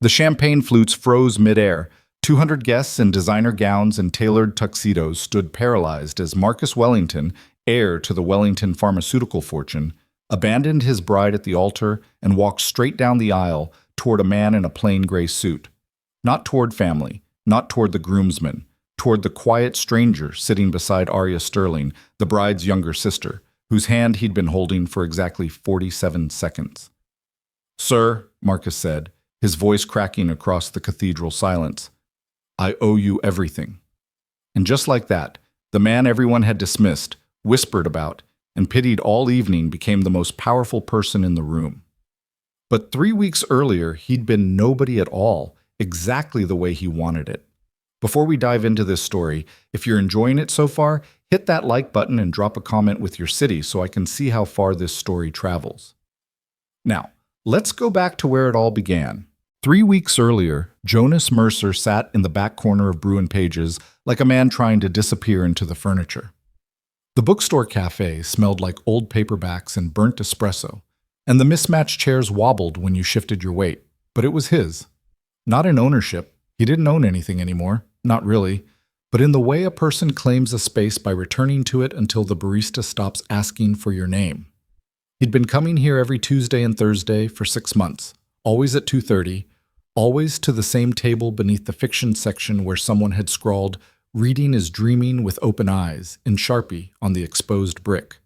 The champagne flutes froze midair. 200 guests in designer gowns and tailored tuxedos stood paralyzed as Marcus Wellington, heir to the Wellington pharmaceutical fortune, abandoned his bride at the altar and walked straight down the aisle toward a man in a plain gray suit. Not toward family, not toward the groomsmen, toward the quiet stranger sitting beside Arya Sterling, the bride's younger sister, whose hand he'd been holding for exactly 47 seconds. "Sir," Marcus said, his voice cracking across the cathedral silence, "I owe you everything." And just like that, the man everyone had dismissed, whispered about, and pitied all evening became the most powerful person in the room. But 3 weeks earlier, he'd been nobody at all, exactly the way he wanted it. Before we dive into this story, if you're enjoying it so far, hit that like button and drop a comment with your city so I can see how far this story travels. Now, let's go back to where it all began. 3 weeks earlier, Jonas Mercer sat in the back corner of Bruin Pages like a man trying to disappear into the furniture. The bookstore cafe smelled like old paperbacks and burnt espresso, and the mismatched chairs wobbled when you shifted your weight, but it was his. Not in ownership. He didn't own anything anymore, not really, but in the way a person claims a space by returning to it until the barista stops asking for your name. He'd been coming here every Tuesday and Thursday for 6 months, always at 2:30, always to the same table beneath the fiction section where someone had scrawled, "Reading is dreaming with open eyes," in Sharpie on the exposed brick.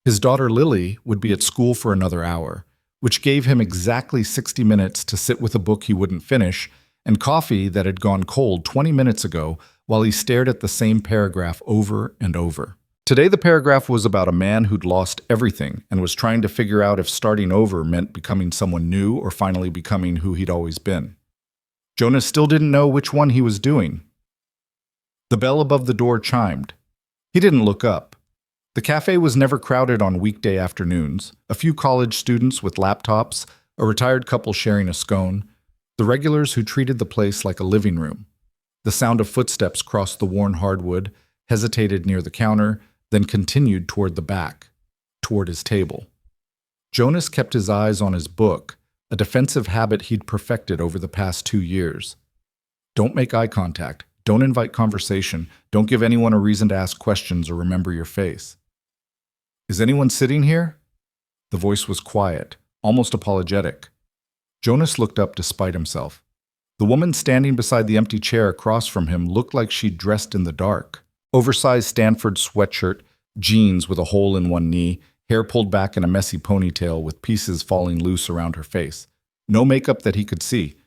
His daughter Lily would be at school for another hour, which gave him exactly 60 minutes to sit with a book he wouldn't finish and coffee that had gone cold 20 minutes ago while he stared at the same paragraph over and over. Today the paragraph was about a man who'd lost everything and was trying to figure out if starting over meant becoming someone new or finally becoming who he'd always been. Jonas still didn't know which one he was doing. The bell above the door chimed. He didn't look up. The cafe was never crowded on weekday afternoons. A few college students with laptops, a retired couple sharing a scone, the regulars who treated the place like a living room. The sound of footsteps crossed the worn hardwood, hesitated near the counter, then continued toward the back, toward his table. Jonas kept his eyes on his book, a defensive habit he'd perfected over the past 2 years. Don't make eye contact. Don't invite conversation. Don't give anyone a reason to ask questions or remember your face. "Is anyone sitting here?" The voice was quiet, almost apologetic. Jonas looked up despite himself. The woman standing beside the empty chair across from him looked like she'd dressed in the dark. Oversized Stanford sweatshirt, jeans with a hole in one knee, hair pulled back in a messy ponytail with pieces falling loose around her face. No makeup that he could see.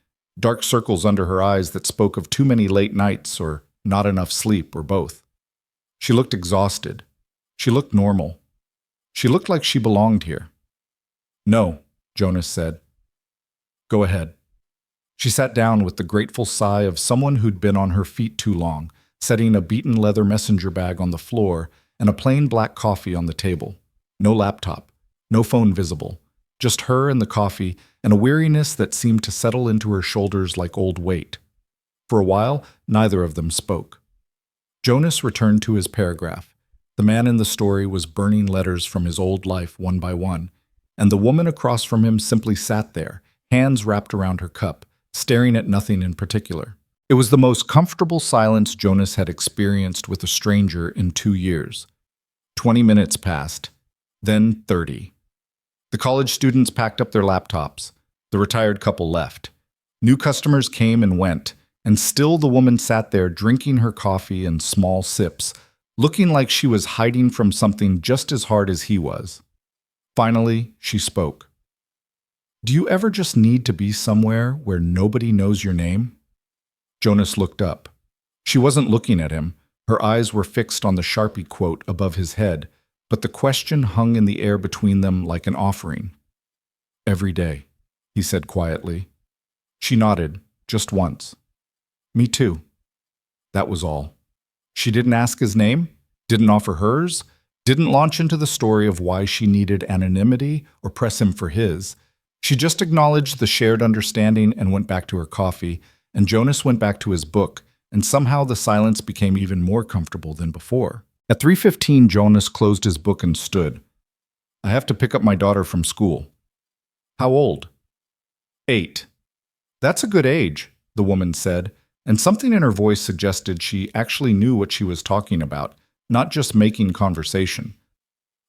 Dark circles under her eyes that spoke of too many late nights or not enough sleep or both. She looked exhausted. She looked normal. She looked like she belonged here. "No," Jonas said. "Go ahead." She sat down with the grateful sigh of someone who'd been on her feet too long, setting a beaten leather messenger bag on the floor and a plain black coffee on the table. No laptop, no phone visible, just her and the coffee and a weariness that seemed to settle into her shoulders like old weight. For a while, neither of them spoke. Jonas returned to his paragraph. The man in the story was burning letters from his old life one by one, and the woman across from him simply sat there, hands wrapped around her cup, staring at nothing in particular. It was the most comfortable silence Jonas had experienced with a stranger in 2 years. 20 minutes passed, then 30. The college students packed up their laptops. The retired couple left. New customers came and went, and still the woman sat there drinking her coffee in small sips, looking like she was hiding from something just as hard as he was. Finally, she spoke. "Do you ever just need to be somewhere where nobody knows your name?" Jonas looked up. She wasn't looking at him. Her eyes were fixed on the Sharpie quote above his head, but the question hung in the air between them like an offering. "Every day," he said quietly. She nodded, just once. "Me too." That was all. She didn't ask his name, didn't offer hers, didn't launch into the story of why she needed anonymity or press him for his. She just acknowledged the shared understanding and went back to her coffee, and Jonas went back to his book, and somehow the silence became even more comfortable than before. At 3:15, Jonas closed his book and stood. "I have to pick up my daughter from school." "How old?" 8. That's a good age, the woman said, and something in her voice suggested she actually knew what she was talking about, not just making conversation.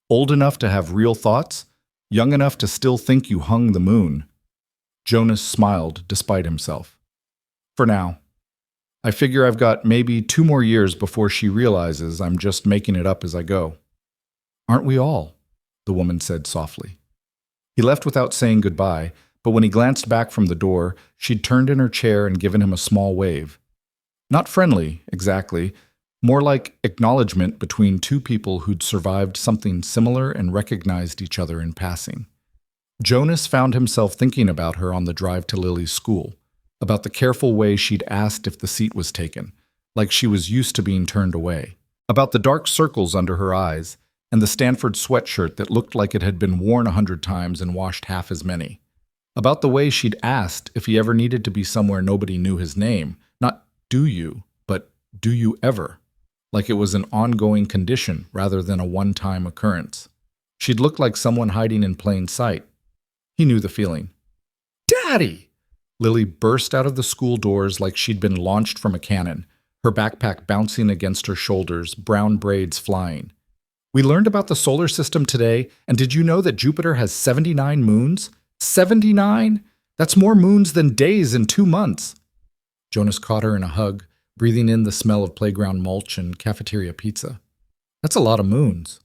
Old enough to have real thoughts? Young enough to still think you hung the moon? Jonas smiled despite himself. For now. I figure I've got maybe 2 more years before she realizes I'm just making it up as I go. Aren't we all? The woman said softly. He left without saying goodbye, but when he glanced back from the door, she'd turned in her chair and given him a small wave. Not friendly, exactly, more like acknowledgement between two people who'd survived something similar and recognized each other in passing. Jonas found himself thinking about her on the drive to Lily's school, about the careful way she'd asked if the seat was taken, like she was used to being turned away, about the dark circles under her eyes, and the Stanford sweatshirt that looked like it had been worn 100 times and washed half as many, about the way she'd asked if he ever needed to be somewhere nobody knew his name, not do you, but do you ever, like it was an ongoing condition rather than a one-time occurrence. She'd looked like someone hiding in plain sight. He knew the feeling. Daddy! Lily burst out of the school doors like she'd been launched from a cannon, her backpack bouncing against her shoulders, brown braids flying. We learned about the solar system today, and did you know that Jupiter has 79 moons? 79? That's more moons than days in 2 months. Jonas caught her in a hug, breathing in the smell of playground mulch and cafeteria pizza. That's a lot of moons.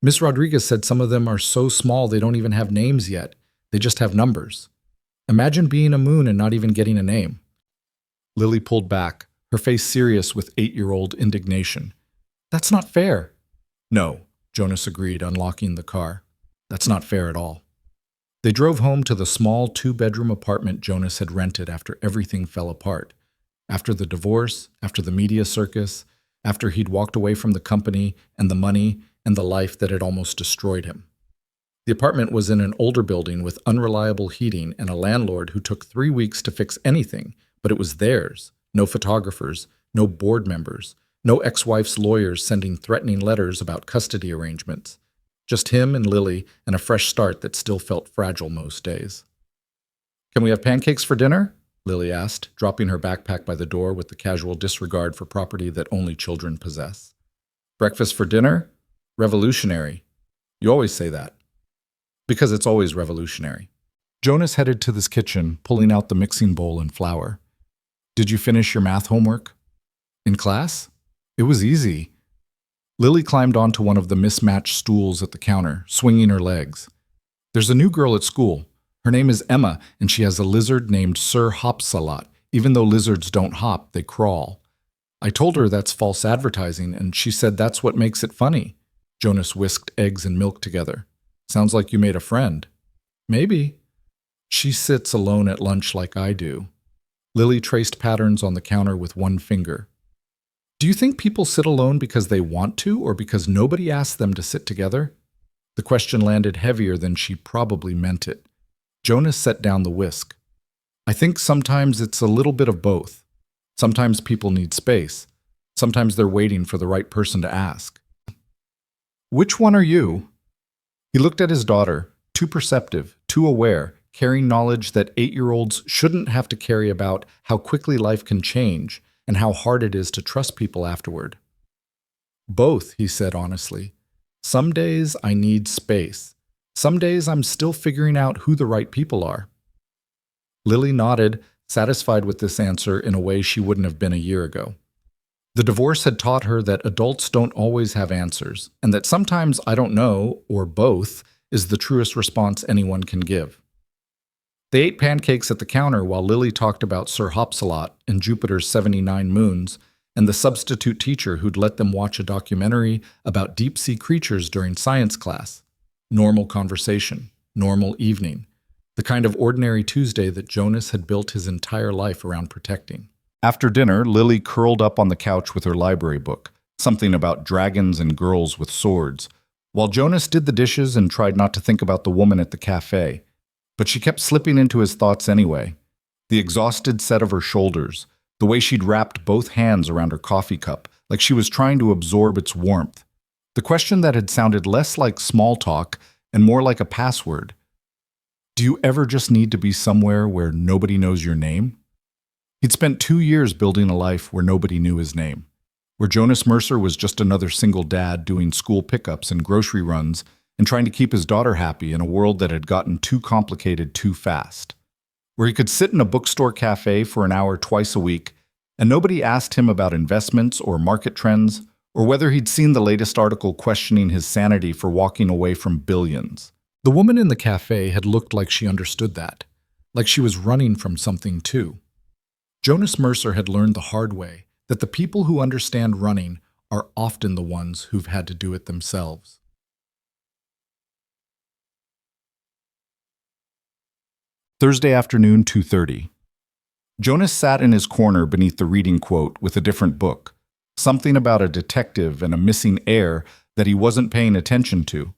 Miss Rodriguez said some of them are so small they don't even have names yet. They just have numbers. Imagine being a moon and not even getting a name. Lily pulled back, her face serious with 8-year-old indignation. That's not fair. No, Jonas agreed, unlocking the car. That's not fair at all. They drove home to the small 2-bedroom apartment Jonas had rented after everything fell apart. After the divorce, after the media circus, after he'd walked away from the company and the money and the life that had almost destroyed him. The apartment was in an older building with unreliable heating and a landlord who took 3 weeks to fix anything, but it was theirs. No photographers, no board members, no ex-wife's lawyers sending threatening letters about custody arrangements. Just him and Lily and a fresh start that still felt fragile most days. Can we have pancakes for dinner? Lily asked, dropping her backpack by the door with the casual disregard for property that only children possess. Breakfast for dinner? Revolutionary. You always say that. Because it's always revolutionary. Jonas headed to this kitchen, pulling out the mixing bowl and flour. Did you finish your math homework? In class? It was easy. Lily climbed onto one of the mismatched stools at the counter, swinging her legs. There's a new girl at school. Her name is Emma, and she has a lizard named Sir Hopsalot. Even though lizards don't hop, they crawl. I told her that's false advertising, and she said that's what makes it funny. Jonas whisked eggs and milk together. Sounds like you made a friend. Maybe. She sits alone at lunch like I do. Lily traced patterns on the counter with one finger. Do you think people sit alone because they want to or because nobody asks them to sit together? The question landed heavier than she probably meant it. Jonas set down the whisk. I think sometimes it's a little bit of both. Sometimes people need space. Sometimes they're waiting for the right person to ask. Which one are you? He looked at his daughter, too perceptive, too aware, carrying knowledge that 8-year-olds shouldn't have to carry about how quickly life can change and how hard it is to trust people afterward. Both, he said honestly. Some days I need space. Some days I'm still figuring out who the right people are. Lily nodded, satisfied with this answer in a way she wouldn't have been a year ago. The divorce had taught her that adults don't always have answers, and that sometimes I don't know, or both, is the truest response anyone can give. They ate pancakes at the counter while Lily talked about Sir Hopsalot and Jupiter's 79 moons, and the substitute teacher who'd let them watch a documentary about deep-sea creatures during science class. Normal conversation, normal evening, the kind of ordinary Tuesday that Jonas had built his entire life around protecting. After dinner, Lily curled up on the couch with her library book, something about dragons and girls with swords, while Jonas did the dishes and tried not to think about the woman at the cafe. But she kept slipping into his thoughts anyway. The exhausted set of her shoulders, the way she'd wrapped both hands around her coffee cup, like she was trying to absorb its warmth. The question that had sounded less like small talk and more like a password. Do you ever just need to be somewhere where nobody knows your name? He'd spent 2 years building a life where nobody knew his name, where Jonas Mercer was just another single dad doing school pickups and grocery runs and trying to keep his daughter happy in a world that had gotten too complicated too fast, where he could sit in a bookstore cafe for an hour twice a week and nobody asked him about investments or market trends or whether he'd seen the latest article questioning his sanity for walking away from billions. The woman in the cafe had looked like she understood that, like she was running from something too. Jonas Mercer had learned the hard way that the people who understand running are often the ones who've had to do it themselves. Thursday afternoon, 2:30. Jonas sat in his corner beneath the reading quote with a different book, something about a detective and a missing heir that he wasn't paying attention to,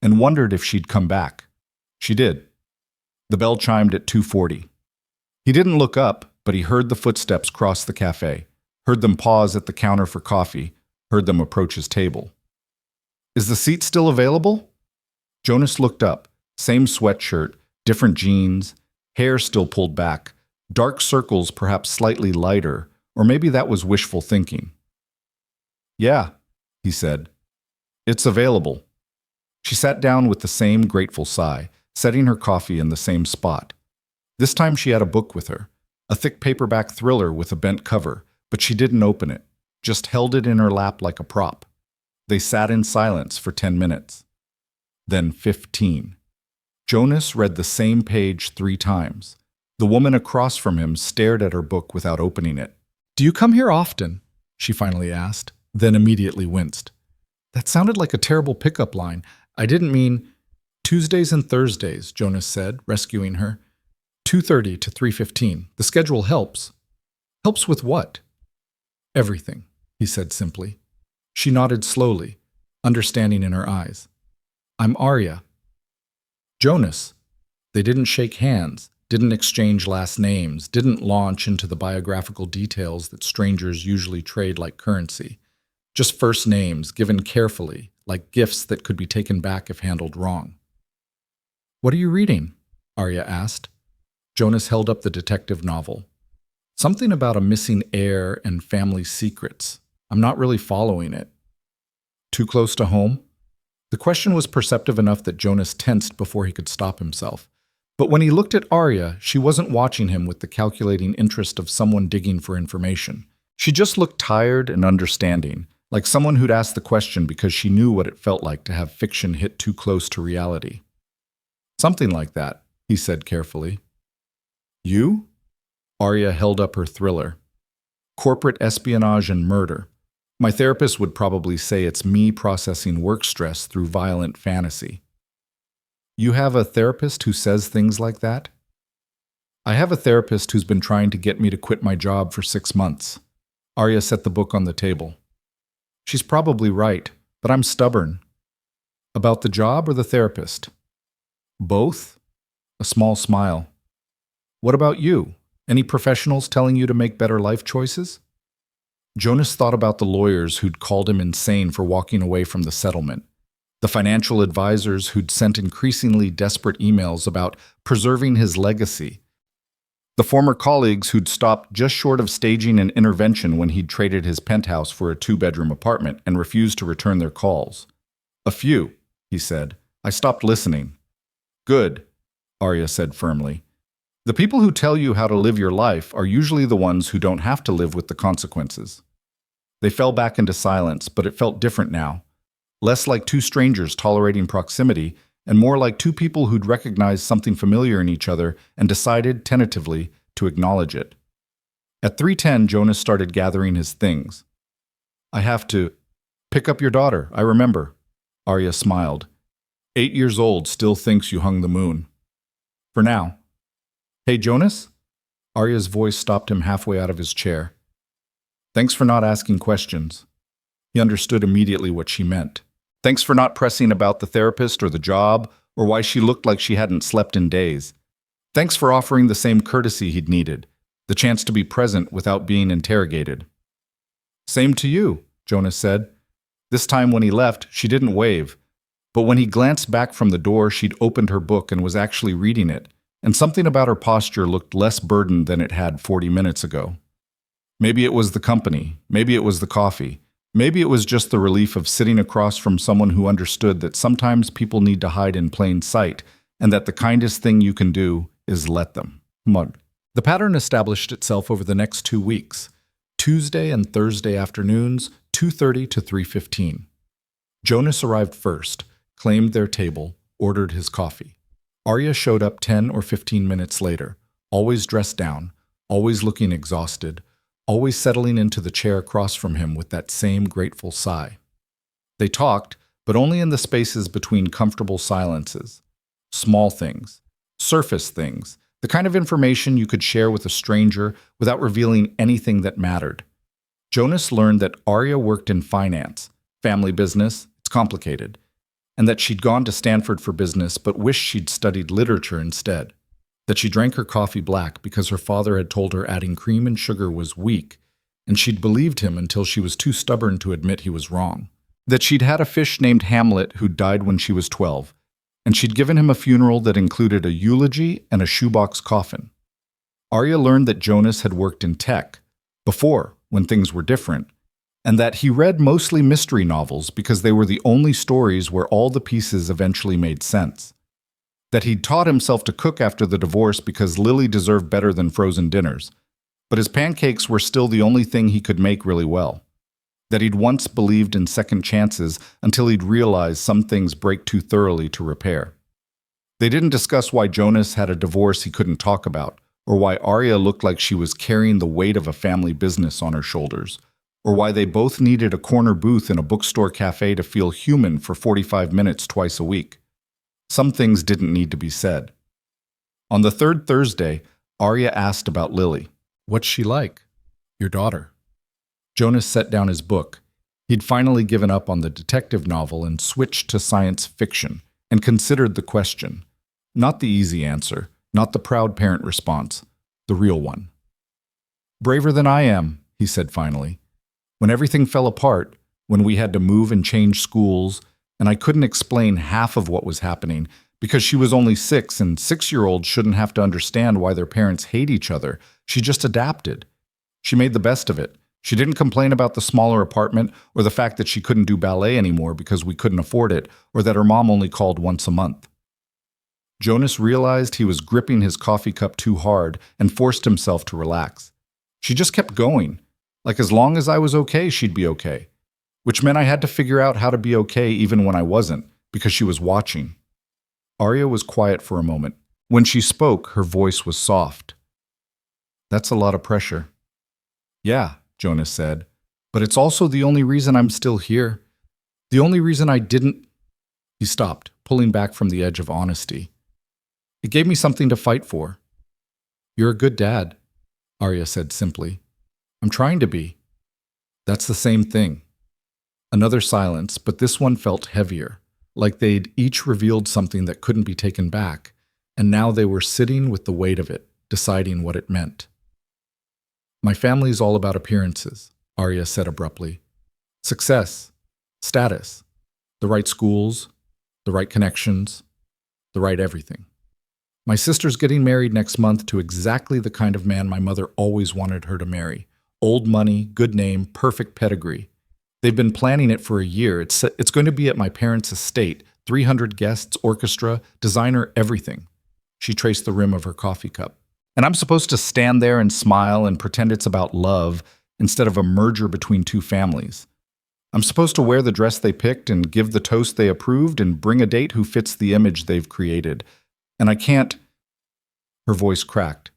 and wondered if she'd come back. She did. The bell chimed at 2:40. He didn't look up, but he heard the footsteps cross the cafe, heard them pause at the counter for coffee, heard them approach his table. Is the seat still available? Jonas looked up. Same sweatshirt, different jeans, hair still pulled back, dark circles perhaps slightly lighter, or maybe that was wishful thinking. Yeah, he said. It's available. She sat down with the same grateful sigh, setting her coffee in the same spot. This time she had a book with her, a thick paperback thriller with a bent cover, but she didn't open it, just held it in her lap like a prop. They sat in silence for 10 minutes. Then 15. Jonas read the same page 3 times. The woman across from him stared at her book without opening it. Do you come here often? She finally asked, then immediately winced. That sounded like a terrible pickup line. I didn't mean... Tuesdays and Thursdays, Jonas said, rescuing her. 2:30 to 3:15. The schedule helps. Helps with what? Everything, he said simply. She nodded slowly, understanding in her eyes. I'm Arya. Jonas. They didn't shake hands, didn't exchange last names, didn't launch into the biographical details that strangers usually trade like currency. Just first names, given carefully, like gifts that could be taken back if handled wrong. What are you reading? Arya asked. Jonas held up the detective novel. Something about a missing heir and family secrets. I'm not really following it. Too close to home? The question was perceptive enough that Jonas tensed before he could stop himself. But when he looked at Arya, she wasn't watching him with the calculating interest of someone digging for information. She just looked tired and understanding, like someone who'd asked the question because she knew what it felt like to have fiction hit too close to reality. Something like that, he said carefully. You? Arya held up her thriller. Corporate espionage and murder. My therapist would probably say it's me processing work stress through violent fantasy. You have a therapist who says things like that? I have a therapist who's been trying to get me to quit my job for 6 months. Arya set the book on the table. She's probably right, but I'm stubborn. About the job or the therapist? Both? A small smile. What about you? Any professionals telling you to make better life choices? Jonas thought about the lawyers who'd called him insane for walking away from the settlement, the financial advisors who'd sent increasingly desperate emails about preserving his legacy, the former colleagues who'd stopped just short of staging an intervention when he'd traded his penthouse for a 2-bedroom apartment and refused to return their calls. A few, he said. I stopped listening. Good, Arya said firmly. The people who tell you how to live your life are usually the ones who don't have to live with the consequences. They fell back into silence, but it felt different now. Less like 2 strangers tolerating proximity, and more like 2 people who'd recognized something familiar in each other and decided, tentatively, to acknowledge it. At 3:10, Jonas started gathering his things. I have to pick up your daughter, I remember. Arya smiled. 8 years old, still thinks you hung the moon. For now. Hey, Jonas? Arya's voice stopped him halfway out of his chair. Thanks for not asking questions. He understood immediately what she meant. Thanks for not pressing about the therapist or the job, or why she looked like she hadn't slept in days. Thanks for offering the same courtesy he'd needed, the chance to be present without being interrogated. Same to you, Jonas said. This time when he left, she didn't wave. But when he glanced back from the door, she'd opened her book and was actually reading it, and something about her posture looked less burdened than it had 40 minutes ago. Maybe it was the company, maybe it was the coffee, maybe it was just the relief of sitting across from someone who understood that sometimes people need to hide in plain sight, and that the kindest thing you can do is let them. Mud. The pattern established itself over the next 2 weeks, Tuesday and Thursday afternoons, 2:30 to 3:15. Jonas arrived first, claimed their table, ordered his coffee. Arya showed up 10 or 15 minutes later, always dressed down, always looking exhausted, always settling into the chair across from him with that same grateful sigh. They talked, but only in the spaces between comfortable silences. Small things, surface things, the kind of information you could share with a stranger without revealing anything that mattered. Jonas learned that Arya worked in finance, family business, it's complicated, and that she'd gone to Stanford for business but wished she'd studied literature instead. That she drank her coffee black because her father had told her adding cream and sugar was weak, and she'd believed him until she was too stubborn to admit he was wrong. That she'd had a fish named Hamlet who died when she was 12, and she'd given him a funeral that included a eulogy and a shoebox coffin. Arya learned that Jonas had worked in tech, before, when things were different, and that he read mostly mystery novels because they were the only stories where all the pieces eventually made sense. That he'd taught himself to cook after the divorce because Lily deserved better than frozen dinners, but his pancakes were still the only thing he could make really well. That he'd once believed in second chances until he'd realized some things break too thoroughly to repair. They didn't discuss why Jonas had a divorce he couldn't talk about, or why Arya looked like she was carrying the weight of a family business on her shoulders, or why they both needed a corner booth in a bookstore cafe to feel human for 45 minutes twice a week. Some things didn't need to be said. On the third Thursday, Arya asked about Lily. "What's she like?" "Your daughter." Jonas set down his book. He'd finally given up on the detective novel and switched to science fiction, and considered the question. Not the easy answer, not the proud parent response, the real one. "Braver than I am," he said finally. "When everything fell apart, when we had to move and change schools, and I couldn't explain half of what was happening because she was only 6 and 6-year-olds shouldn't have to understand why their parents hate each other. She just adapted. She made the best of it. She didn't complain about the smaller apartment or the fact that she couldn't do ballet anymore because we couldn't afford it, or that her mom only called once a month." Jonas realized he was gripping his coffee cup too hard and forced himself to relax. She just kept going. Like as long as I was okay, she'd be okay. Which meant I had to figure out how to be okay even when I wasn't, because she was watching. Arya was quiet for a moment. When she spoke, her voice was soft. "That's a lot of pressure." "Yeah," Jonas said, "but it's also the only reason I'm still here. The only reason I didn't—" He stopped, pulling back from the edge of honesty. "It gave me something to fight for." "You're a good dad," Arya said simply. "I'm trying to be." "That's the same thing." Another silence, but this one felt heavier, like they'd each revealed something that couldn't be taken back, and now they were sitting with the weight of it, deciding what it meant. "My family's all about appearances," Arya said abruptly. "Success, status, the right schools, the right connections, the right everything. My sister's getting married next month to exactly the kind of man my mother always wanted her to marry. Old money, good name, perfect pedigree. They've been planning it for a year. It's going to be at my parents' estate, 300 guests, orchestra, designer, everything." She traced the rim of her coffee cup. "And I'm supposed to stand there and smile and pretend it's about love instead of a merger between two families. I'm supposed to wear the dress they picked and give the toast they approved and bring a date who fits the image they've created. And I can't—" Her voice cracked.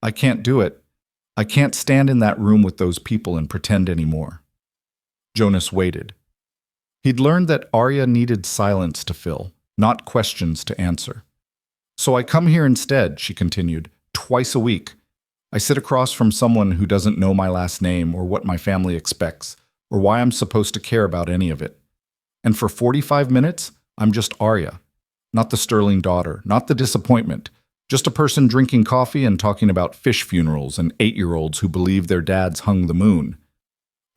"I can't do it. I can't stand in that room with those people and pretend anymore." Jonas waited. He'd learned that Arya needed silence to fill, not questions to answer. "So I come here instead," she continued, "twice a week. I sit across from someone who doesn't know my last name or what my family expects, or why I'm supposed to care about any of it. And for 45 minutes, I'm just Arya. Not the sterling daughter, not the disappointment, just a person drinking coffee and talking about fish funerals and 8-year-olds who believe their dads hung the moon."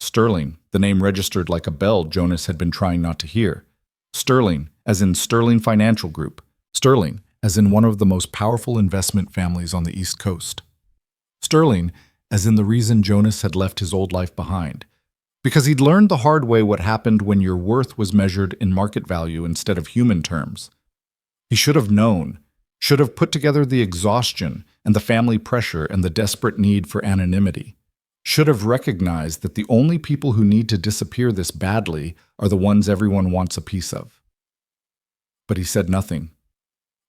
Sterling, the name registered like a bell Jonas had been trying not to hear. Sterling, as in Sterling Financial Group. Sterling, as in one of the most powerful investment families on the East Coast. Sterling, as in the reason Jonas had left his old life behind. Because he'd learned the hard way what happened when your worth was measured in market value instead of human terms. He should have known, should have put together the exhaustion and the family pressure and the desperate need for anonymity. Should have recognized that the only people who need to disappear this badly are the ones everyone wants a piece of. But he said nothing.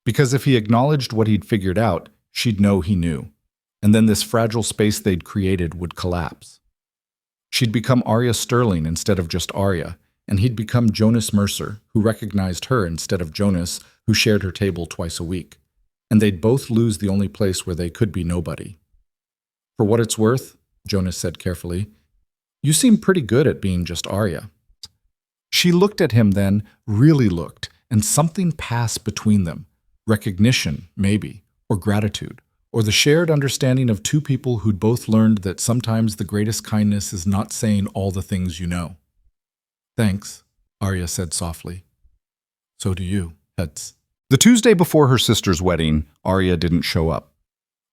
Because if he acknowledged what he'd figured out, she'd know he knew. And then this fragile space they'd created would collapse. She'd become Arya Sterling instead of just Arya, and he'd become Jonas Mercer, who recognized her instead of Jonas, who shared her table twice a week. And they'd both lose the only place where they could be nobody. For what it's worth, Jonas said carefully, you seem pretty good at being just Arya. She looked at him then, really looked, and something passed between them. Recognition, maybe, or gratitude, or the shared understanding of two people who'd both learned that sometimes the greatest kindness is not saying all the things you know. Thanks, Arya said softly. So do you, Hetz. The Tuesday before her sister's wedding, Arya didn't show up.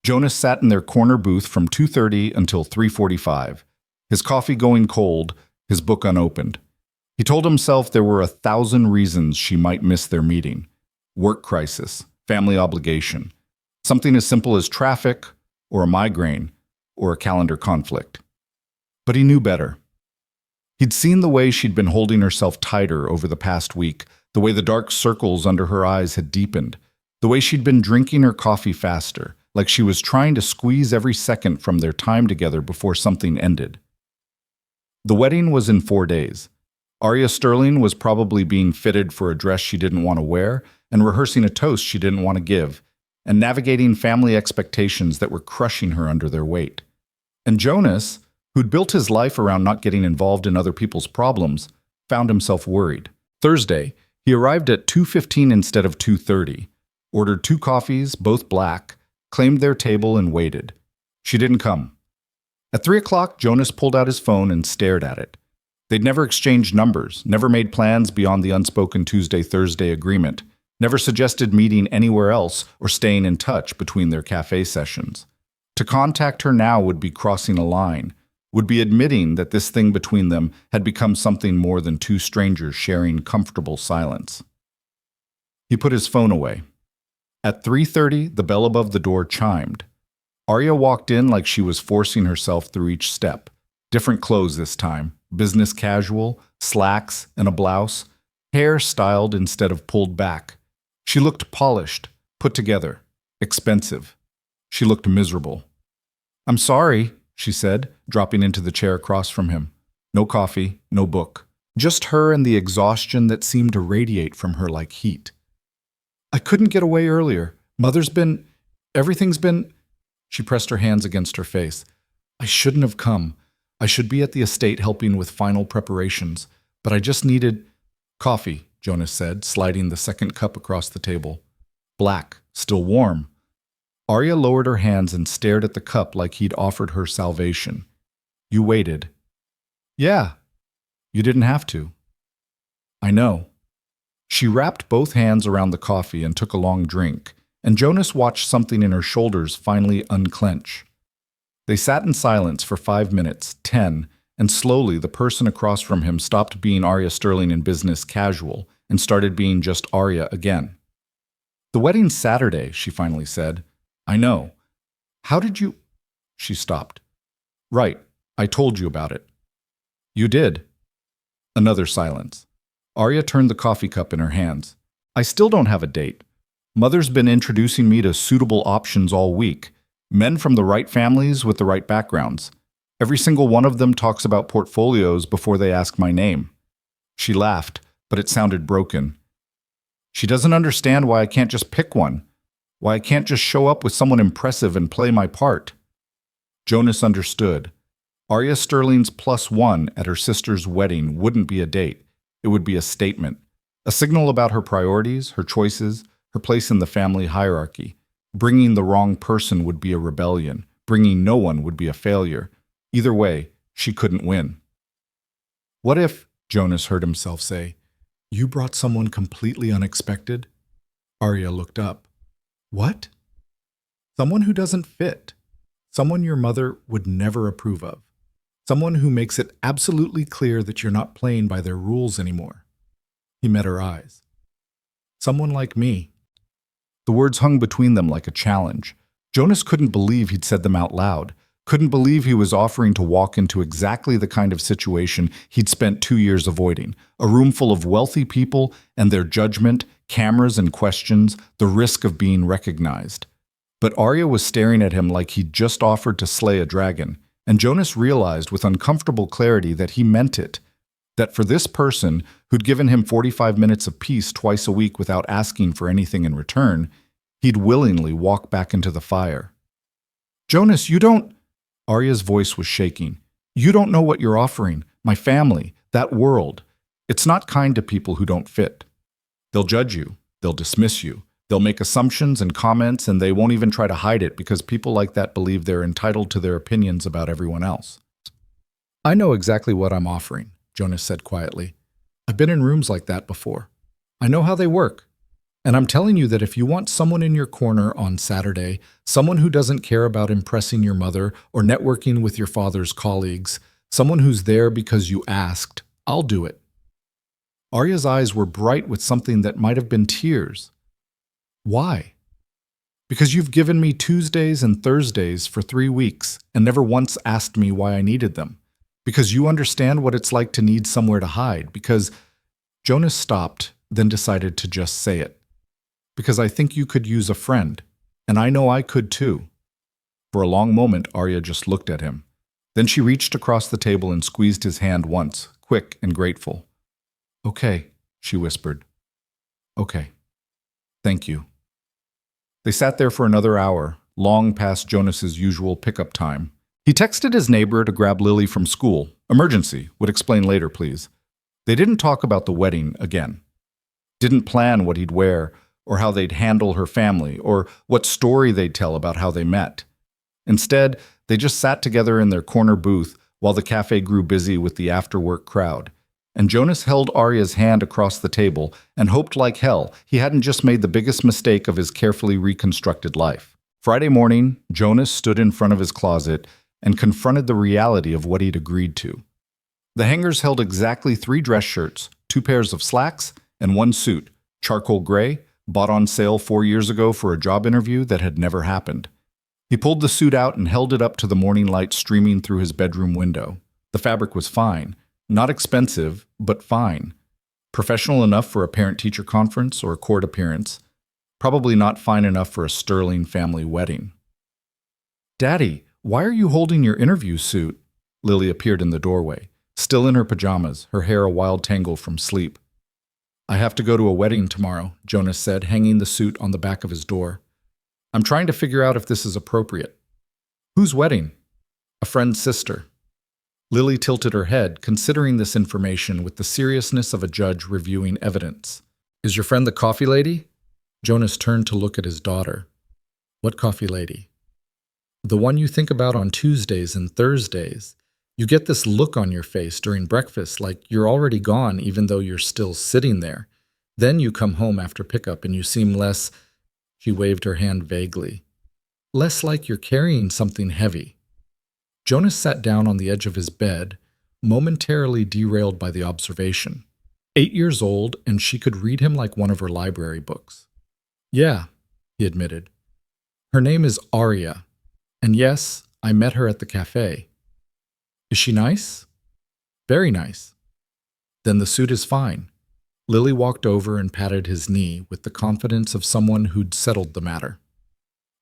Jonas sat in their corner booth from 2:30 until 3:45, his coffee going cold, his book unopened. He told himself there were 1,000 reasons she might miss their meeting. Work crisis, family obligation, something as simple as traffic, or a migraine, or a calendar conflict. But he knew better. He'd seen the way she'd been holding herself tighter over the past week, the way the dark circles under her eyes had deepened, the way she'd been drinking her coffee faster, like she was trying to squeeze every second from their time together before something ended. The wedding was in 4 days. Arya Sterling was probably being fitted for a dress she didn't want to wear and rehearsing a toast she didn't want to give, and navigating family expectations that were crushing her under their weight. And Jonas, who'd built his life around not getting involved in other people's problems, found himself worried. Thursday, he arrived at 2:15 instead of 2:30, ordered 2 coffees, both black, claimed their table and waited. She didn't come. At 3 o'clock, Jonas pulled out his phone and stared at it. They'd never exchanged numbers, never made plans beyond the unspoken Tuesday-Thursday agreement, never suggested meeting anywhere else or staying in touch between their cafe sessions. To contact her now would be crossing a line, would be admitting that this thing between them had become something more than two strangers sharing comfortable silence. He put his phone away. At 3:30, the bell above the door chimed. Arya walked in like she was forcing herself through each step. Different clothes this time, business casual, slacks, and a blouse, hair styled instead of pulled back. She looked polished, put together, expensive. She looked miserable. "I'm sorry," she said, dropping into the chair across from him. No coffee, no book. Just her and the exhaustion that seemed to radiate from her like heat. "I couldn't get away earlier. Everything's been..." She pressed her hands against her face. "I shouldn't have come. I should be at the estate helping with final preparations. But I just needed..." "Coffee," Jonas said, sliding the second cup across the table. Black, still warm. Arya lowered her hands and stared at the cup like he'd offered her salvation. "You waited." "Yeah. You didn't have to." "I know." She wrapped both hands around the coffee and took a long drink, and Jonas watched something in her shoulders finally unclench. They sat in silence for 5 minutes, 10, and slowly the person across from him stopped being Arya Sterling in business casual and started being just Arya again. "The wedding's Saturday," she finally said. "I know. How did you..." She stopped. "Right. I told you about it." "You did." Another silence. Arya turned the coffee cup in her hands. "I still don't have a date. Mother's been introducing me to suitable options all week. Men from the right families with the right backgrounds. Every single one of them talks about portfolios before they ask my name." She laughed, but it sounded broken. "She doesn't understand why I can't just pick one. Why I can't just show up with someone impressive and play my part." Jonas understood. Arya Sterling's +1 at her sister's wedding wouldn't be a date. It would be a statement. A signal about her priorities, her choices, her place in the family hierarchy. Bringing the wrong person would be a rebellion. Bringing no one would be a failure. Either way, she couldn't win. "What if," Jonas heard himself say, You brought someone completely unexpected? Arya looked up. What? Someone who doesn't fit. Someone your mother would never approve of. Someone who makes it absolutely clear that you're not playing by their rules anymore. He met her eyes. Someone like me. The words hung between them like a challenge. Jonas couldn't believe he'd said them out loud, couldn't believe he was offering to walk into exactly the kind of situation he'd spent 2 years avoiding, a room full of wealthy people and their judgment, cameras and questions, the risk of being recognized. But Arya was staring at him like he'd just offered to slay a dragon, and Jonas realized with uncomfortable clarity that he meant it, that for this person who'd given him 45 minutes of peace twice a week without asking for anything in return, he'd willingly walk back into the fire. Jonas, you don't... Arya's voice was shaking. You don't know what you're offering. My family, that world. It's not kind to people who don't fit. They'll judge you. They'll dismiss you. They'll make assumptions and comments, and they won't even try to hide it because people like that believe they're entitled to their opinions about everyone else. I know exactly what I'm offering, Jonas said quietly. I've been in rooms like that before. I know how they work. And I'm telling you that if you want someone in your corner on Saturday, someone who doesn't care about impressing your mother or networking with your father's colleagues, someone who's there because you asked, I'll do it. Arya's eyes were bright with something that might have been tears. Why? Because you've given me Tuesdays and Thursdays for 3 weeks and never once asked me why I needed them. Because you understand what it's like to need somewhere to hide. Because Jonas stopped, then decided to just say it. Because I think you could use a friend, and I know I could too. For a long moment, Arya just looked at him. Then she reached across the table and squeezed his hand once, quick and grateful. Okay, she whispered. Okay. Thank you. They sat there for another hour, long past Jonas's usual pickup time. He texted his neighbor to grab Lily from school. Emergency, would explain later, please. They didn't talk about the wedding again. Didn't plan what he'd wear, or how they'd handle her family, or what story they'd tell about how they met. Instead, they just sat together in their corner booth while the cafe grew busy with the after-work crowd. And Jonas held Arya's hand across the table and hoped like hell he hadn't just made the biggest mistake of his carefully reconstructed life. Friday morning, Jonas stood in front of his closet and confronted the reality of what he'd agreed to. The hangers held exactly 3 dress shirts, 2 pairs of slacks, and 1 suit, charcoal gray, bought on sale 4 years ago for a job interview that had never happened. He pulled the suit out and held it up to the morning light streaming through his bedroom window. The fabric was fine. Not expensive, but fine. Professional enough for a parent-teacher conference or a court appearance. Probably not fine enough for a sterling family wedding. Daddy, why are you holding your interview suit? Lily appeared in the doorway, still in her pajamas, her hair a wild tangle from sleep. I have to go to a wedding tomorrow, Jonas said, hanging the suit on the back of his door. I'm trying to figure out if this is appropriate. Whose wedding? A friend's sister. Lily tilted her head, considering this information with the seriousness of a judge reviewing evidence. Is your friend the coffee lady? Jonas turned to look at his daughter. What coffee lady? The one you think about on Tuesdays and Thursdays. You get this look on your face during breakfast like you're already gone even though you're still sitting there. Then you come home after pickup and you seem less... She waved her hand vaguely. Less like you're carrying something heavy. Jonas sat down on the edge of his bed, momentarily derailed by the observation. 8 years old, and she could read him like one of her library books. Yeah, he admitted. Her name is Arya. And yes, I met her at the cafe. Is she nice? Very nice. Then the suit is fine. Lily walked over and patted his knee with the confidence of someone who'd settled the matter.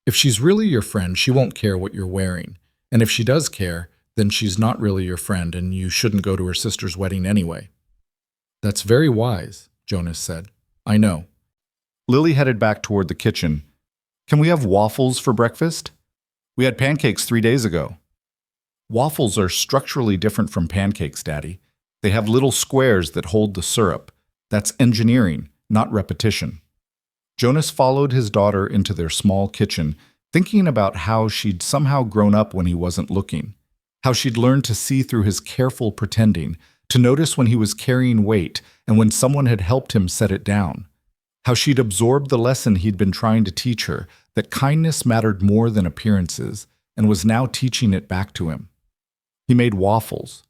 If she's really your friend, she won't care what you're wearing. And if she does care, then she's not really your friend and you shouldn't go to her sister's wedding anyway. That's very wise, Jonas said. I know. Lily headed back toward the kitchen. Can we have waffles for breakfast? We had pancakes 3 days ago. Waffles are structurally different from pancakes, Daddy. They have little squares that hold the syrup. That's engineering, not repetition. Jonas followed his daughter into their small kitchen, thinking about how she'd somehow grown up when he wasn't looking, how she'd learned to see through his careful pretending, to notice when he was carrying weight and when someone had helped him set it down. How she'd absorbed the lesson he'd been trying to teach her, that kindness mattered more than appearances, and was now teaching it back to him. He made waffles.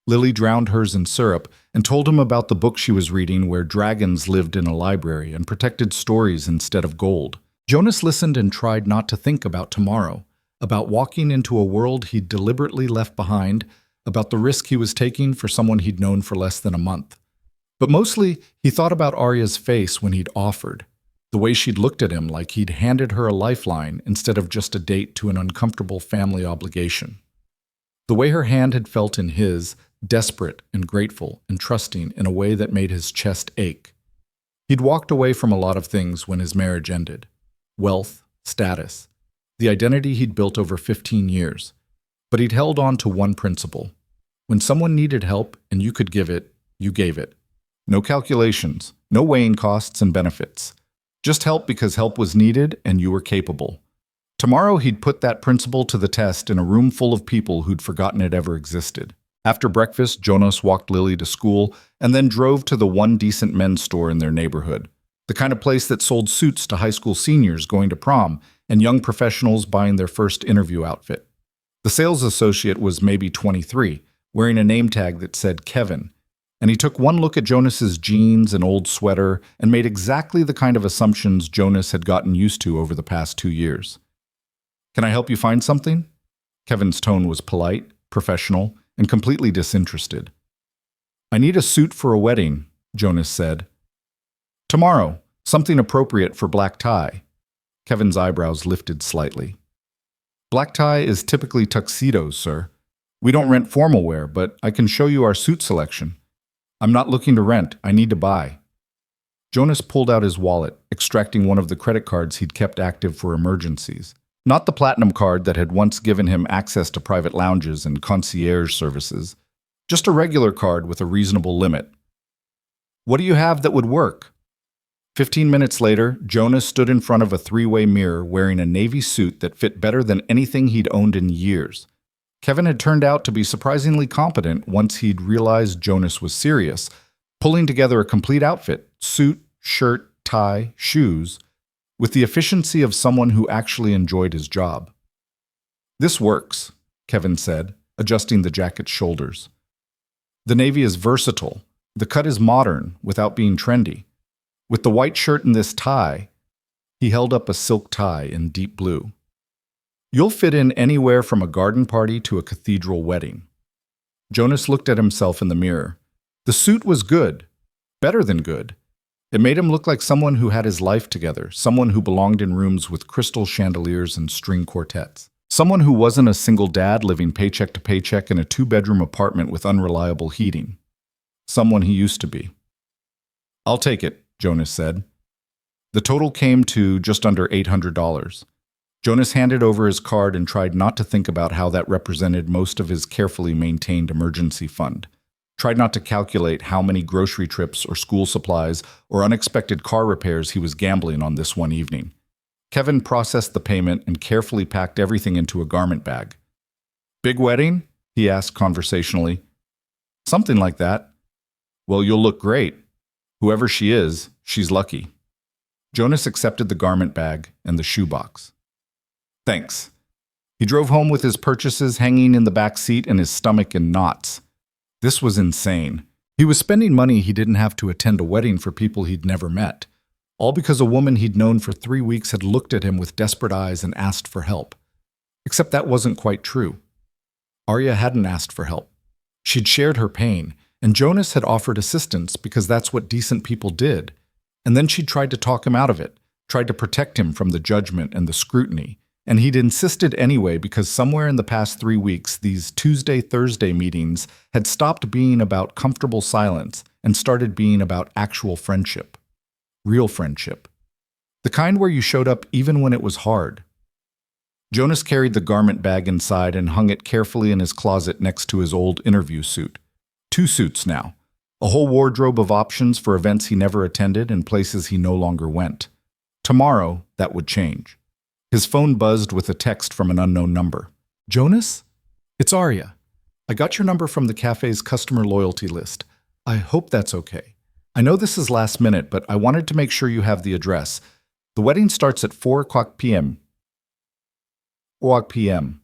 Lily drowned hers in syrup and told him about the book she was reading where dragons lived in a library and protected stories instead of gold. Jonas listened and tried not to think about tomorrow, about walking into a world he'd deliberately left behind, about the risk he was taking for someone he'd known for less than a month. But mostly, he thought about Arya's face when he'd offered, the way she'd looked at him like he'd handed her a lifeline instead of just a date to an uncomfortable family obligation. The way her hand had felt in his, desperate and grateful and trusting in a way that made his chest ache. He'd walked away from a lot of things when his marriage ended. Wealth, status, the identity he'd built over 15 years. But he'd held on to one principle. When someone needed help and you could give it, you gave it. No calculations, no weighing costs and benefits. Just help because help was needed and you were capable. Tomorrow he'd put that principle to the test in a room full of people who'd forgotten it ever existed. After breakfast, Jonas walked Lily to school and then drove to the one decent men's store in their neighborhood. The kind of place that sold suits to high school seniors going to prom and young professionals buying their first interview outfit. The sales associate was maybe 23, wearing a name tag that said Kevin, and he took one look at Jonas's jeans and old sweater and made exactly the kind of assumptions Jonas had gotten used to over the past 2 years. "Can I help you find something?" Kevin's tone was polite, professional, and completely disinterested. "I need a suit for a wedding," Jonas said. "Tomorrow, something appropriate for black tie." Kevin's eyebrows lifted slightly. "Black tie is typically tuxedos, sir. We don't rent formal wear, but I can show you our suit selection. I'm not looking to rent, I need to buy." Jonas pulled out his wallet, extracting one of the credit cards he'd kept active for emergencies. Not the platinum card that had once given him access to private lounges and concierge services. Just a regular card with a reasonable limit. "What do you have that would work?" 15 minutes later, Jonas stood in front of a three-way mirror wearing a navy suit that fit better than anything he'd owned in years. Kevin had turned out to be surprisingly competent once he'd realized Jonas was serious, pulling together a complete outfit, suit, shirt, tie, shoes, with the efficiency of someone who actually enjoyed his job. "This works," Kevin said, adjusting the jacket's shoulders. "The navy is versatile. The cut is modern without being trendy. With the white shirt and this tie," he held up a silk tie in deep blue, "you'll fit in anywhere from a garden party to a cathedral wedding." Jonas looked at himself in the mirror. The suit was good, better than good. It made him look like someone who had his life together, someone who belonged in rooms with crystal chandeliers and string quartets. Someone who wasn't a single dad living paycheck to paycheck in a 2-bedroom apartment with unreliable heating. Someone he used to be. "I'll take it," Jonas said. The total came to just under $800. Jonas handed over his card and tried not to think about how that represented most of his carefully maintained emergency fund. Tried not to calculate how many grocery trips or school supplies or unexpected car repairs he was gambling on this one evening. Kevin processed the payment and carefully packed everything into a garment bag. "Big wedding?" he asked conversationally. "Something like that." "Well, you'll look great. Whoever she is, she's lucky." Jonas accepted the garment bag and the shoebox. "Thanks." He drove home with his purchases hanging in the back seat and his stomach in knots. This was insane. He was spending money he didn't have to attend a wedding for people he'd never met, all because a woman he'd known for 3 weeks had looked at him with desperate eyes and asked for help. Except that wasn't quite true. Arya hadn't asked for help. She'd shared her pain, and Jonas had offered assistance because that's what decent people did. And then she'd tried to talk him out of it, tried to protect him from the judgment and the scrutiny. And he'd insisted anyway because somewhere in the past 3 weeks, these Tuesday-Thursday meetings had stopped being about comfortable silence and started being about actual friendship. Real friendship. The kind where you showed up even when it was hard. Jonas carried the garment bag inside and hung it carefully in his closet next to his old interview suit. 2 suits now. A whole wardrobe of options for events he never attended and places he no longer went. Tomorrow, that would change. His phone buzzed with a text from an unknown number. "Jonas? It's Arya." I got your number from the cafe's customer loyalty list. I hope that's okay. I know this is last minute, but I wanted to make sure you have the address. The wedding starts at 4 o'clock p.m. 4 p.m.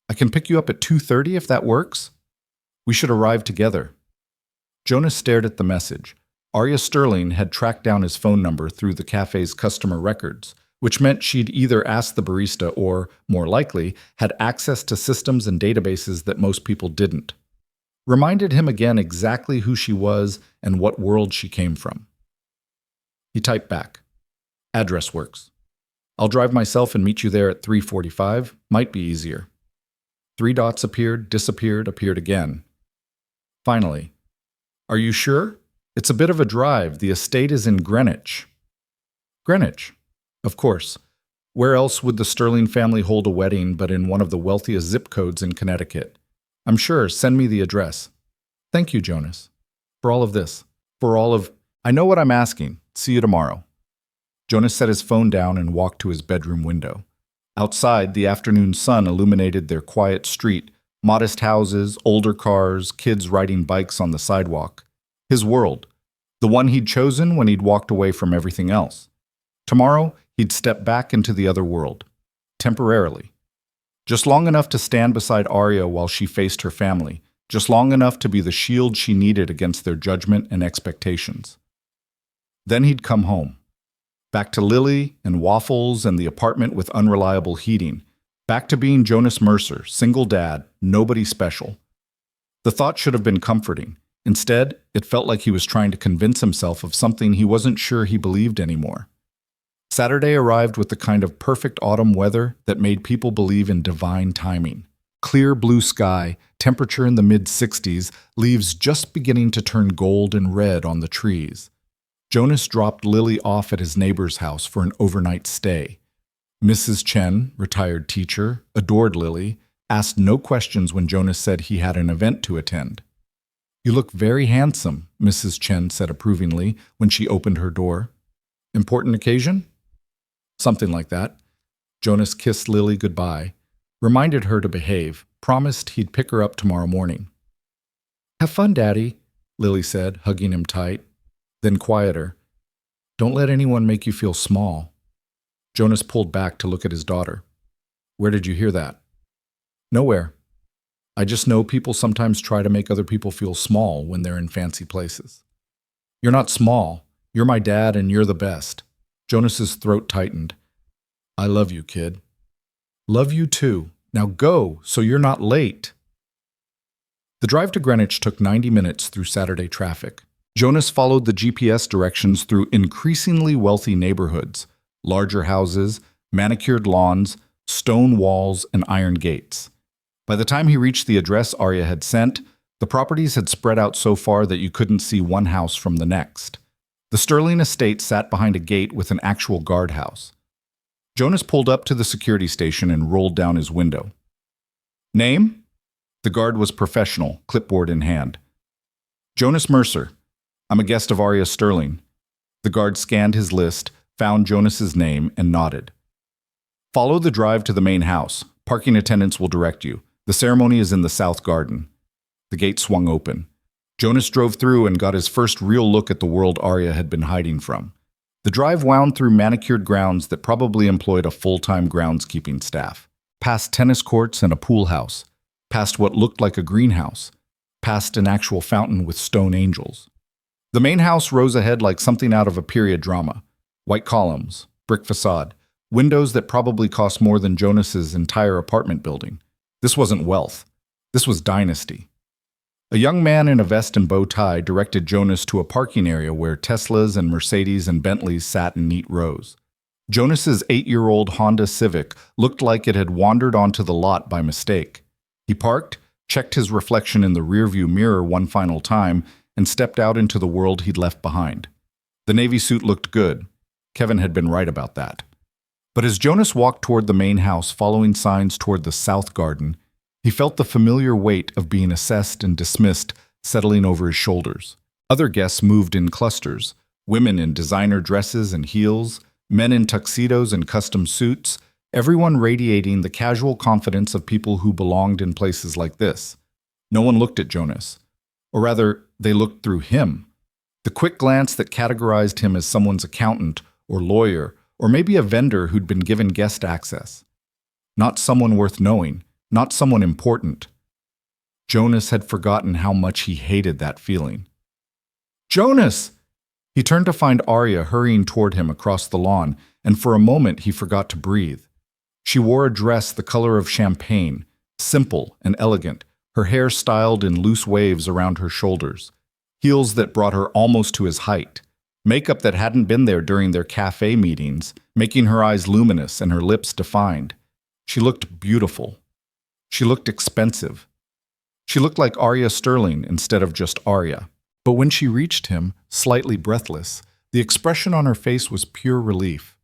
I can pick you up at 2:30 if that works. We should arrive together. Jonas stared at the message. Arya Sterling had tracked down his phone number through the cafe's customer records, which meant she'd either asked the barista or, more likely, had access to systems and databases that most people didn't. Reminded him again exactly who she was and what world she came from. He typed back, "Address works. I'll drive myself and meet you there at 3:45. Might be easier." 3 dots appeared, disappeared, appeared again. Finally, "Are you sure? It's a bit of a drive. The estate is in Greenwich." Greenwich? Of course. Where else would the Sterling family hold a wedding but in one of the wealthiest zip codes in Connecticut? "I'm sure. Send me the address." "Thank you, Jonas. For all of this. For all of... I know what I'm asking. See you tomorrow." Jonas set his phone down and walked to his bedroom window. Outside, the afternoon sun illuminated their quiet street, modest houses, older cars, kids riding bikes on the sidewalk. His world. The one he'd chosen when he'd walked away from everything else. Tomorrow, he'd step back into the other world. Temporarily. Just long enough to stand beside Arya while she faced her family. Just long enough to be the shield she needed against their judgment and expectations. Then he'd come home. Back to Lily and waffles and the apartment with unreliable heating. Back to being Jonas Mercer, single dad, nobody special. The thought should have been comforting. Instead, it felt like he was trying to convince himself of something he wasn't sure he believed anymore. Saturday arrived with the kind of perfect autumn weather that made people believe in divine timing. Clear blue sky, temperature in the mid-60s, leaves just beginning to turn gold and red on the trees. Jonas dropped Lily off at his neighbor's house for an overnight stay. Mrs. Chen, retired teacher, adored Lily, asked no questions when Jonas said he had an event to attend. "You look very handsome," Mrs. Chen said approvingly when she opened her door. "Important occasion?" "Something like that." Jonas kissed Lily goodbye, reminded her to behave, promised he'd pick her up tomorrow morning. "Have fun, Daddy," Lily said, hugging him tight. Then quieter. "Don't let anyone make you feel small." Jonas pulled back to look at his daughter. "Where did you hear that?" "Nowhere. I just know people sometimes try to make other people feel small when they're in fancy places." "You're not small. You're my dad and you're the best." Jonas's throat tightened. "I love you, kid." "Love you too. Now go, so you're not late." The drive to Greenwich took 90 minutes through Saturday traffic. Jonas followed the GPS directions through increasingly wealthy neighborhoods, larger houses, manicured lawns, stone walls, and iron gates. By the time he reached the address Arya had sent, the properties had spread out so far that you couldn't see one house from the next. The Sterling estate sat behind a gate with an actual guardhouse. Jonas pulled up to the security station and rolled down his window. "Name?" The guard was professional, clipboard in hand. "Jonas Mercer. I'm a guest of Arya Sterling." The guard scanned his list, found Jonas's name, and nodded. "Follow the drive to the main house. Parking attendants will direct you. The ceremony is in the south garden." The gate swung open. Jonas drove through and got his first real look at the world Arya had been hiding from. The drive wound through manicured grounds that probably employed a full-time groundskeeping staff, past tennis courts and a pool house, past what looked like a greenhouse, past an actual fountain with stone angels. The main house rose ahead like something out of a period drama. White columns, brick facade, windows that probably cost more than Jonas's entire apartment building. This wasn't wealth. This was dynasty. A young man in a vest and bow tie directed Jonas to a parking area where Teslas and Mercedes and Bentleys sat in neat rows. Jonas's 8-year-old Honda Civic looked like it had wandered onto the lot by mistake. He parked, checked his reflection in the rearview mirror one final time, and stepped out into the world he'd left behind. The navy suit looked good. Kevin had been right about that. But as Jonas walked toward the main house, following signs toward the south garden, he felt the familiar weight of being assessed and dismissed settling over his shoulders. Other guests moved in clusters, women in designer dresses and heels, men in tuxedos and custom suits, everyone radiating the casual confidence of people who belonged in places like this. No one looked at Jonas. Or rather, they looked through him. The quick glance that categorized him as someone's accountant or lawyer, or maybe a vendor who'd been given guest access. Not someone worth knowing, not someone important. Jonas had forgotten how much he hated that feeling. Jonas! He turned to find Arya hurrying toward him across the lawn, and for a moment he forgot to breathe. She wore a dress the color of champagne, simple and elegant, her hair styled in loose waves around her shoulders, heels that brought her almost to his height, makeup that hadn't been there during their cafe meetings, making her eyes luminous and her lips defined. She looked beautiful. She looked expensive. She looked like Arya Sterling instead of just Arya. But when she reached him, slightly breathless, the expression on her face was pure relief.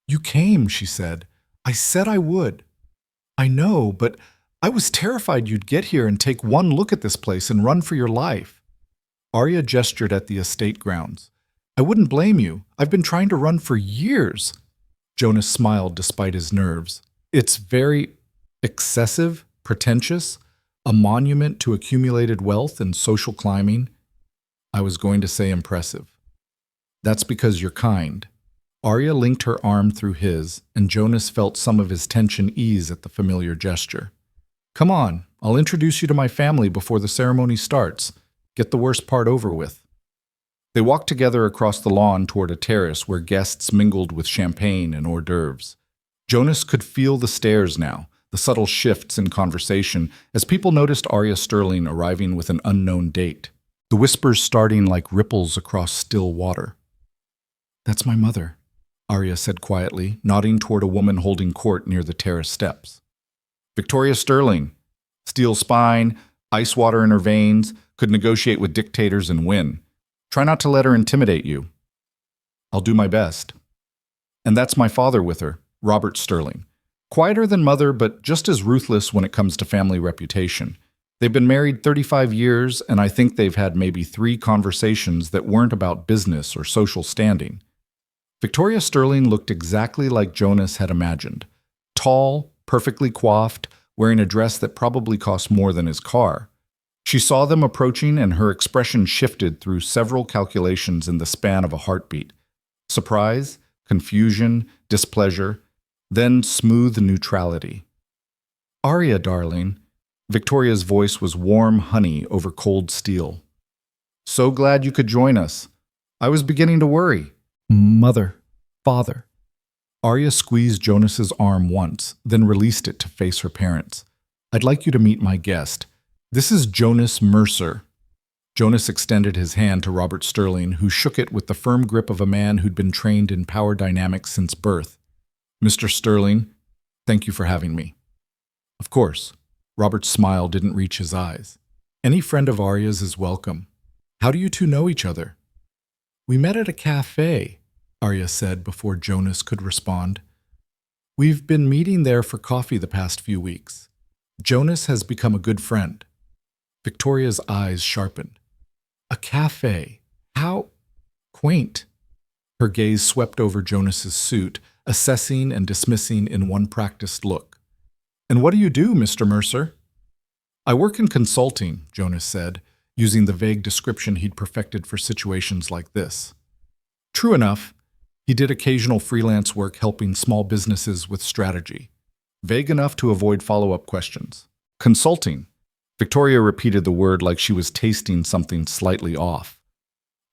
"You came," she said. "I said I would." "I know, but I was terrified you'd get here and take one look at this place and run for your life." Arya gestured at the estate grounds. "I wouldn't blame you. I've been trying to run for years." Jonas smiled despite his nerves. "It's very excessive, pretentious, a monument to accumulated wealth and social climbing." I was going to say impressive. "That's because you're kind." Arya linked her arm through his, and Jonas felt some of his tension ease at the familiar gesture. "Come on, I'll introduce you to my family before the ceremony starts. Get the worst part over with." They walked together across the lawn toward a terrace where guests mingled with champagne and hors d'oeuvres. Jonas could feel the stares now, the subtle shifts in conversation, as people noticed Arya Sterling arriving with an unknown date, the whispers starting like ripples across still water. "That's my mother," Arya said quietly, nodding toward a woman holding court near the terrace steps. "Victoria Sterling. Steel spine, ice water in her veins, could negotiate with dictators and win. Try not to let her intimidate you." "I'll do my best." "And that's my father with her, Robert Sterling. Quieter than mother, but just as ruthless when it comes to family reputation. They've been married 35 years, and I think they've had maybe 3 conversations that weren't about business or social standing." Victoria Sterling looked exactly like Jonas had imagined. Tall, perfectly coiffed, wearing a dress that probably cost more than his car. She saw them approaching, and her expression shifted through several calculations in the span of a heartbeat. Surprise, confusion, displeasure, then smooth neutrality. "Arya, darling." Victoria's voice was warm honey over cold steel. "So glad you could join us. I was beginning to worry." "Mother, father." Arya squeezed Jonas's arm once, then released it to face her parents. "I'd like you to meet my guest. This is Jonas Mercer." Jonas extended his hand to Robert Sterling, who shook it with the firm grip of a man who'd been trained in power dynamics since birth. "Mr. Sterling, thank you for having me." "Of course." Robert's smile didn't reach his eyes. "Any friend of Arya's is welcome. How do you two know each other?" "We met at a cafe," Arya said before Jonas could respond. "We've been meeting there for coffee the past few weeks. Jonas has become a good friend." Victoria's eyes sharpened. "A cafe? How quaint." Her gaze swept over Jonas's suit, assessing and dismissing in one practiced look. "And what do you do, Mr. Mercer?" "I work in consulting," Jonas said, using the vague description he'd perfected for situations like this. True enough, he did occasional freelance work helping small businesses with strategy. Vague enough to avoid follow-up questions. "Consulting." Victoria repeated the word like she was tasting something slightly off.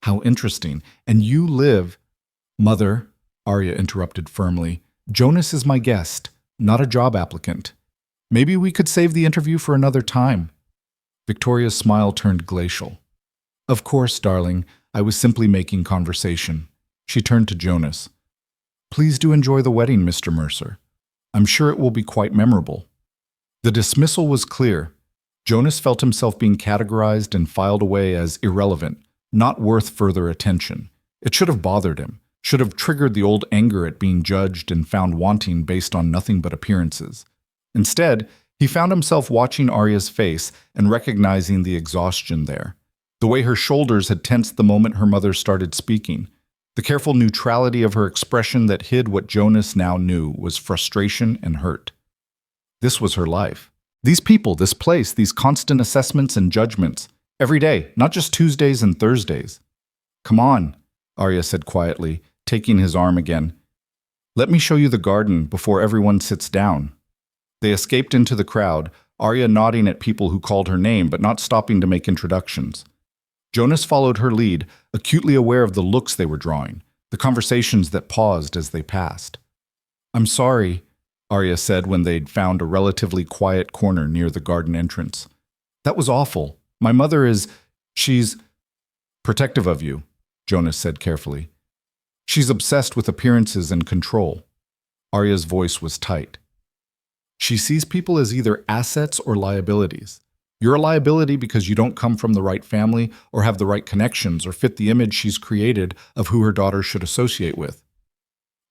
"How interesting. And you live—" "Mother," Arya interrupted firmly, "Jonas is my guest, not a job applicant. Maybe we could save the interview for another time." Victoria's smile turned glacial. "Of course, darling. I was simply making conversation." She turned to Jonas. "Please do enjoy the wedding, Mr. Mercer. I'm sure it will be quite memorable." The dismissal was clear. Jonas felt himself being categorized and filed away as irrelevant, not worth further attention. It should have bothered him, should have triggered the old anger at being judged and found wanting based on nothing but appearances. Instead, he found himself watching Arya's face and recognizing the exhaustion there, the way her shoulders had tensed the moment her mother started speaking, the careful neutrality of her expression that hid what Jonas now knew was frustration and hurt. This was her life. These people, this place, these constant assessments and judgments. Every day, not just Tuesdays and Thursdays. Come on, Arya said quietly, taking his arm again. Let me show you the garden before everyone sits down. They escaped into the crowd, Arya nodding at people who called her name but not stopping to make introductions. Jonas followed her lead, acutely aware of the looks they were drawing, the conversations that paused as they passed. I'm sorry, Arya said when they'd found a relatively quiet corner near the garden entrance. That was awful. My mother she's protective of you, Jonas said carefully. She's obsessed with appearances and control. Arya's voice was tight. She sees people as either assets or liabilities. You're a liability because you don't come from the right family or have the right connections or fit the image she's created of who her daughter should associate with.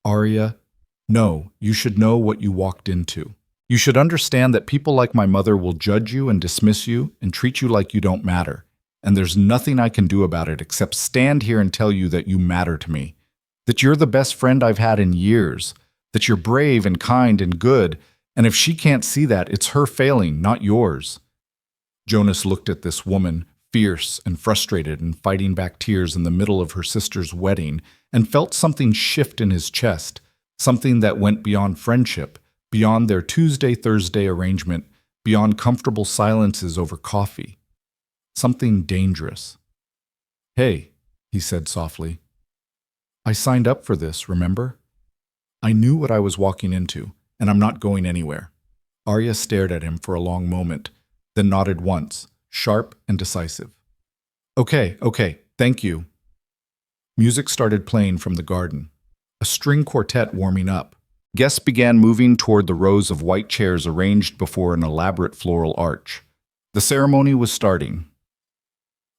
Arya, no, you should know what you walked into. You should understand that people like my mother will judge you and dismiss you and treat you like you don't matter. And there's nothing I can do about it except stand here and tell you that you matter to me. That you're the best friend I've had in years. That you're brave and kind and good. And if she can't see that, it's her failing, not yours. Jonas looked at this woman, fierce and frustrated and fighting back tears in the middle of her sister's wedding, and felt something shift in his chest, something that went beyond friendship, beyond their Tuesday-Thursday arrangement, beyond comfortable silences over coffee. Something dangerous. Hey, he said softly. I signed up for this, remember? I knew what I was walking into, and I'm not going anywhere. Arya stared at him for a long moment, then nodded once, sharp and decisive. Okay, thank you. Music started playing from the garden, a string quartet warming up. Guests began moving toward the rows of white chairs arranged before an elaborate floral arch. The ceremony was starting.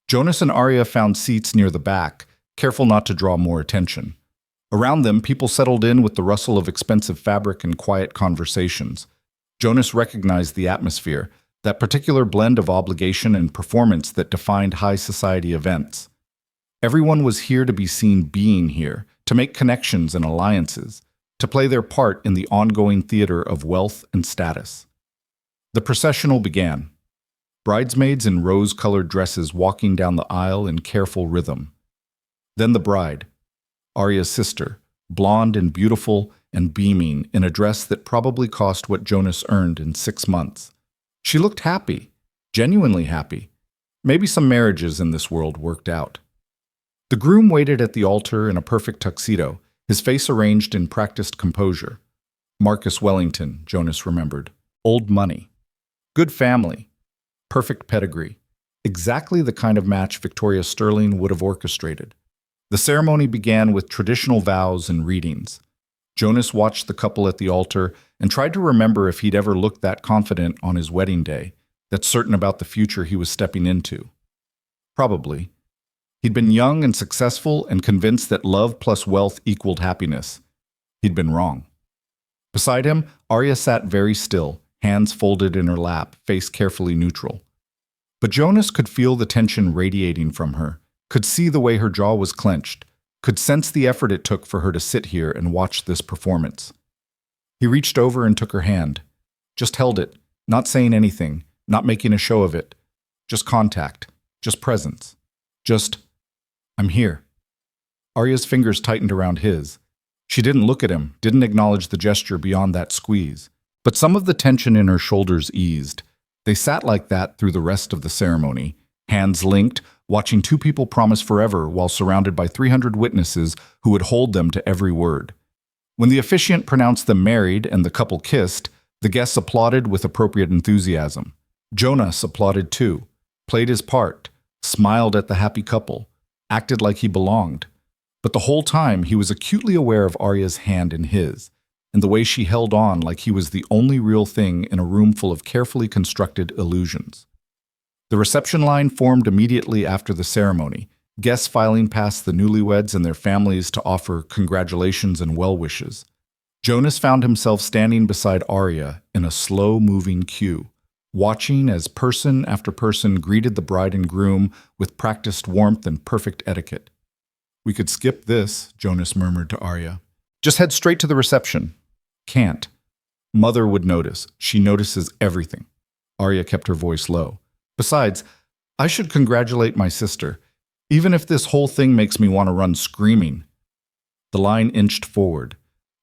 Jonas and Arya found seats near the back, careful not to draw more attention. Around them, people settled in with the rustle of expensive fabric and quiet conversations. Jonas recognized the atmosphere, that particular blend of obligation and performance that defined high society events. Everyone was here to be seen being here, to make connections and alliances, to play their part in the ongoing theater of wealth and status. The processional began. Bridesmaids in rose-colored dresses walking down the aisle in careful rhythm. Then the bride, Arya's sister, blonde and beautiful and beaming in a dress that probably cost what Jonas earned in 6 months. She looked happy, genuinely happy. Maybe some marriages in this world worked out. The groom waited at the altar in a perfect tuxedo, his face arranged in practiced composure. Marcus Wellington, Jonas remembered. Old money. Good family. Perfect pedigree. Exactly the kind of match Victoria Sterling would have orchestrated. The ceremony began with traditional vows and readings. Jonas watched the couple at the altar and tried to remember if he'd ever looked that confident on his wedding day, that certain about the future he was stepping into. Probably. He'd been young and successful and convinced that love plus wealth equaled happiness. He'd been wrong. Beside him, Arya sat very still, hands folded in her lap, face carefully neutral. But Jonas could feel the tension radiating from her, could see the way her jaw was clenched, could sense the effort it took for her to sit here and watch this performance. He reached over and took her hand, just held it, not saying anything, not making a show of it, just contact, just presence, just, I'm here. Arya's fingers tightened around his. She didn't look at him, didn't acknowledge the gesture beyond that squeeze. But some of the tension in her shoulders eased. They sat like that through the rest of the ceremony, hands linked, watching two people promise forever while surrounded by 300 witnesses who would hold them to every word. When the officiant pronounced them married and the couple kissed, the guests applauded with appropriate enthusiasm. Jonas applauded too, played his part, smiled at the happy couple, acted like he belonged. But the whole time he was acutely aware of Arya's hand in his, and the way she held on like he was the only real thing in a room full of carefully constructed illusions. The reception line formed immediately after the ceremony, guests filing past the newlyweds and their families to offer congratulations and well wishes. Jonas found himself standing beside Arya in a slow-moving queue, watching as person after person greeted the bride and groom with practiced warmth and perfect etiquette. We could skip this, Jonas murmured to Arya. Just head straight to the reception. Can't. Mother would notice. She notices everything. Arya kept her voice low. Besides, I should congratulate my sister, even if this whole thing makes me want to run screaming. The line inched forward.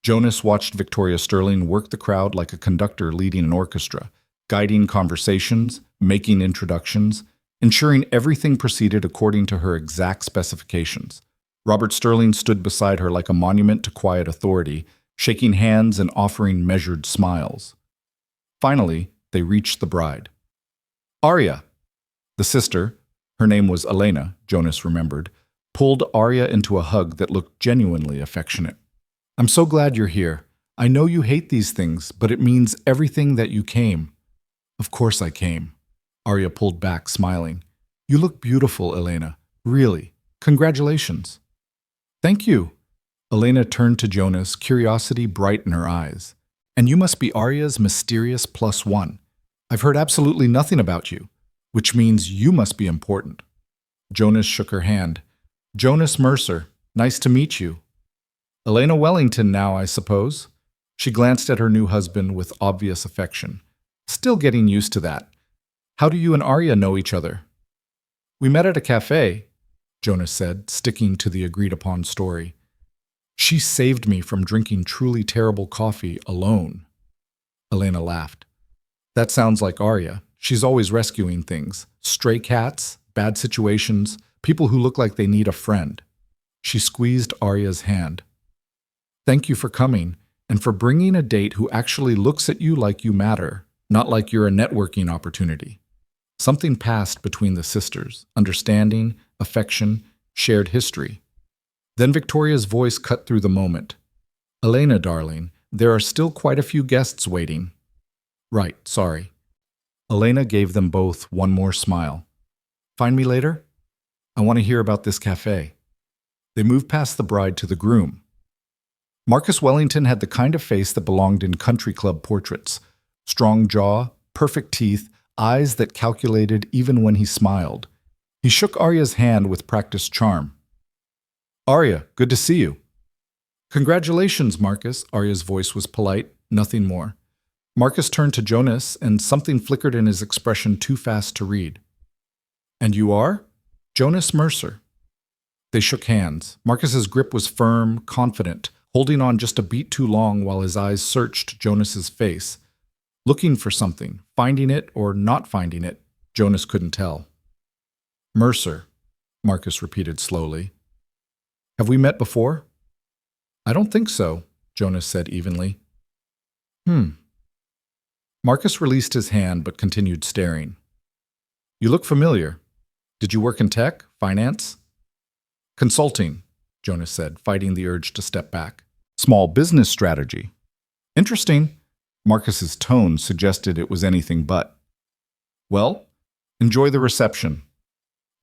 Jonas watched Victoria Sterling work the crowd like a conductor leading an orchestra, guiding conversations, making introductions, ensuring everything proceeded according to her exact specifications. Robert Sterling stood beside her like a monument to quiet authority, shaking hands and offering measured smiles. Finally, they reached the bride. Arya! The sister, her name was Elena, Jonas remembered, pulled Arya into a hug that looked genuinely affectionate. I'm so glad you're here. I know you hate these things, but it means everything that you came. Of course I came. Arya pulled back, smiling. You look beautiful, Elena. Really. Congratulations. Thank you. Elena turned to Jonas, curiosity bright in her eyes. And you must be Arya's mysterious +1. I've heard absolutely nothing about you, which means you must be important. Jonas shook her hand. Jonas Mercer, nice to meet you. Elena Wellington now, I suppose. She glanced at her new husband with obvious affection. Still getting used to that. How do you and Arya know each other? We met at a cafe, Jonas said, sticking to the agreed-upon story. She saved me from drinking truly terrible coffee alone. Elena laughed. That sounds like Arya. She's always rescuing things. Stray cats, bad situations, people who look like they need a friend. She squeezed Arya's hand. Thank you for coming, and for bringing a date who actually looks at you like you matter, not like you're a networking opportunity. Something passed between the sisters, understanding, affection, shared history. Then Victoria's voice cut through the moment. Elena, darling, there are still quite a few guests waiting. Right, sorry. Elena gave them both one more smile. Find me later? I want to hear about this cafe. They moved past the bride to the groom. Marcus Wellington had the kind of face that belonged in country club portraits. Strong jaw, perfect teeth, eyes that calculated even when he smiled. He shook Arya's hand with practiced charm. Arya, good to see you. Congratulations, Marcus. Arya's voice was polite, nothing more. Marcus turned to Jonas, and something flickered in his expression too fast to read. And you are? Jonas Mercer. They shook hands. Marcus's grip was firm, confident, holding on just a beat too long while his eyes searched Jonas's face. Looking for something, finding it or not finding it, Jonas couldn't tell. Mercer, Marcus repeated slowly. Have we met before? I don't think so, Jonas said evenly. Marcus released his hand but continued staring. You look familiar. Did you work in tech, finance? Consulting, Jonas said, fighting the urge to step back. Small business strategy. Interesting. Marcus's tone suggested it was anything but. Well, enjoy the reception.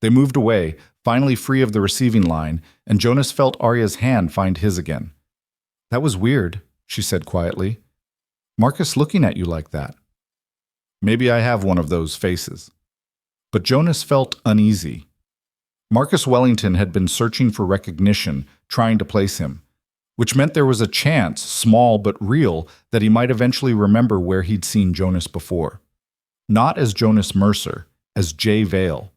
They moved away, finally free of the receiving line, and Jonas felt Arya's hand find his again. That was weird, she said quietly. Marcus looking at you like that. Maybe I have one of those faces. But Jonas felt uneasy. Marcus Wellington had been searching for recognition, trying to place him, which meant there was a chance, small but real, that he might eventually remember where he'd seen Jonas before. Not as Jonas Mercer, as Jay Vale.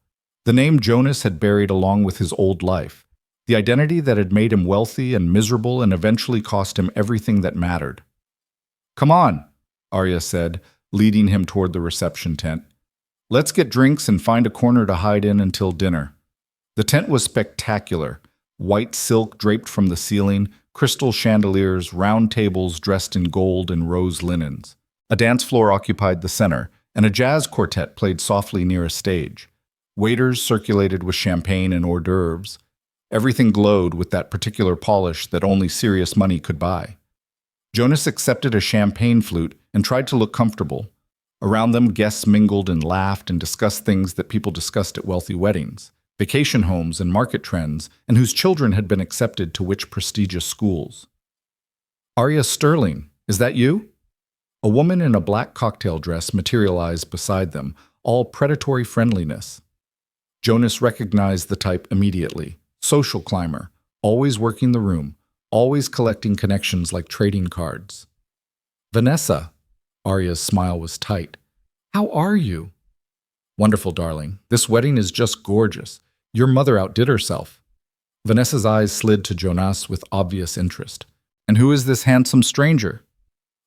The name Jonas had buried along with his old life, the identity that had made him wealthy and miserable and eventually cost him everything that mattered. Come on, Arya said, leading him toward the reception tent. Let's get drinks and find a corner to hide in until dinner. The tent was spectacular. White silk draped from the ceiling, crystal chandeliers, round tables dressed in gold and rose linens. A dance floor occupied the center, and a jazz quartet played softly near a stage. Waiters circulated with champagne and hors d'oeuvres. Everything glowed with that particular polish that only serious money could buy. Jonas accepted a champagne flute and tried to look comfortable. Around them, guests mingled and laughed and discussed things that people discussed at wealthy weddings, vacation homes and market trends, and whose children had been accepted to which prestigious schools. Arya Sterling, is that you? A woman in a black cocktail dress materialized beside them, all predatory friendliness. Jonas recognized the type immediately. Social climber, always working the room, always collecting connections like trading cards. Vanessa. Arya's smile was tight. How are you? Wonderful, darling. This wedding is just gorgeous. Your mother outdid herself. Vanessa's eyes slid to Jonas with obvious interest. And who is this handsome stranger?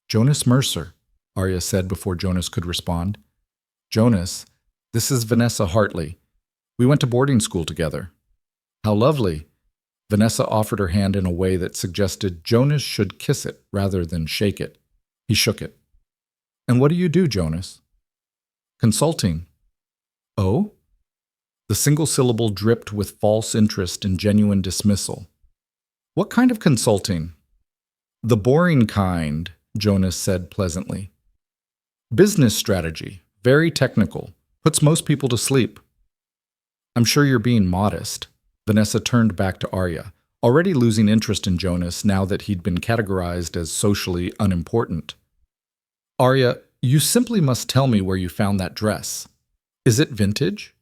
Jonas Mercer, Arya said before Jonas could respond. Jonas, this is Vanessa Hartley. We went to boarding school together. How lovely. Vanessa offered her hand in a way that suggested Jonas should kiss it rather than shake it. He shook it. And what do you do, Jonas? Consulting. Oh? The single syllable dripped with false interest and genuine dismissal. What kind of consulting? The boring kind, Jonas said pleasantly. Business strategy, very technical, puts most people to sleep. I'm sure you're being modest. Vanessa turned back to Arya, already losing interest in Jonas now that he'd been categorized as socially unimportant. Arya, you simply must tell me where you found that dress. Is it vintage?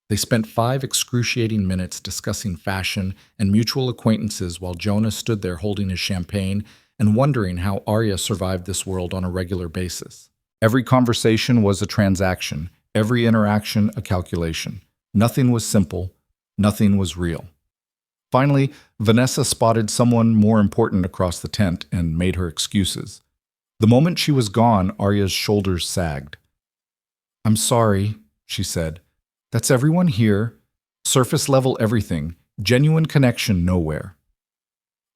They spent 5 excruciating minutes discussing fashion and mutual acquaintances while Jonas stood there holding his champagne and wondering how Arya survived this world on a regular basis. Every conversation was a transaction, every interaction a calculation. Nothing was simple, nothing was real. Finally, Vanessa spotted someone more important across the tent and made her excuses. The moment she was gone, Arya's shoulders sagged. I'm sorry, she said. That's everyone here. Surface level everything. Genuine connection nowhere.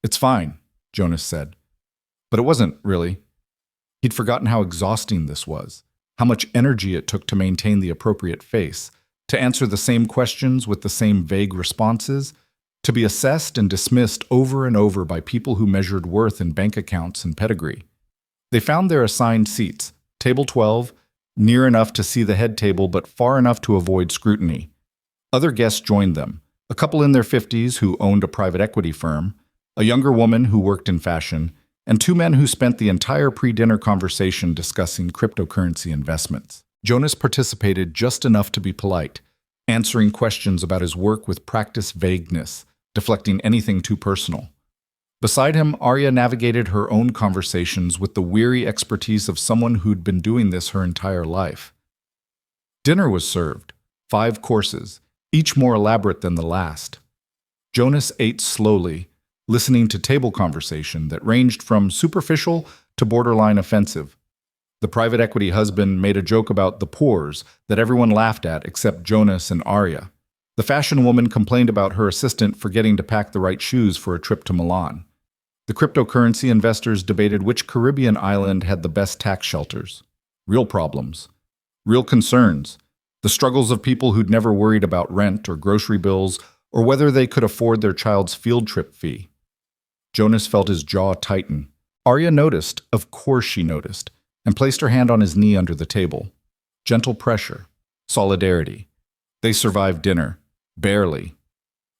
It's fine, Jonas said. But it wasn't, really. He'd forgotten how exhausting this was, how much energy it took to maintain the appropriate face, to answer the same questions with the same vague responses, to be assessed and dismissed over and over by people who measured worth in bank accounts and pedigree. They found their assigned seats, table 12, near enough to see the head table but far enough to avoid scrutiny. Other guests joined them, a couple in their 50s who owned a private equity firm, a younger woman who worked in fashion, and 2 men who spent the entire pre-dinner conversation discussing cryptocurrency investments. Jonas participated just enough to be polite, answering questions about his work with practiced vagueness, deflecting anything too personal. Beside him, Arya navigated her own conversations with the weary expertise of someone who'd been doing this her entire life. Dinner was served, 5 courses, each more elaborate than the last. Jonas ate slowly, listening to table conversation that ranged from superficial to borderline offensive. The private equity husband made a joke about the pores that everyone laughed at except Jonas and Arya. The fashion woman complained about her assistant forgetting to pack the right shoes for a trip to Milan. The cryptocurrency investors debated which Caribbean island had the best tax shelters. Real problems. Real concerns. The struggles of people who'd never worried about rent or grocery bills or whether they could afford their child's field trip fee. Jonas felt his jaw tighten. Arya noticed, of course she noticed, and placed her hand on his knee under the table. Gentle pressure. Solidarity. They survived dinner. Barely.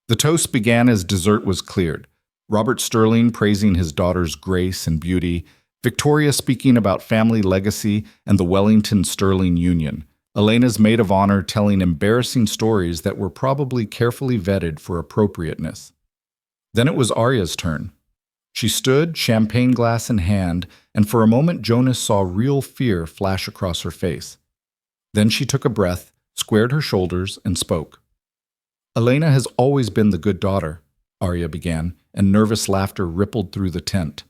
The toast began as dessert was cleared. Robert Sterling praising his daughter's grace and beauty, Victoria speaking about family legacy and the Wellington-Sterling Union, Elena's maid of honor telling embarrassing stories that were probably carefully vetted for appropriateness. Then it was Arya's turn. She stood, champagne glass in hand, and for a moment Jonas saw real fear flash across her face. Then she took a breath, squared her shoulders, and spoke. Elena has always been the good daughter, Arya began, and nervous laughter rippled through the tent.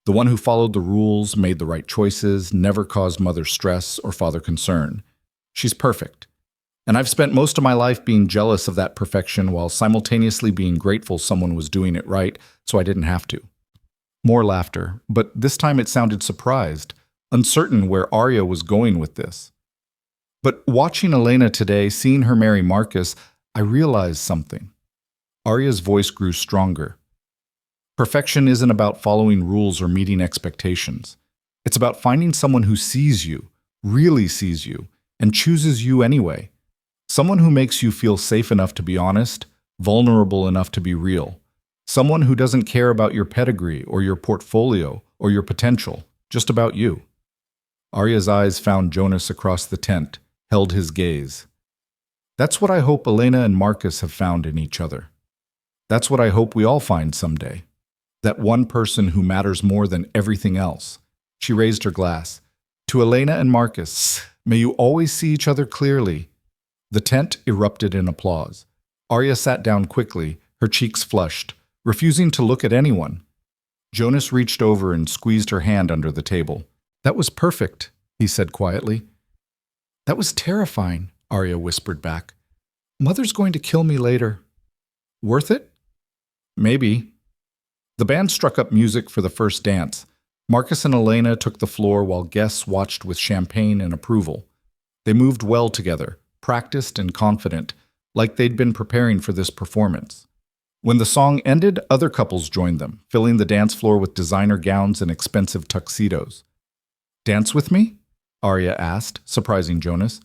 The one who followed the rules, made the right choices, never caused mother stress or father concern. She's perfect. And I've spent most of my life being jealous of that perfection while simultaneously being grateful someone was doing it right so I didn't have to. More laughter, but this time it sounded surprised, uncertain where Arya was going with this. But watching Elena today, seeing her marry Marcus, I realized something. Arya's voice grew stronger. Perfection isn't about following rules or meeting expectations. It's about finding someone who sees you, really sees you, and chooses you anyway. Someone who makes you feel safe enough to be honest, vulnerable enough to be real. Someone who doesn't care about your pedigree or your portfolio or your potential, just about you. Arya's eyes found Jonas across the tent, held his gaze. That's what I hope Elena and Marcus have found in each other. That's what I hope we all find someday. That one person who matters more than everything else. She raised her glass. To Elena and Marcus, May you always see each other clearly." The tent erupted in applause. Arya sat down quickly, her cheeks flushed, refusing to look at anyone. Jonas reached over and squeezed her hand under the table. "That was perfect," he said quietly. "That was terrifying," Arya whispered back. "Mother's going to kill me later." "Worth it?" "Maybe." The band struck up music for the first dance. Marcus and Elena took the floor while guests watched with champagne and approval. They moved well together, practiced and confident, like they'd been preparing for this performance. When the song ended, other couples joined them, filling the dance floor with designer gowns and expensive tuxedos. "Dance with me?" Arya asked, surprising Jonas.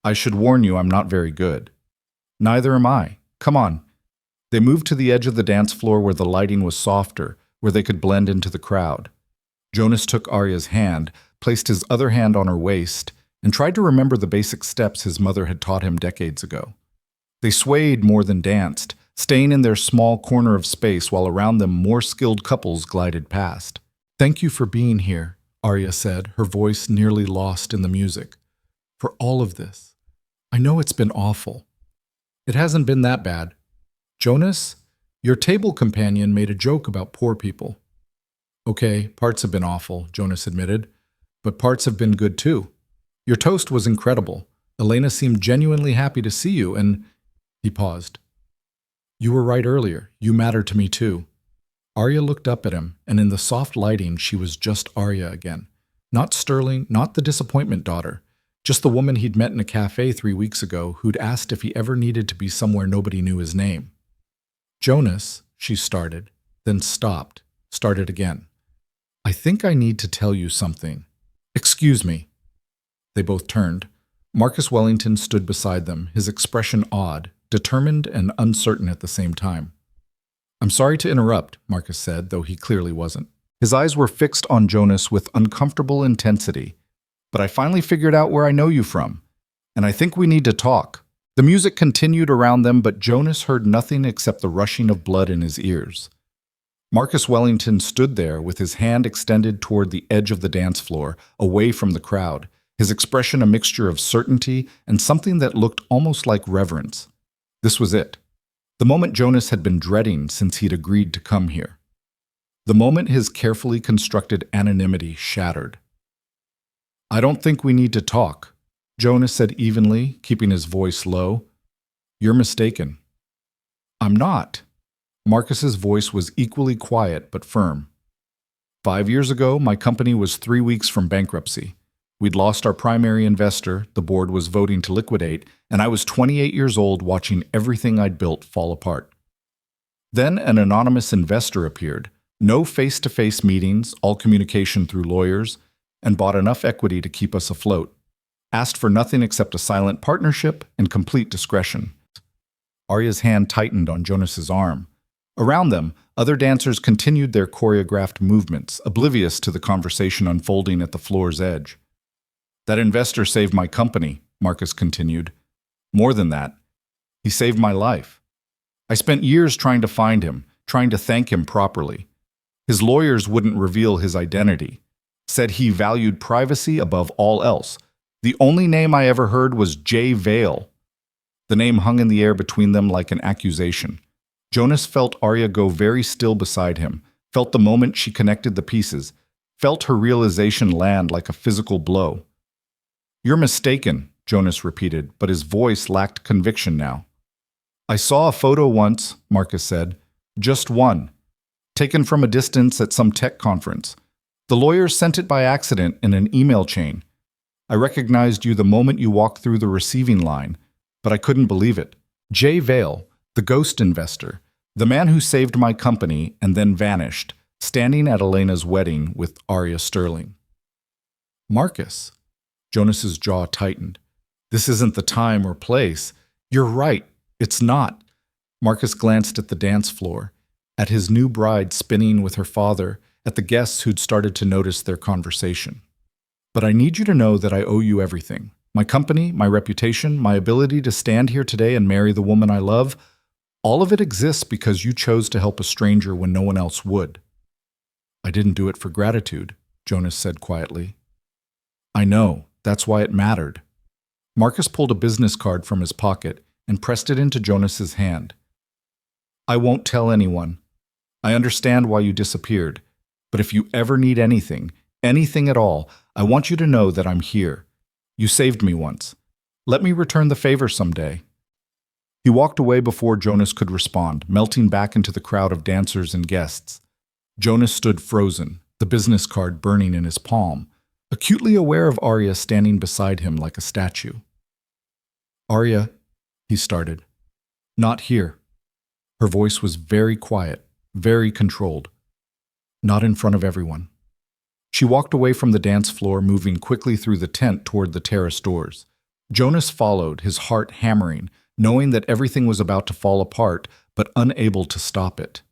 "I should warn you I'm not very good." "Neither am I. Come on." They moved to the edge of the dance floor where the lighting was softer, where they could blend into the crowd. Jonas took Arya's hand, placed his other hand on her waist, and tried to remember the basic steps his mother had taught him decades ago. They swayed more than danced, staying in their small corner of space while around them more skilled couples glided past. "Thank you for being here," Arya said, her voice nearly lost in the music. "For all of this. I know it's been awful." "It hasn't been that bad. Jonas, your table companion made a joke about poor people." "Okay, parts have been awful," Jonas admitted, "but parts have been good too. Your toast was incredible. Elena seemed genuinely happy to see you, and—" He paused. "You were right earlier. You matter to me too." Arya looked up at him, and in the soft lighting she was just Arya again. Not Sterling, not the disappointment daughter. Just the woman he'd met in a cafe 3 weeks ago who'd asked if he ever needed to be somewhere nobody knew his name. "Jonas," she started, then stopped, started again. "I think I need to tell you something." "Excuse me." They both turned. Marcus Wellington stood beside them, his expression odd, determined and uncertain at the same time. "I'm sorry to interrupt," Marcus said, though he clearly wasn't. His eyes were fixed on Jonas with uncomfortable intensity. "But I finally figured out where I know you from, and I think we need to talk." The music continued around them, but Jonas heard nothing except the rushing of blood in his ears. Marcus Wellington stood there with his hand extended toward the edge of the dance floor, away from the crowd, his expression a mixture of certainty and something that looked almost like reverence. This was it. The moment Jonas had been dreading since he'd agreed to come here. The moment his carefully constructed anonymity shattered. "I don't think we need to talk," Jonas said evenly, keeping his voice low. "You're mistaken." "I'm not." Marcus's voice was equally quiet but firm. 5 years ago, my company was 3 weeks from bankruptcy. We'd lost our primary investor, the board was voting to liquidate, and I was 28 years old watching everything I'd built fall apart. Then an anonymous investor appeared. No face-to-face meetings, all communication through lawyers, and bought enough equity to keep us afloat. Asked for nothing except a silent partnership and complete discretion. Arya's hand tightened on Jonas's arm. Around them, other dancers continued their choreographed movements, oblivious to the conversation unfolding at the floor's edge. "That investor saved my company," Marcus continued. "More than that, he saved my life. I spent years trying to find him, trying to thank him properly. His lawyers wouldn't reveal his identity. Said he valued privacy above all else. The only name I ever heard was J. Vale." The name hung in the air between them like an accusation. Jonas felt Arya go very still beside him, felt the moment she connected the pieces, felt her realization land like a physical blow. "You're mistaken," Jonas repeated, but his voice lacked conviction now. "I saw a photo once," Marcus said. "Just one. Taken from a distance at some tech conference. The lawyers sent it by accident in an email chain. I recognized you the moment you walked through the receiving line, but I couldn't believe it. Jay Vale, the ghost investor, the man who saved my company and then vanished, standing at Elena's wedding with Arya Sterling." "Marcus." Jonas's jaw tightened. "This isn't the time or place. You're right. It's not." Marcus glanced at the dance floor, at his new bride spinning with her father, at the guests who'd started to notice their conversation. "But I need you to know that I owe you everything. My company, my reputation, my ability to stand here today and marry the woman I love, all of it exists because you chose to help a stranger when no one else would." "I didn't do it for gratitude," Jonas said quietly. "I know. That's why it mattered." Marcus pulled a business card from his pocket and pressed it into Jonas's hand. I won't tell anyone. I understand why you disappeared, but if you ever need anything, anything at all, I want you to know that I'm here. You saved me once. Let me return the favor someday. He walked away before Jonas could respond, melting back into the crowd of dancers and guests. Jonas stood frozen, the business card burning in his palm, acutely aware of Arya standing beside him like a statue. Arya, he started. Not here. Her voice was very quiet, very controlled. Not in front of everyone. She walked away from the dance floor, moving quickly through the tent toward the terrace doors. Jonas followed, his heart hammering, knowing that everything was about to fall apart, but unable to stop it.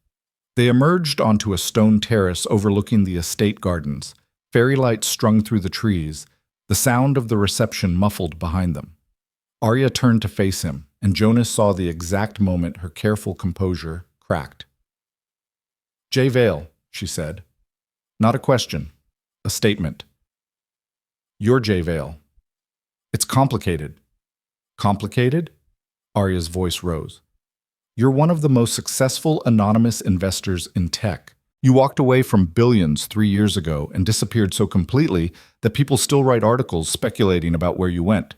They emerged onto a stone terrace overlooking the estate gardens, fairy lights strung through the trees, the sound of the reception muffled behind them. Arya turned to face him, and Jonas saw the exact moment her careful composure cracked. Jay Vale, she said. Not a question, a statement. You're Jay Vale. It's complicated. Complicated? Arya's voice rose. You're one of the most successful anonymous investors in tech. You walked away from billions 3 years ago and disappeared so completely that people still write articles speculating about where you went.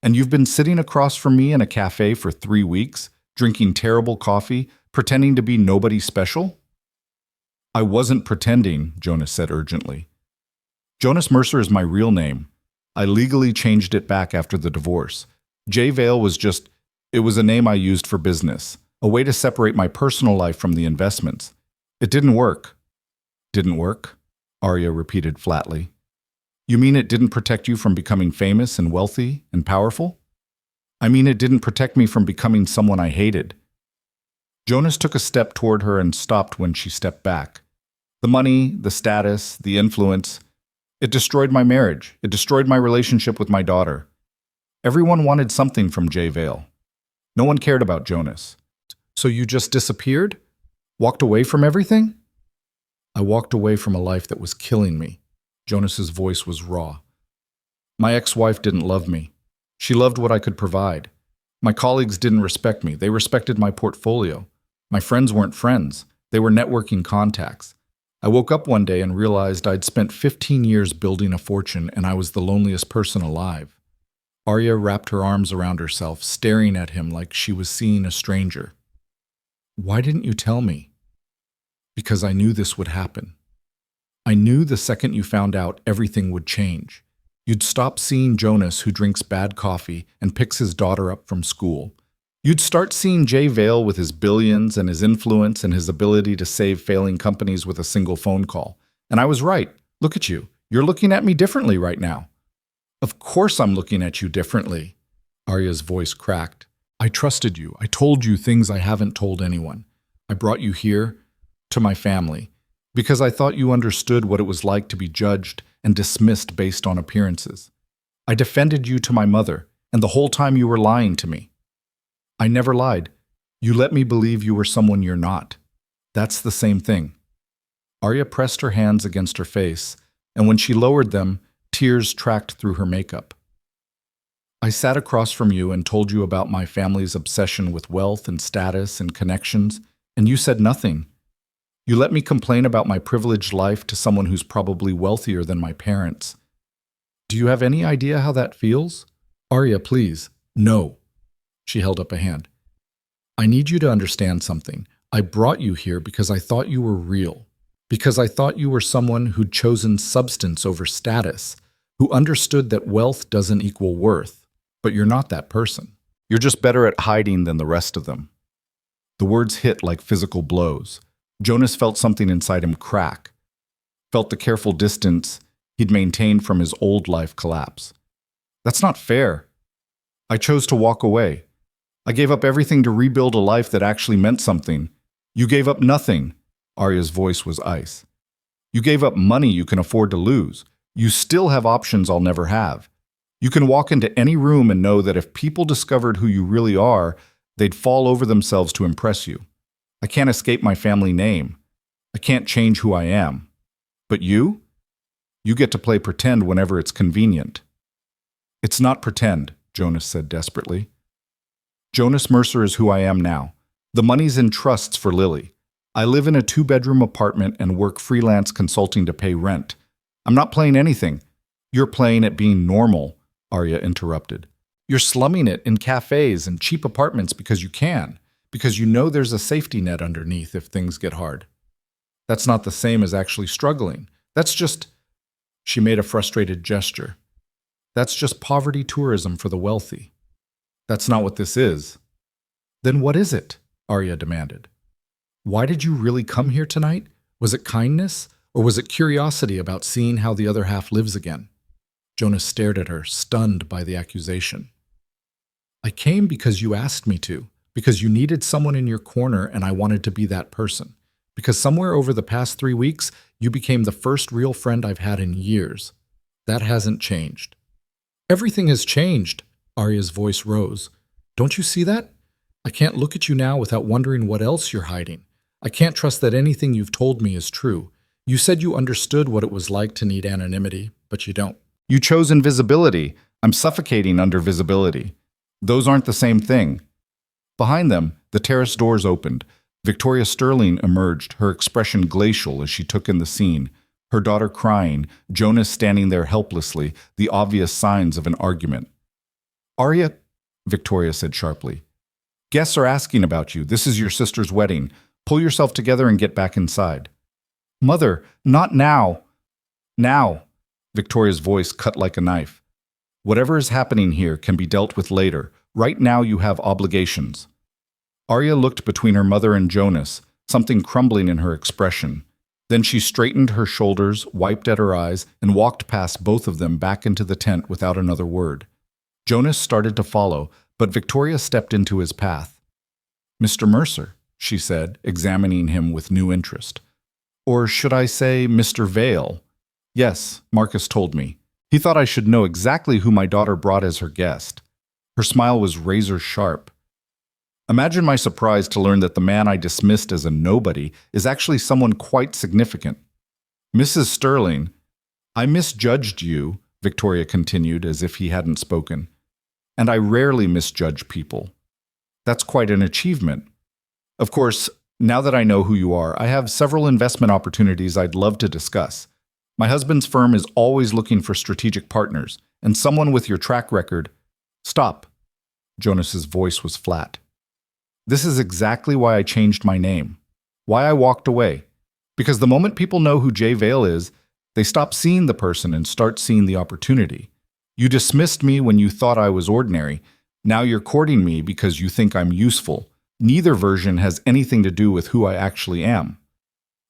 And you've been sitting across from me in a cafe for 3 weeks, drinking terrible coffee, pretending to be nobody special? I wasn't pretending, Jonas said urgently. Jonas Mercer is my real name. I legally changed it back after the divorce. Jay Vale was it was a name I used for business, a way to separate my personal life from the investments. It didn't work. Didn't work? Arya repeated flatly. You mean it didn't protect you from becoming famous and wealthy and powerful? I mean it didn't protect me from becoming someone I hated. Jonas took a step toward her and stopped when she stepped back. The money, the status, the influence, it destroyed my marriage. It destroyed my relationship with my daughter. Everyone wanted something from Jay Vale. No one cared about Jonas. So you just disappeared? Walked away from everything? I walked away from a life that was killing me. Jonas's voice was raw. My ex-wife didn't love me. She loved what I could provide. My colleagues didn't respect me. They respected my portfolio. My friends weren't friends. They were networking contacts. I woke up one day and realized I'd spent 15 years building a fortune and I was the loneliest person alive. Arya wrapped her arms around herself, staring at him like she was seeing a stranger. Why didn't you tell me? Because I knew this would happen. I knew the second you found out, everything would change. You'd stop seeing Jonas, who drinks bad coffee and picks his daughter up from school. You'd start seeing Jay Vale with his billions and his influence and his ability to save failing companies with a single phone call. And I was right. Look at you. You're looking at me differently right now. Of course I'm looking at you differently. Arya's voice cracked. I trusted you. I told you things I haven't told anyone. I brought you here, to my family, because I thought you understood what it was like to be judged and dismissed based on appearances. I defended you to my mother, and the whole time you were lying to me. I never lied. You let me believe you were someone you're not. That's the same thing. Arya pressed her hands against her face, and when she lowered them, tears tracked through her makeup. I sat across from you and told you about my family's obsession with wealth and status and connections, and you said nothing. You let me complain about my privileged life to someone who's probably wealthier than my parents. Do you have any idea how that feels? Arya, please. No. She held up a hand. I need you to understand something. I brought you here because I thought you were real. Because I thought you were someone who'd chosen substance over status, who understood that wealth doesn't equal worth. But you're not that person. You're just better at hiding than the rest of them. The words hit like physical blows. Jonas felt something inside him crack, felt the careful distance he'd maintained from his old life collapse. That's not fair. I chose to walk away. I gave up everything to rebuild a life that actually meant something. You gave up nothing. Arya's voice was ice. You gave up money you can afford to lose. You still have options I'll never have. You can walk into any room and know that if people discovered who you really are, they'd fall over themselves to impress you. I can't escape my family name. I can't change who I am. But you? You get to play pretend whenever it's convenient. It's not pretend, Jonas said desperately. Jonas Mercer is who I am now. The money's in trusts for Lily. I live in a 2-bedroom apartment and work freelance consulting to pay rent. I'm not playing anything. You're playing at being normal, Arya interrupted. You're slumming it in cafes and cheap apartments because you can, because you know there's a safety net underneath if things get hard. That's not the same as actually struggling. That's just... She made a frustrated gesture. That's just poverty tourism for the wealthy. That's not what this is. Then what is it? Arya demanded. Why did you really come here tonight? Was it kindness, or was it curiosity about seeing how the other half lives again? Jonas stared at her, stunned by the accusation. I came because you asked me to, because you needed someone in your corner and I wanted to be that person. Because somewhere over the past 3 weeks, you became the first real friend I've had in years. That hasn't changed. Everything has changed, Arya's voice rose. Don't you see that? I can't look at you now without wondering what else you're hiding. I can't trust that anything you've told me is true. You said you understood what it was like to need anonymity, but you don't. You chose invisibility. I'm suffocating under visibility. Those aren't the same thing. Behind them, the terrace doors opened. Victoria Sterling emerged, her expression glacial as she took in the scene. Her daughter crying, Jonas standing there helplessly, the obvious signs of an argument. Arya, Victoria said sharply. Guests are asking about you. This is your sister's wedding. Pull yourself together and get back inside. Mother, not now. Now. Victoria's voice cut like a knife. Whatever is happening here can be dealt with later. Right now you have obligations. Arya looked between her mother and Jonas, something crumbling in her expression. Then she straightened her shoulders, wiped at her eyes, and walked past both of them back into the tent without another word. Jonas started to follow, but Victoria stepped into his path. Mr. Mercer, she said, examining him with new interest. Or should I say Mr. Vale? Yes, Marcus told me. He thought I should know exactly who my daughter brought as her guest. Her smile was razor sharp. Imagine my surprise to learn that the man I dismissed as a nobody is actually someone quite significant. Mrs. Sterling, I misjudged you, Victoria continued as if he hadn't spoken. And I rarely misjudge people. That's quite an achievement. Of course, now that I know who you are, I have several investment opportunities I'd love to discuss. My husband's firm is always looking for strategic partners, and someone with your track record... Stop. Jonas's voice was flat. This is exactly why I changed my name. Why I walked away. Because the moment people know who Jay Vale is, they stop seeing the person and start seeing the opportunity. You dismissed me when you thought I was ordinary. Now you're courting me because you think I'm useful. Neither version has anything to do with who I actually am.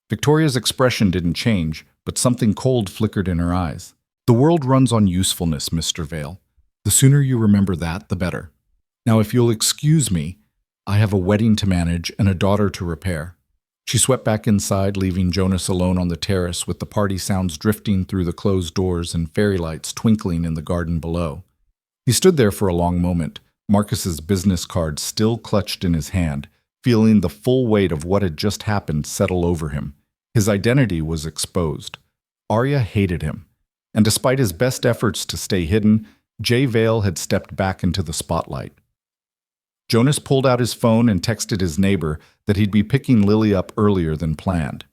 Victoria's expression didn't change, but something cold flickered in her eyes. The world runs on usefulness, Mr. Vale. The sooner you remember that, the better. Now, if you'll excuse me, I have a wedding to manage and a daughter to repair. She swept back inside, leaving Jonas alone on the terrace with the party sounds drifting through the closed doors and fairy lights twinkling in the garden below. He stood there for a long moment, Marcus's business card still clutched in his hand, feeling the full weight of what had just happened settle over him. His identity was exposed. Arya hated him, and despite his best efforts to stay hidden, Jay Vale had stepped back into the spotlight. Jonas pulled out his phone and texted his neighbor that he'd be picking Lily up earlier than planned.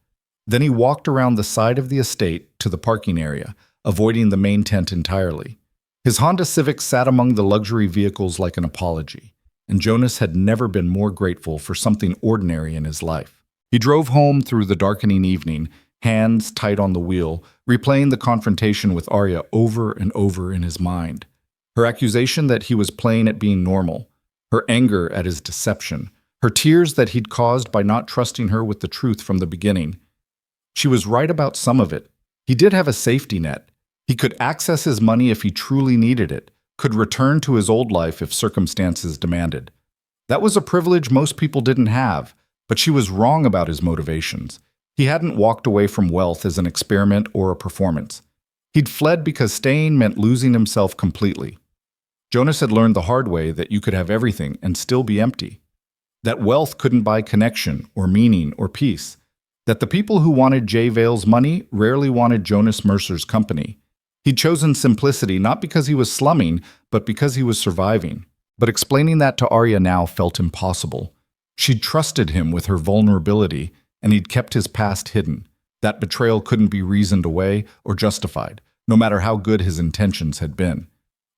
Then he walked around the side of the estate to the parking area, avoiding the main tent entirely. His Honda Civic sat among the luxury vehicles like an apology, and Jonas had never been more grateful for something ordinary in his life. He drove home through the darkening evening, hands tight on the wheel, replaying the confrontation with Arya over and over in his mind. Her accusation that he was playing at being normal, her anger at his deception, her tears that he'd caused by not trusting her with the truth from the beginning. She was right about some of it. He did have a safety net. He could access his money if he truly needed it, could return to his old life if circumstances demanded. That was a privilege most people didn't have, but she was wrong about his motivations. He hadn't walked away from wealth as an experiment or a performance. He'd fled because staying meant losing himself completely. Jonas had learned the hard way that you could have everything and still be empty. That wealth couldn't buy connection or meaning or peace. That the people who wanted Jay Vale's money rarely wanted Jonas Mercer's company. He'd chosen simplicity not because he was slumming, but because he was surviving. But explaining that to Arya now felt impossible. She'd trusted him with her vulnerability, and he'd kept his past hidden. That betrayal couldn't be reasoned away or justified, no matter how good his intentions had been.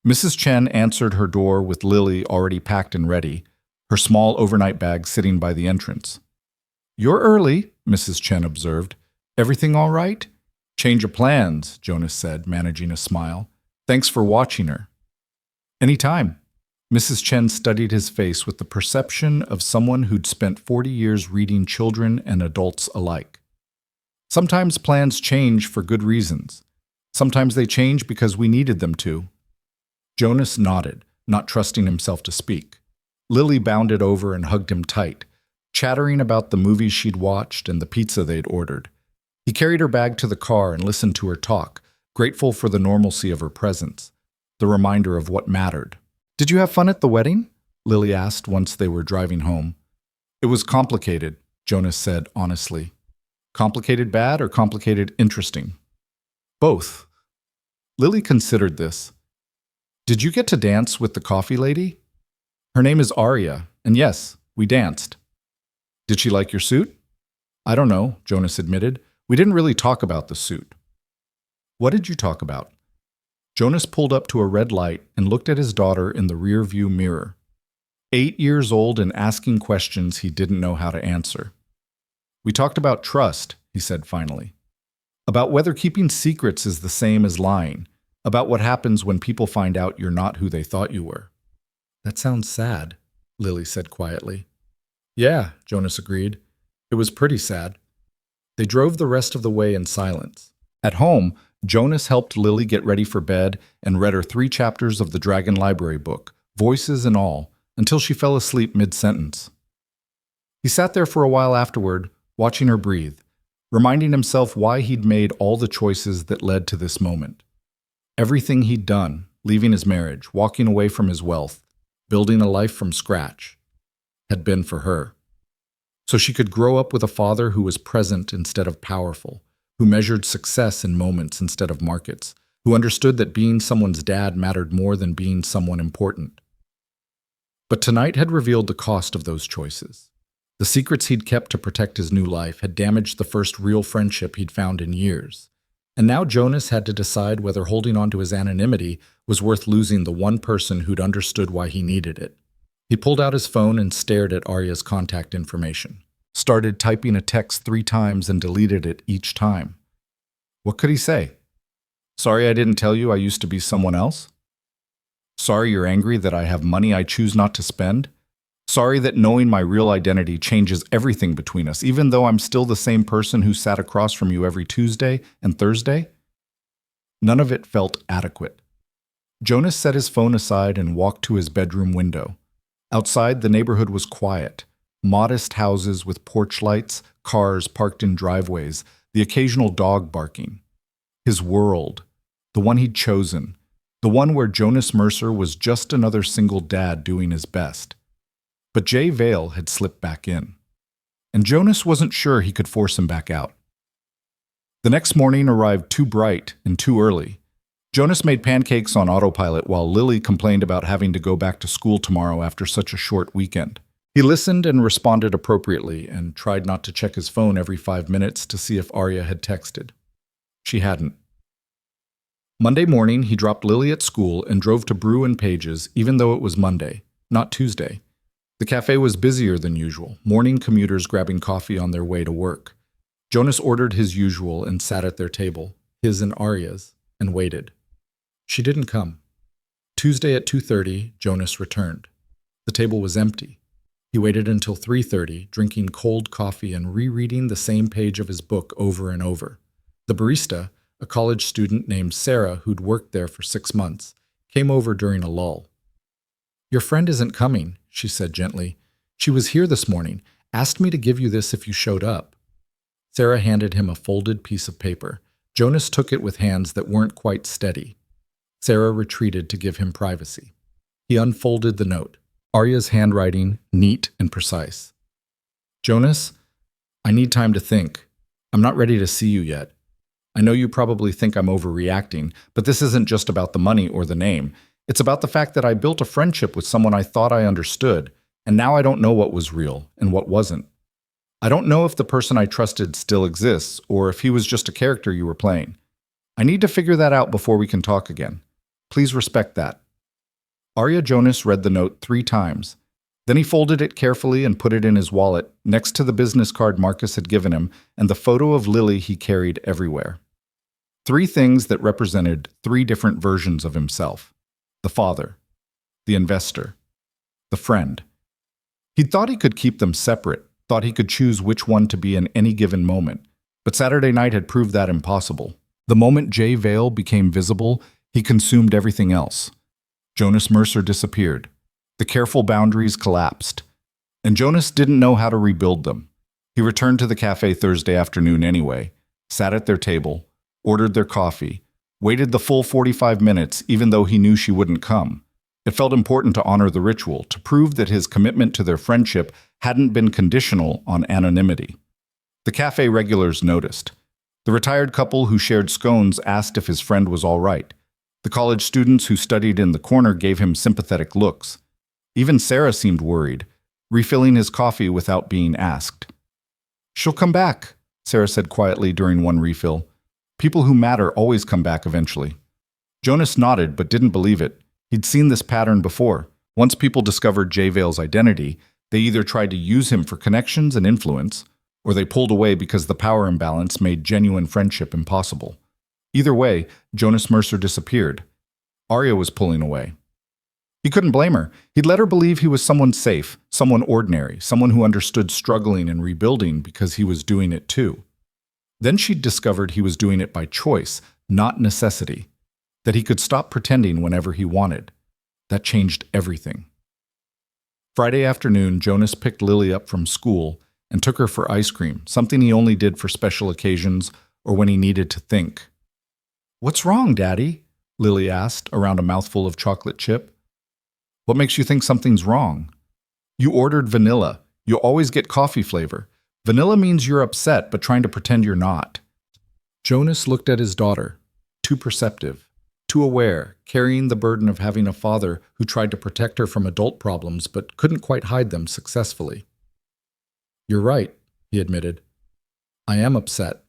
Mrs. Chen answered her door with Lily already packed and ready, her small overnight bag sitting by the entrance. "You're early," Mrs. Chen observed. "Everything all right?" "Change of plans," Jonas said, managing a smile. "Thanks for watching her." "Any time." Mrs. Chen studied his face with the perception of someone who'd spent 40 years reading children and adults alike. "Sometimes plans change for good reasons. Sometimes they change because we needed them to." Jonas nodded, not trusting himself to speak. Lily bounded over and hugged him tight, chattering about the movies she'd watched and the pizza they'd ordered. He carried her bag to the car and listened to her talk, grateful for the normalcy of her presence, the reminder of what mattered. "Did you have fun at the wedding?" Lily asked once they were driving home. "It was complicated," Jonas said honestly. "Complicated bad or complicated interesting?" "Both." Lily considered this. "Did you get to dance with the coffee lady?" "Her name is Arya, and yes, we danced." "Did she like your suit?" "I don't know," Jonas admitted. "We didn't really talk about the suit." "What did you talk about?" Jonas pulled up to a red light and looked at his daughter in the rear-view mirror. 8 years old and asking questions he didn't know how to answer. "We talked about trust," he said finally. "About whether keeping secrets is the same as lying. About what happens when people find out you're not who they thought you were." "That sounds sad," Lily said quietly. "Yeah," Jonas agreed. "It was pretty sad." They drove the rest of the way in silence. At home, Jonas helped Lily get ready for bed and read her 3 chapters of the Dragon Library book, voices and all, until she fell asleep mid-sentence. He sat there for a while afterward, watching her breathe, reminding himself why he'd made all the choices that led to this moment. Everything he'd done, leaving his marriage, walking away from his wealth, building a life from scratch, had been for her. So she could grow up with a father who was present instead of powerful, who measured success in moments instead of markets, who understood that being someone's dad mattered more than being someone important. But tonight had revealed the cost of those choices. The secrets he'd kept to protect his new life had damaged the first real friendship he'd found in years. And now Jonas had to decide whether holding on to his anonymity was worth losing the one person who'd understood why he needed it. He pulled out his phone and stared at Arya's contact information. Started typing a text 3 times and deleted it each time. What could he say? "Sorry I didn't tell you I used to be someone else?" "Sorry you're angry that I have money I choose not to spend?" "Sorry that knowing my real identity changes everything between us, even though I'm still the same person who sat across from you every Tuesday and Thursday?" None of it felt adequate. Jonas set his phone aside and walked to his bedroom window. Outside, the neighborhood was quiet. Modest houses with porch lights, cars parked in driveways, the occasional dog barking. His world, the one he'd chosen, the one where Jonas Mercer was just another single dad doing his best. But Jay Vale had slipped back in. And Jonas wasn't sure he could force him back out. The next morning arrived too bright and too early. Jonas made pancakes on autopilot while Lily complained about having to go back to school tomorrow after such a short weekend. He listened and responded appropriately and tried not to check his phone every 5 minutes to see if Arya had texted. She hadn't. Monday morning, he dropped Lily at school and drove to Brew and Page's, even though it was Monday, not Tuesday. The cafe was busier than usual, morning commuters grabbing coffee on their way to work. Jonas ordered his usual and sat at their table, his and Arya's, and waited. She didn't come. Tuesday at 2:30, Jonas returned. The table was empty. He waited until 3:30, drinking cold coffee and rereading the same page of his book over and over. The barista, a college student named Sarah who'd worked there for 6 months, came over during a lull. "Your friend isn't coming," she said gently. "She was here this morning, asked me to give you this if you showed up." Sarah handed him a folded piece of paper. Jonas took it with hands that weren't quite steady. Sarah retreated to give him privacy. He unfolded the note. Arya's handwriting, neat and precise. "Jonas, I need time to think. I'm not ready to see you yet. I know you probably think I'm overreacting, but this isn't just about the money or the name. It's about the fact that I built a friendship with someone I thought I understood, and now I don't know what was real and what wasn't. I don't know if the person I trusted still exists, or if he was just a character you were playing. I need to figure that out before we can talk again. Please respect that." Arya Jonas read the note 3 times. Then he folded it carefully and put it in his wallet, next to the business card Marcus had given him and the photo of Lily he carried everywhere. 3 things that represented 3 different versions of himself. The father, the investor, the friend. He thought he could keep them separate, thought he could choose which one to be in any given moment, but Saturday night had proved that impossible. The moment Jay Vale became visible, he consumed everything else. Jonas Mercer disappeared. The careful boundaries collapsed, and Jonas didn't know how to rebuild them. He returned to the cafe Thursday afternoon anyway, sat at their table, ordered their coffee, waited the full 45 minutes even though he knew she wouldn't come. It felt important to honor the ritual, to prove that his commitment to their friendship hadn't been conditional on anonymity. The cafe regulars noticed. The retired couple who shared scones asked if his friend was all right. The college students who studied in the corner gave him sympathetic looks. Even Sarah seemed worried, refilling his coffee without being asked. "She'll come back," Sarah said quietly during one refill. "People who matter always come back eventually." Jonas nodded but didn't believe it. He'd seen this pattern before. Once people discovered Jay Vale's identity, they either tried to use him for connections and influence, or they pulled away because the power imbalance made genuine friendship impossible. Either way, Jonas Mercer disappeared. Arya was pulling away. He couldn't blame her. He'd let her believe he was someone safe, someone ordinary, someone who understood struggling and rebuilding because he was doing it too. Then she'd discovered he was doing it by choice, not necessity. That he could stop pretending whenever he wanted. That changed everything. Friday afternoon, Jonas picked Lily up from school and took her for ice cream, something he only did for special occasions or when he needed to think. "What's wrong, Daddy?" Lily asked, around a mouthful of chocolate chip. "What makes you think something's wrong?" "You ordered vanilla. You always get coffee flavor. Vanilla means you're upset, but trying to pretend you're not." Jonas looked at his daughter, too perceptive, too aware, carrying the burden of having a father who tried to protect her from adult problems but couldn't quite hide them successfully. "You're right," he admitted. "I am upset.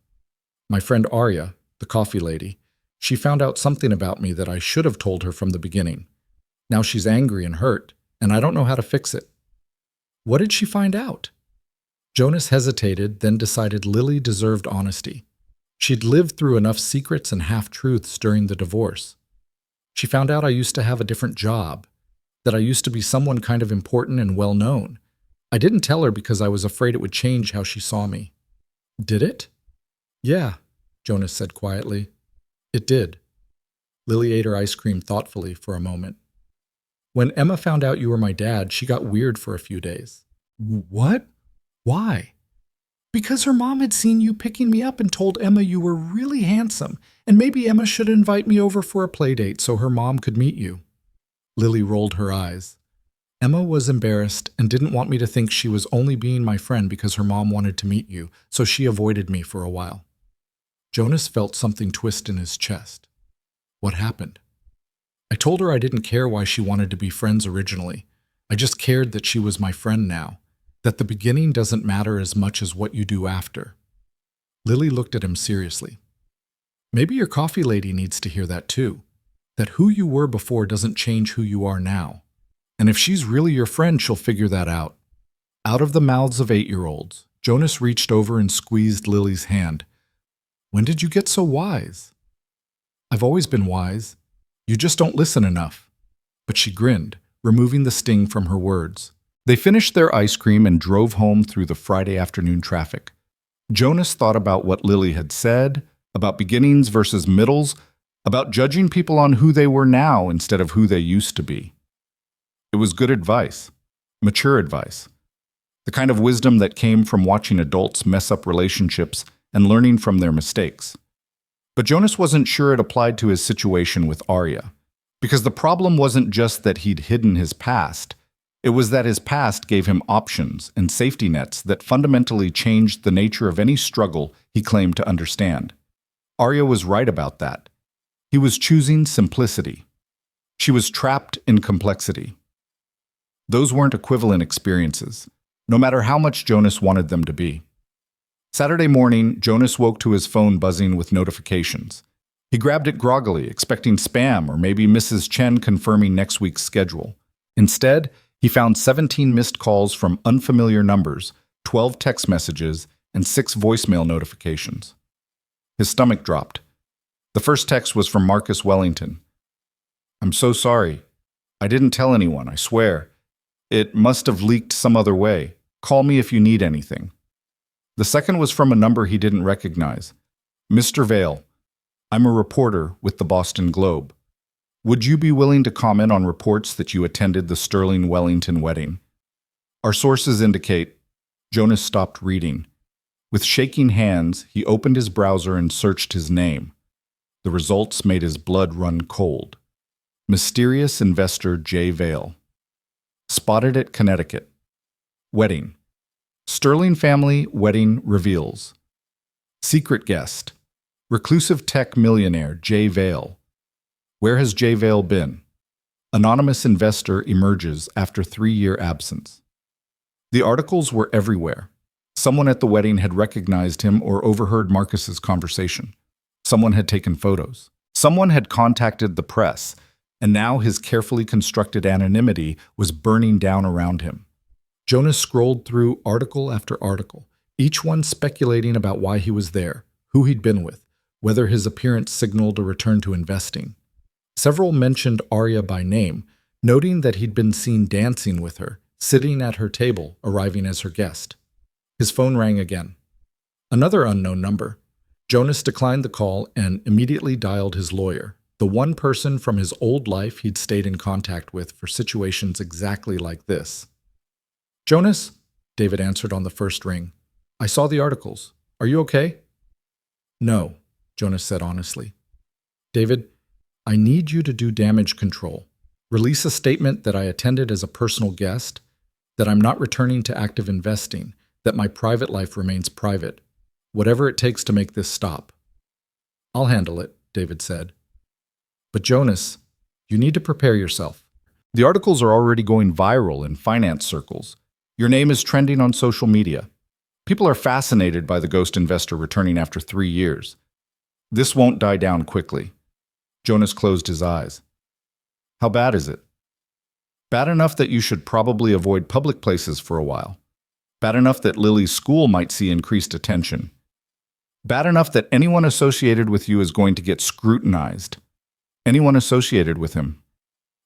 My friend Arya, the coffee lady, she found out something about me that I should have told her from the beginning. Now she's angry and hurt, and I don't know how to fix it." "What did she find out?" Jonas hesitated, then decided Lily deserved honesty. She'd lived through enough secrets and half-truths during the divorce. She found out I used to have a different job, that I used to be someone kind of important and well-known. I didn't tell her because I was afraid it would change how she saw me. "Did it?" "Yeah," Jonas said quietly. "It did." Lily ate her ice cream thoughtfully for a moment. "When Emma found out you were my dad, she got weird for a few days." "What? Why?" "Because her mom had seen you picking me up and told Emma you were really handsome, and maybe Emma should invite me over for a play date so her mom could meet you." Lily rolled her eyes. "Emma was embarrassed and didn't want me to think she was only being my friend because her mom wanted to meet you, so she avoided me for a while." Jonas felt something twist in his chest. What happened? "I told her I didn't care why she wanted to be friends originally. I just cared that she was my friend now. That the beginning doesn't matter as much as what you do after." Lily looked at him seriously. "Maybe your coffee lady needs to hear that too. That who you were before doesn't change who you are now. And if she's really your friend, she'll figure that out." Out of the mouths of 8-year-olds, Jonas reached over and squeezed Lily's hand. "When did you get so wise?" "I've always been wise. You just don't listen enough." But she grinned, removing the sting from her words. They finished their ice cream and drove home through the Friday afternoon traffic. Jonas thought about what Lily had said, about beginnings versus middles, about judging people on who they were now instead of who they used to be. It was good advice, mature advice, the kind of wisdom that came from watching adults mess up relationships and learning from their mistakes. But Jonas wasn't sure it applied to his situation with Arya, because the problem wasn't just that he'd hidden his past. It was that his past gave him options and safety nets that fundamentally changed the nature of any struggle he claimed to understand. Arya was right about that. He was choosing simplicity. She was trapped in complexity. Those weren't equivalent experiences, no matter how much Jonas wanted them to be. Saturday morning, Jonas woke to his phone buzzing with notifications. He grabbed it groggily, expecting spam or maybe Mrs. Chen confirming next week's schedule. Instead, he found 17 missed calls from unfamiliar numbers, 12 text messages, and 6 voicemail notifications. His stomach dropped. The first text was from Marcus Wellington. "I'm so sorry. I didn't tell anyone, I swear. It must have leaked some other way. Call me if you need anything." The second was from a number he didn't recognize. "Mr. Vale, I'm a reporter with the Boston Globe. Would you be willing to comment on reports that you attended the Sterling Wellington wedding? Our sources indicate..." Jonas stopped reading. With shaking hands, he opened his browser and searched his name. The results made his blood run cold. Mysterious investor J. Vale. Spotted at Connecticut. Wedding. Sterling family wedding reveals. Secret guest. Reclusive tech millionaire J. Vale. Where has J. Vale been? Anonymous investor emerges after 3-year absence. The articles were everywhere. Someone at the wedding had recognized him or overheard Marcus's conversation. Someone had taken photos. Someone had contacted the press, and now his carefully constructed anonymity was burning down around him. Jonas scrolled through article after article, each one speculating about why he was there, who he'd been with, whether his appearance signaled a return to investing. Several mentioned Arya by name, noting that he'd been seen dancing with her, sitting at her table, arriving as her guest. His phone rang again. Another unknown number. Jonas declined the call and immediately dialed his lawyer, the one person from his old life he'd stayed in contact with for situations exactly like this. "Jonas?" David answered on the first ring. "I saw the articles. Are you okay?" "No," Jonas said honestly. "David, I need you to do damage control. Release a statement that I attended as a personal guest, that I'm not returning to active investing, that my private life remains private. Whatever it takes to make this stop." "I'll handle it," David said. "But Jonas, you need to prepare yourself. The articles are already going viral in finance circles. Your name is trending on social media. People are fascinated by the ghost investor returning after 3 years. This won't die down quickly." Jonas closed his eyes. "How bad is it?" "Bad enough that you should probably avoid public places for a while. Bad enough that Lily's school might see increased attention. Bad enough that anyone associated with you is going to get scrutinized. Anyone associated with him."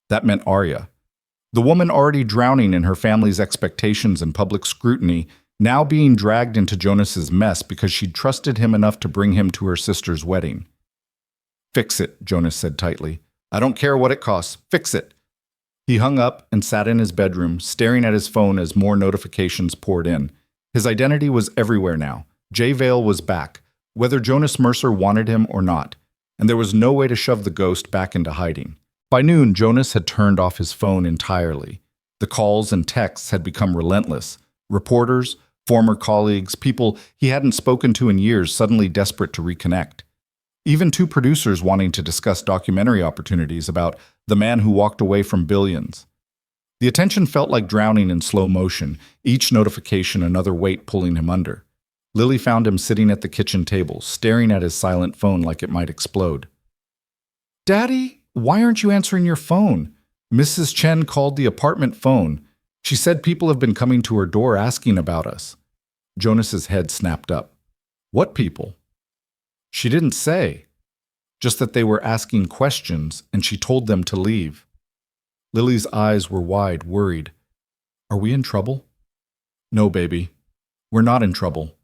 That meant Arya. The woman already drowning in her family's expectations and public scrutiny, now being dragged into Jonas's mess because she'd trusted him enough to bring him to her sister's wedding. "Fix it," Jonas said tightly. "I don't care what it costs. Fix it." He hung up and sat in his bedroom, staring at his phone as more notifications poured in. His identity was everywhere now. J. Vale was back, whether Jonas Mercer wanted him or not, and there was no way to shove the ghost back into hiding. By noon, Jonas had turned off his phone entirely. The calls and texts had become relentless. Reporters, former colleagues, people he hadn't spoken to in years suddenly desperate to reconnect. Even 2 producers wanting to discuss documentary opportunities about the man who walked away from billions. The attention felt like drowning in slow motion, each notification another weight pulling him under. Lily found him sitting at the kitchen table, staring at his silent phone like it might explode. "Daddy, why aren't you answering your phone? Mrs. Chen called the apartment phone. She said people have been coming to her door asking about us." Jonas's head snapped up. "What people?" "She didn't say. Just that they were asking questions, and she told them to leave." Lily's eyes were wide, worried. "Are we in trouble?" "No, baby. We're not in trouble."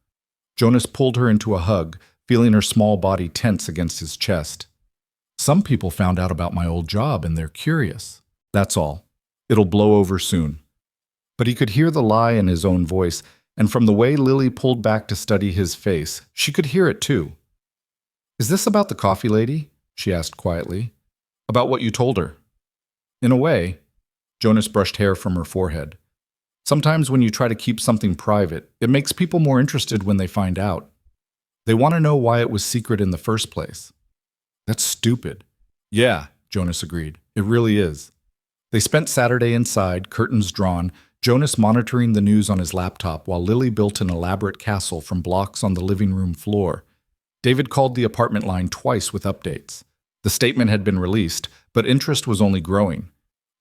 Jonas pulled her into a hug, feeling her small body tense against his chest. "Some people found out about my old job, and they're curious. That's all. It'll blow over soon." But he could hear the lie in his own voice, and from the way Lily pulled back to study his face, she could hear it too. "Is this about the coffee lady?" she asked quietly. "About what you told her?" "In a way." Jonas brushed hair from her forehead. "Sometimes when you try to keep something private, it makes people more interested when they find out." They want to know why it was secret in the first place. That's stupid. Yeah, Jonas agreed. It really is. They spent Saturday inside, curtains drawn, Jonas monitoring the news on his laptop while Lily built an elaborate castle from blocks on the living room floor. David called the apartment line twice with updates. The statement had been released, but interest was only growing.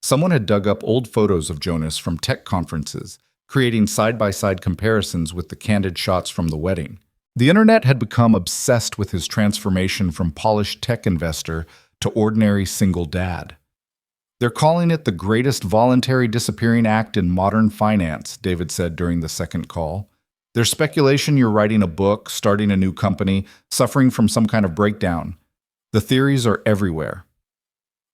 Someone had dug up old photos of Jonas from tech conferences, creating side-by-side comparisons with the candid shots from the wedding. The internet had become obsessed with his transformation from polished tech investor to ordinary single dad. They're calling it the greatest voluntary disappearing act in modern finance, David said during the second call. There's speculation you're writing a book, starting a new company, suffering from some kind of breakdown. The theories are everywhere.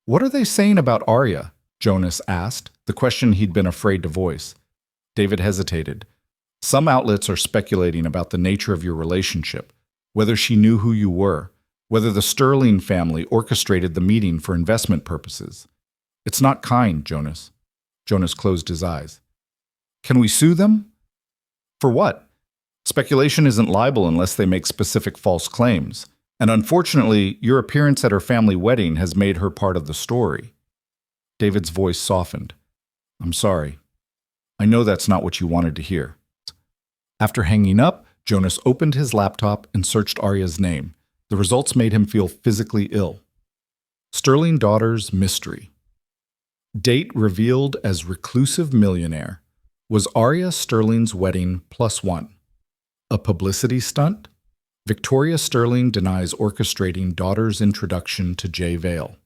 What are they saying about Arya? Jonas asked, the question he'd been afraid to voice. David hesitated. Some outlets are speculating about the nature of your relationship, whether she knew who you were, whether the Sterling family orchestrated the meeting for investment purposes. It's not kind, Jonas. Jonas closed his eyes. Can we sue them? For what? Speculation isn't libel unless they make specific false claims. And unfortunately, your appearance at her family wedding has made her part of the story. David's voice softened. I'm sorry. I know that's not what you wanted to hear. After hanging up, Jonas opened his laptop and searched Arya's name. The results made him feel physically ill. Sterling daughter's mystery. Date revealed as reclusive millionaire. Was Arya Sterling's wedding +1? A publicity stunt? Victoria Sterling denies orchestrating daughter's introduction to Jay Vale.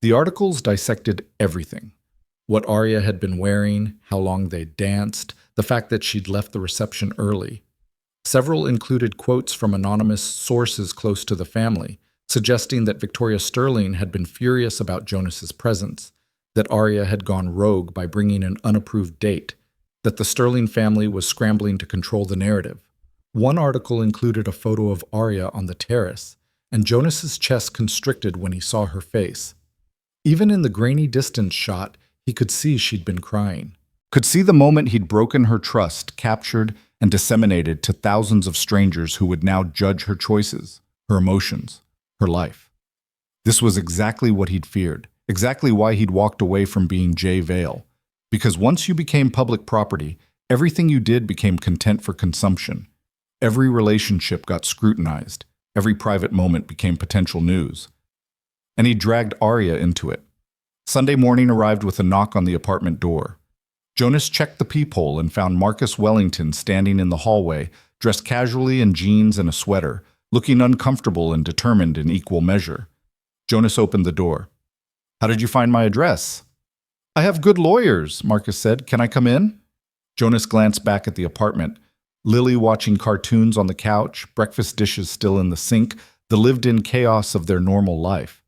The articles dissected everything. What Arya had been wearing, how long they'd danced, the fact that she'd left the reception early. Several included quotes from anonymous sources close to the family, suggesting that Victoria Sterling had been furious about Jonas's presence, that Arya had gone rogue by bringing an unapproved date, that the Sterling family was scrambling to control the narrative. One article included a photo of Arya on the terrace, and Jonas's chest constricted when he saw her face. Even in the grainy distance shot, he could see she'd been crying. Could see the moment he'd broken her trust, captured and disseminated to thousands of strangers who would now judge her choices, her emotions, her life. This was exactly what he'd feared, exactly why he'd walked away from being Jay Vale. Because once you became public property, everything you did became content for consumption. Every relationship got scrutinized. Every private moment became potential news. And he dragged Arya into it. Sunday morning arrived with a knock on the apartment door. Jonas checked the peephole and found Marcus Wellington standing in the hallway, dressed casually in jeans and a sweater, looking uncomfortable and determined in equal measure. Jonas opened the door. How did you find my address? I have good lawyers, Marcus said. Can I come in? Jonas glanced back at the apartment. Lily watching cartoons on the couch, breakfast dishes still in the sink, the lived-in chaos of their normal life.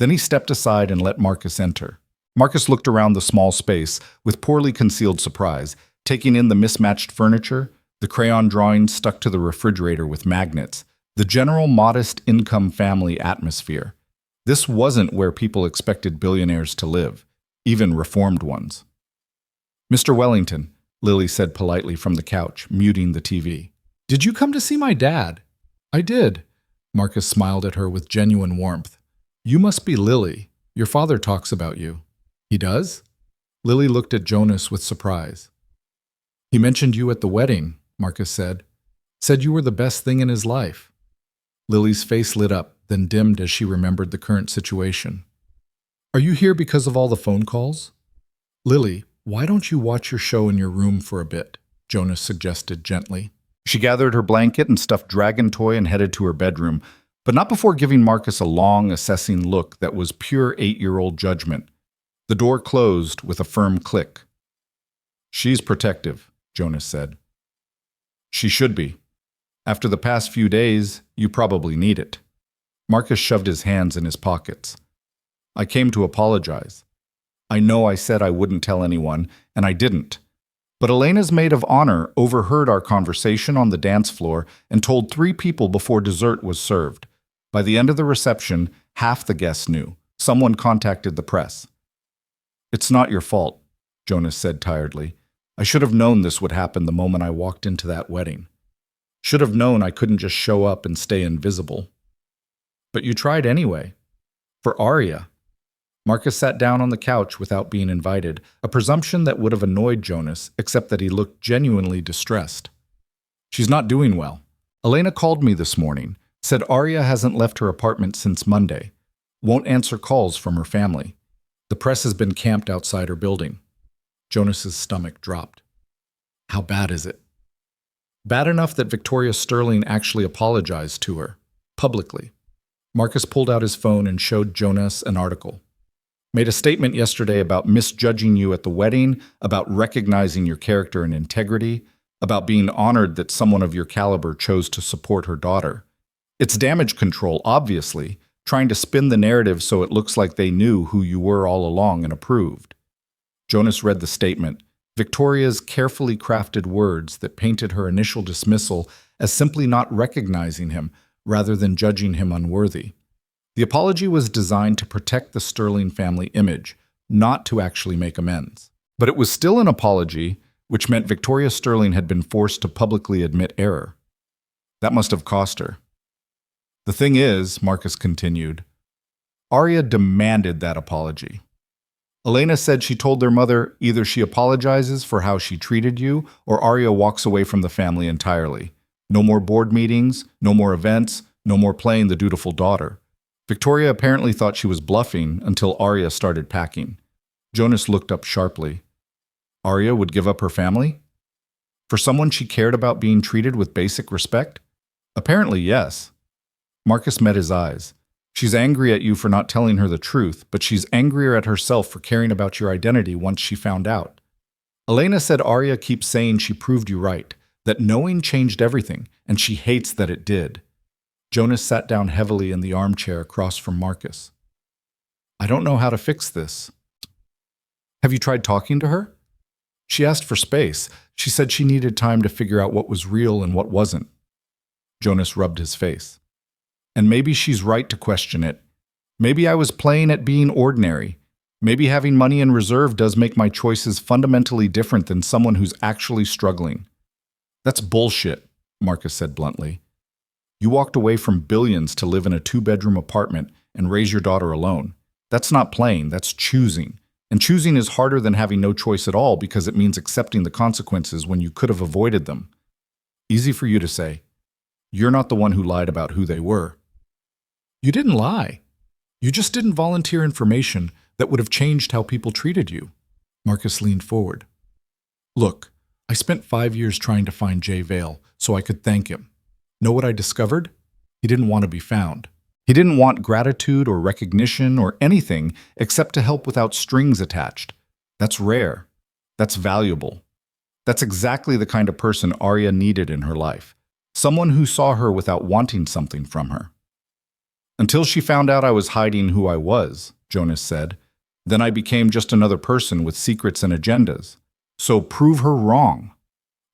Then he stepped aside and let Marcus enter. Marcus looked around the small space with poorly concealed surprise, taking in the mismatched furniture, the crayon drawings stuck to the refrigerator with magnets, the general modest income family atmosphere. This wasn't where people expected billionaires to live, even reformed ones. Mr. Wellington, Lily said politely from the couch, muting the TV. Did you come to see my dad? I did. Marcus smiled at her with genuine warmth. You must be Lily. Your father talks about you. He does? Lily looked at Jonas with surprise. He mentioned you at the wedding, Marcus said. Said you were the best thing in his life. Lily's face lit up, then dimmed as she remembered the current situation. Are you here because of all the phone calls? Lily, why don't you watch your show in your room for a bit? Jonas suggested gently. She gathered her blanket and stuffed dragon toy and headed to her bedroom, but not before giving Marcus a long, assessing look that was pure 8-year-old judgment. The door closed with a firm click. She's protective, Jonas said. She should be. After the past few days, you probably need it. Marcus shoved his hands in his pockets. I came to apologize. I know I said I wouldn't tell anyone, and I didn't. But Elena's maid of honor overheard our conversation on the dance floor and told 3 people before dessert was served. By the end of the reception, half the guests knew. Someone contacted the press. It's not your fault, Jonas said tiredly. I should have known this would happen the moment I walked into that wedding. Should have known I couldn't just show up and stay invisible. But you tried anyway. For Arya. Marcus sat down on the couch without being invited, a presumption that would have annoyed Jonas, except that he looked genuinely distressed. She's not doing well. Elena called me this morning, said Arya hasn't left her apartment since Monday, won't answer calls from her family. The press has been camped outside her building. Jonas's stomach dropped. How bad is it? Bad enough that Victoria Sterling actually apologized to her, publicly. Marcus pulled out his phone and showed Jonas an article. Made a statement yesterday about misjudging you at the wedding, about recognizing your character and integrity, about being honored that someone of your caliber chose to support her daughter. It's damage control, obviously, trying to spin the narrative so it looks like they knew who you were all along and approved. Jonas read the statement, Victoria's carefully crafted words that painted her initial dismissal as simply not recognizing him rather than judging him unworthy. The apology was designed to protect the Sterling family image, not to actually make amends. But it was still an apology, which meant Victoria Sterling had been forced to publicly admit error. That must have cost her. The thing is, Marcus continued, Arya demanded that apology. Elena said she told their mother either she apologizes for how she treated you or Arya walks away from the family entirely. No more board meetings, no more events, no more playing the dutiful daughter. Victoria apparently thought she was bluffing until Arya started packing. Jonas looked up sharply. Arya would give up her family? For someone she cared about being treated with basic respect? Apparently, yes. Marcus met his eyes. She's angry at you for not telling her the truth, but she's angrier at herself for caring about your identity once she found out. Elena said Arya keeps saying she proved you right, that knowing changed everything, and she hates that it did. Jonas sat down heavily in the armchair across from Marcus. I don't know how to fix this. Have you tried talking to her? She asked for space. She said she needed time to figure out what was real and what wasn't. Jonas rubbed his face. And maybe she's right to question it. Maybe I was playing at being ordinary. Maybe having money in reserve does make my choices fundamentally different than someone who's actually struggling. That's bullshit, Marcus said bluntly. You walked away from billions to live in a 2-bedroom apartment and raise your daughter alone. That's not playing, that's choosing. And choosing is harder than having no choice at all because it means accepting the consequences when you could have avoided them. Easy for you to say. You're not the one who lied about who they were. You didn't lie. You just didn't volunteer information that would have changed how people treated you. Marcus leaned forward. Look, I spent 5 years trying to find Jay Vale so I could thank him. Know what I discovered? He didn't want to be found. He didn't want gratitude or recognition or anything except to help without strings attached. That's rare. That's valuable. That's exactly the kind of person Arya needed in her life. Someone who saw her without wanting something from her. Until she found out I was hiding who I was, Jonas said. Then I became just another person with secrets and agendas. So prove her wrong.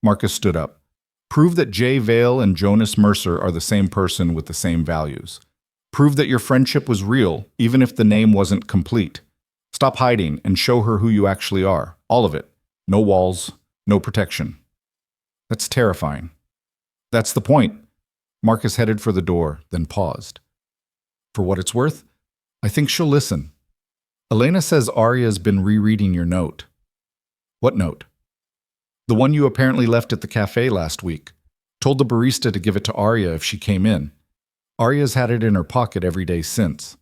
Marcus stood up. Prove that Jay Vale and Jonas Mercer are the same person with the same values. Prove that your friendship was real, even if the name wasn't complete. Stop hiding and show her who you actually are. All of it. No walls, no protection. That's terrifying. That's the point. Marcus headed for the door, then paused. For what it's worth, I think she'll listen. Elena says Arya's been rereading your note. What note? The one you apparently left at the cafe last week. Told the barista to give it to Arya if she came in. Arya's had it in her pocket every day since.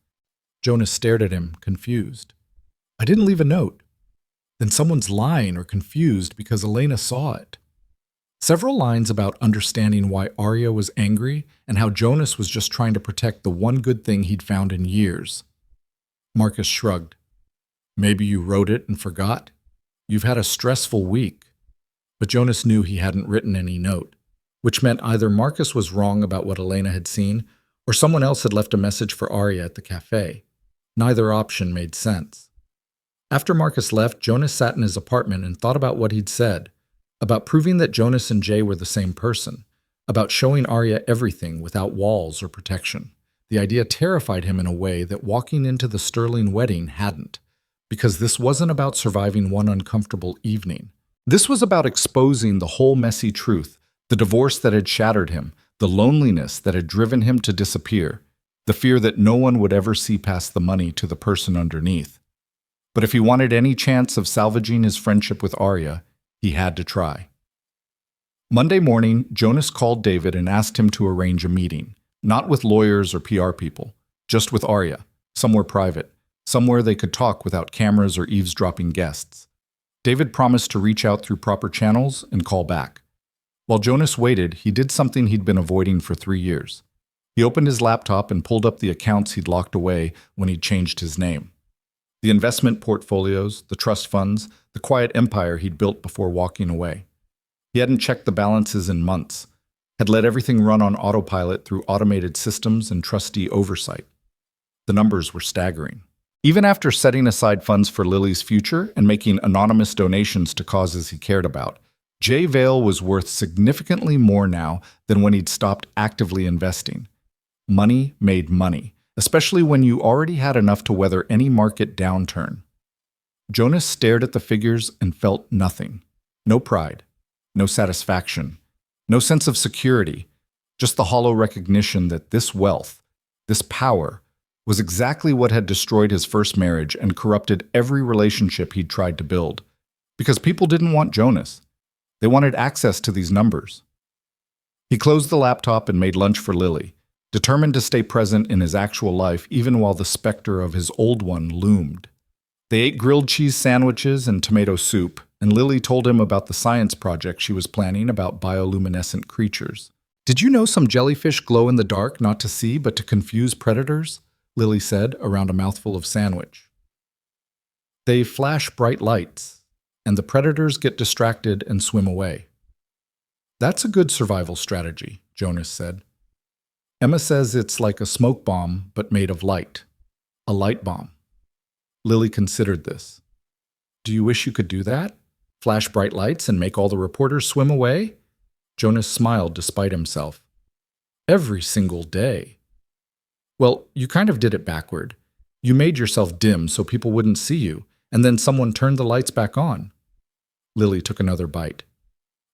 Jonas stared at him, confused. I didn't leave a note. Then someone's lying or confused because Elena saw it. Several lines about understanding why Arya was angry and how Jonas was just trying to protect the one good thing he'd found in years. Marcus shrugged. Maybe you wrote it and forgot? You've had a stressful week. But Jonas knew he hadn't written any note, which meant either Marcus was wrong about what Elena had seen, or someone else had left a message for Arya at the cafe. Neither option made sense. After Marcus left, Jonas sat in his apartment and thought about what he'd said, about proving that Jonas and Jay were the same person, about showing Arya everything without walls or protection. The idea terrified him in a way that walking into the Sterling wedding hadn't, because this wasn't about surviving one uncomfortable evening. This was about exposing the whole messy truth, The divorce that had shattered him, the loneliness that had driven him to disappear, the fear that no one would ever see past the money to the person underneath. But if he wanted any chance of salvaging his friendship with Arya, he had to try. Monday morning, Jonas called David and asked him to arrange a meeting, not with lawyers or PR people, just with Arya, somewhere private, somewhere they could talk without cameras or eavesdropping guests. David promised to reach out through proper channels and call back. While Jonas waited, he did something he'd been avoiding for 3 years. He opened his laptop and pulled up the accounts he'd locked away when he'd changed his name. The investment portfolios, the trust funds, the quiet empire he'd built before walking away. He hadn't checked the balances in months, had let everything run on autopilot through automated systems and trustee oversight. The numbers were staggering. Even after setting aside funds for Lily's future and making anonymous donations to causes he cared about, Jay Vale was worth significantly more now than when he'd stopped actively investing. Money made money, especially when you already had enough to weather any market downturn. Jonas stared at the figures and felt nothing. No pride, no satisfaction, no sense of security, just the hollow recognition that this wealth, this power, was exactly what had destroyed his first marriage and corrupted every relationship he'd tried to build. Because people didn't want Jonas. They wanted access to these numbers. He closed the laptop and made lunch for Lily, determined to stay present in his actual life even while the specter of his old one loomed. They ate grilled cheese sandwiches and tomato soup, and Lily told him about the science project she was planning about bioluminescent creatures. "Did you know some jellyfish glow in the dark not to see but to confuse predators?" Lily said around a mouthful of sandwich. "They flash bright lights, and the predators get distracted and swim away." "That's a good survival strategy," Jonas said. "Emma says it's like a smoke bomb, but made of light. A light bomb." Lily considered this. "Do you wish you could do that? Flash bright lights and make all the reporters swim away?" Jonas smiled despite himself. "Every single day." "Well, you kind of did it backward. You made yourself dim so people wouldn't see you, and then someone turned the lights back on." Lily took another bite.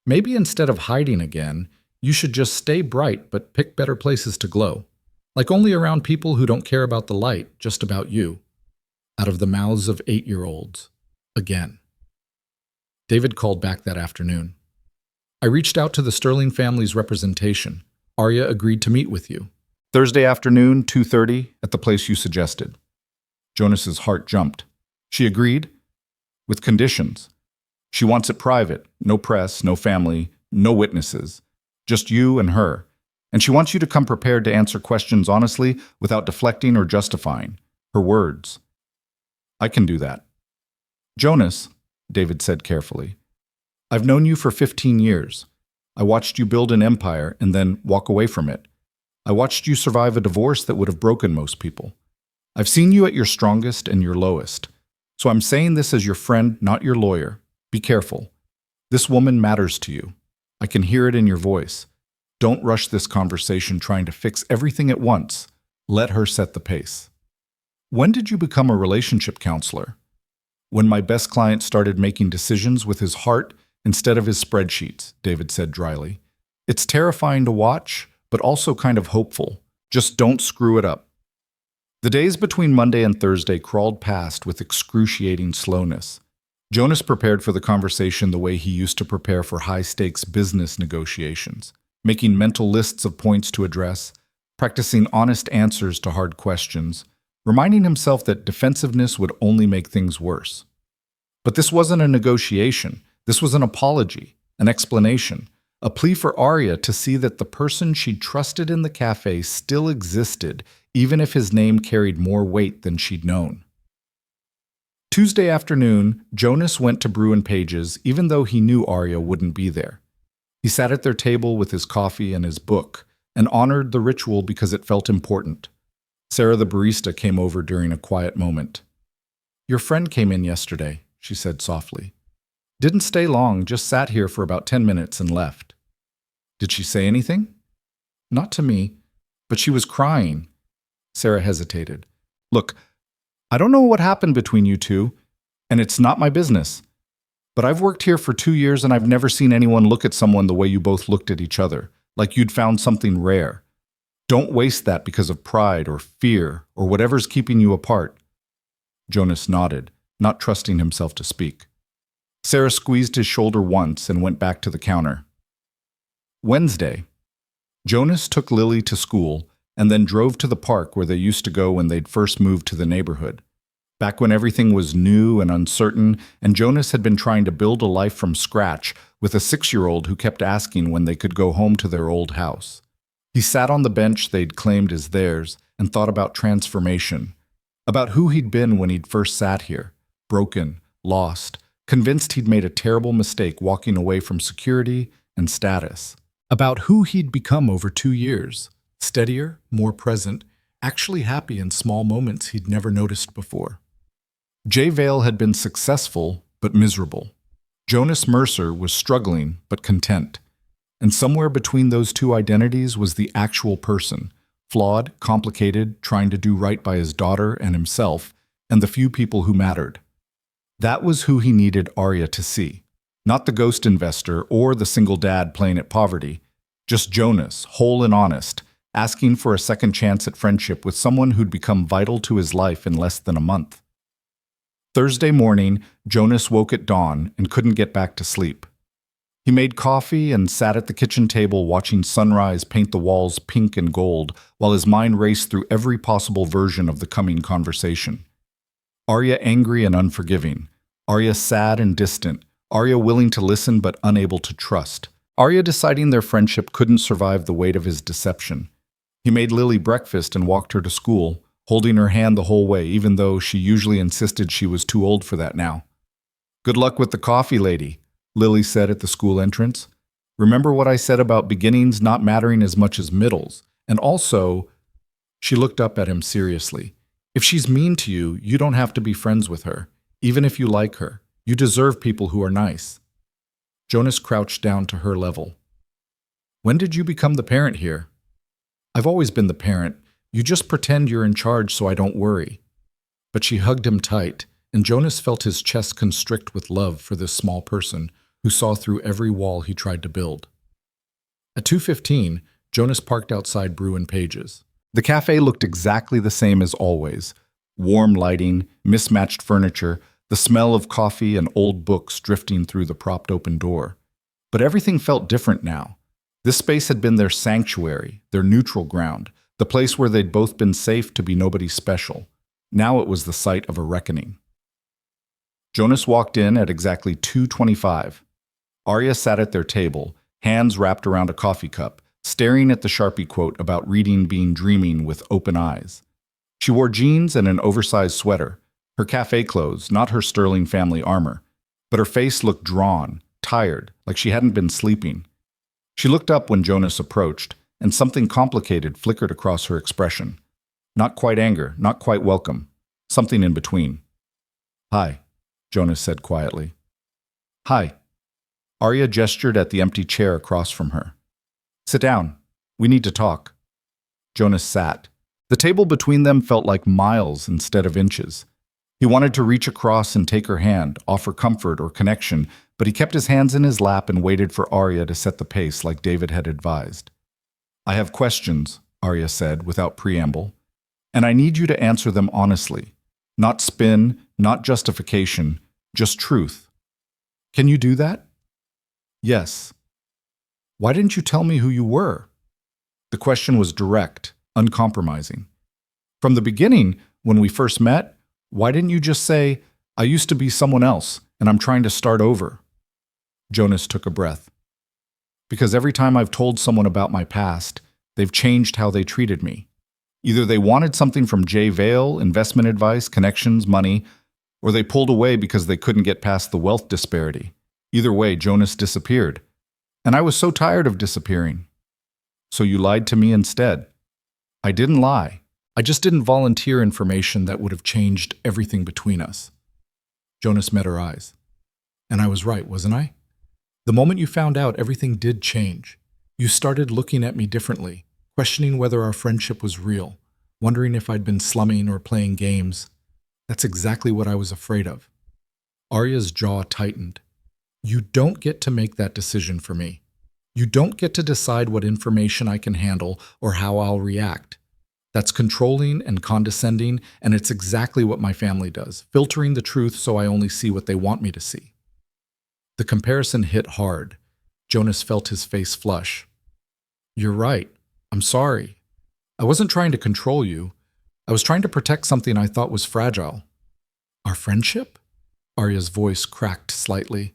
"Maybe instead of hiding again, you should just stay bright but pick better places to glow. Like only around people who don't care about the light, just about you." Out of the mouths of 8-year-olds. Again. David called back that afternoon. "I reached out to the Sterling family's representation. Arya agreed to meet with you. Thursday afternoon, 2:30, at the place you suggested." Jonas's heart jumped. "She agreed? With conditions. She wants it private, no press, no family, no witnesses. Just you and her. And she wants you to come prepared to answer questions honestly without deflecting or justifying. Her words." "I can do that." "Jonas," David said carefully, "I've known you for 15 years. I watched you build an empire and then walk away from it. I watched you survive a divorce that would have broken most people. I've seen you at your strongest and your lowest. So I'm saying this as your friend, not your lawyer. Be careful. This woman matters to you. I can hear it in your voice. Don't rush this conversation trying to fix everything at once. Let her set the pace." "When did you become a relationship counselor?" "When my best client started making decisions with his heart instead of his spreadsheets," David said dryly. "It's terrifying to watch, but also kind of hopeful. Just don't screw it up." The days between Monday and Thursday crawled past with excruciating slowness. Jonas prepared for the conversation the way he used to prepare for high-stakes business negotiations, making mental lists of points to address, practicing honest answers to hard questions, reminding himself that defensiveness would only make things worse. But this wasn't a negotiation. This was an apology, an explanation, a plea for Arya to see that the person she'd trusted in the cafe still existed, even if his name carried more weight than she'd known. Tuesday afternoon, Jonas went to Brew and Page's, even though he knew Arya wouldn't be there. He sat at their table with his coffee and his book, and honored the ritual because it felt important. Sarah the barista came over during a quiet moment. "Your friend came in yesterday," she said softly. "Didn't stay long, just sat here for about 10 minutes and left." "Did she say anything?" "Not to me, but she was crying." Sarah hesitated. "Look, I don't know what happened between you two, and it's not my business. But I've worked here for 2 years and I've never seen anyone look at someone the way you both looked at each other, like you'd found something rare. Don't waste that because of pride or fear or whatever's keeping you apart." Jonas nodded, not trusting himself to speak. Sarah squeezed his shoulder once and went back to the counter. Wednesday. Jonas took Lily to school and then drove to the park where they used to go when they'd first moved to the neighborhood. Back when everything was new and uncertain, and Jonas had been trying to build a life from scratch with a 6-year-old who kept asking when they could go home to their old house. He sat on the bench they'd claimed as theirs and thought about transformation, about who he'd been when he'd first sat here, broken, lost, convinced he'd made a terrible mistake walking away from security and status, about who he'd become over 2 years, steadier, more present, actually happy in small moments he'd never noticed before. Jay Vale had been successful but miserable. Jonas Mercer was struggling but content. And somewhere between those two identities was the actual person, flawed, complicated, trying to do right by his daughter and himself, and the few people who mattered. That was who he needed Arya to see. Not the ghost investor or the single dad playing at poverty. Just Jonas, whole and honest, asking for a second chance at friendship with someone who'd become vital to his life in less than a month. Thursday morning, Jonas woke at dawn and couldn't get back to sleep. He made coffee and sat at the kitchen table watching sunrise paint the walls pink and gold while his mind raced through every possible version of the coming conversation. Arya angry and unforgiving. Arya sad and distant. Arya willing to listen but unable to trust. Arya deciding their friendship couldn't survive the weight of his deception. He made Lily breakfast and walked her to school, holding her hand the whole way even though she usually insisted she was too old for that now. "Good luck with the coffee, lady," Lily said at the school entrance. "Remember what I said about beginnings not mattering as much as middles. And also," she looked up at him seriously, "if she's mean to you, you don't have to be friends with her, even if you like her. You deserve people who are nice." Jonas crouched down to her level. "When did you become the parent here?" "I've always been the parent. You just pretend you're in charge so I don't worry." But she hugged him tight, and Jonas felt his chest constrict with love for this small person who saw through every wall he tried to build. At 2:15, Jonas parked outside Brew and Page's. The cafe looked exactly the same as always. Warm lighting, mismatched furniture, the smell of coffee and old books drifting through the propped-open door. But everything felt different now. This space had been their sanctuary, their neutral ground, the place where they'd both been safe to be nobody special. Now it was the site of a reckoning. Jonas walked in at exactly 2:25. Arya sat at their table, hands wrapped around a coffee cup, staring at the Sharpie quote about reading being dreaming with open eyes. She wore jeans and an oversized sweater, her cafe clothes, not her sterling family armor. But her face looked drawn, tired, like she hadn't been sleeping. She looked up when Jonas approached, and something complicated flickered across her expression. Not quite anger, not quite welcome. Something in between. "Hi," Jonas said quietly. "Hi." Arya gestured at the empty chair across from her. "Sit down. We need to talk." Jonas sat. The table between them felt like miles instead of inches. He wanted to reach across and take her hand, offer comfort or connection, but he kept his hands in his lap and waited for Arya to set the pace like David had advised. "I have questions," Arya said without preamble, "and I need you to answer them honestly. Not spin, not justification, just truth. Can you do that?" "Yes." "Why didn't you tell me who you were?" The question was direct, uncompromising. "From the beginning, when we first met, why didn't you just say, 'I used to be someone else, and I'm trying to start over'?" Jonas took a breath. "Because every time I've told someone about my past, they've changed how they treated me. Either they wanted something from Jay Vale, investment advice, connections, money, or they pulled away because they couldn't get past the wealth disparity. Either way, Jonas disappeared. And I was so tired of disappearing. So you lied to me instead." "I didn't lie. I just didn't volunteer information that would have changed everything between us." Jonas met her eyes. "And I was right, wasn't I? The moment you found out, everything did change. You started looking at me differently, questioning whether our friendship was real, wondering if I'd been slumming or playing games. That's exactly what I was afraid of." Arya's jaw tightened. You don't get to make that decision for me. You don't get to decide what information I can handle or how I'll react. That's controlling and condescending, and it's exactly what my family does, filtering the truth so I only see what they want me to see. The comparison hit hard. Jonas felt his face flush. You're right. I'm sorry. I wasn't trying to control you. I was trying to protect something I thought was fragile. Our friendship? Arya's voice cracked slightly.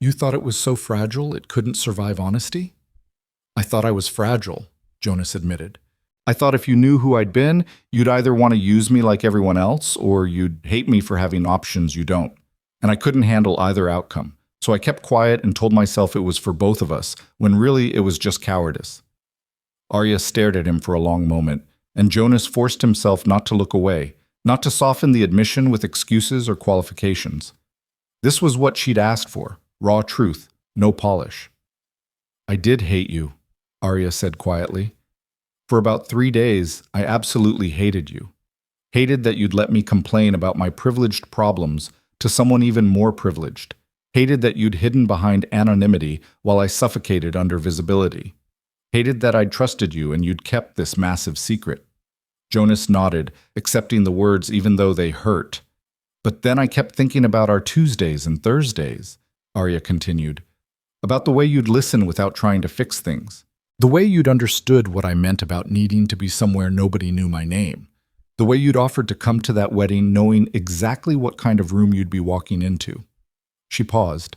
You thought it was so fragile it couldn't survive honesty? I thought I was fragile, Jonas admitted. I thought if you knew who I'd been, you'd either want to use me like everyone else, or you'd hate me for having options you don't. And I couldn't handle either outcome. So I kept quiet and told myself it was for both of us, when really it was just cowardice. Arya stared at him for a long moment, and Jonas forced himself not to look away, not to soften the admission with excuses or qualifications. This was what she'd asked for, raw truth, no polish. I did hate you, Arya said quietly. For about 3 days, I absolutely hated you. Hated that you'd let me complain about my privileged problems to someone even more privileged. Hated that you'd hidden behind anonymity while I suffocated under visibility. Hated that I'd trusted you and you'd kept this massive secret. Jonas nodded, accepting the words even though they hurt. But then I kept thinking about our Tuesdays and Thursdays, Arya continued. About the way you'd listen without trying to fix things. The way you'd understood what I meant about needing to be somewhere nobody knew my name. The way you'd offered to come to that wedding knowing exactly what kind of room you'd be walking into. She paused.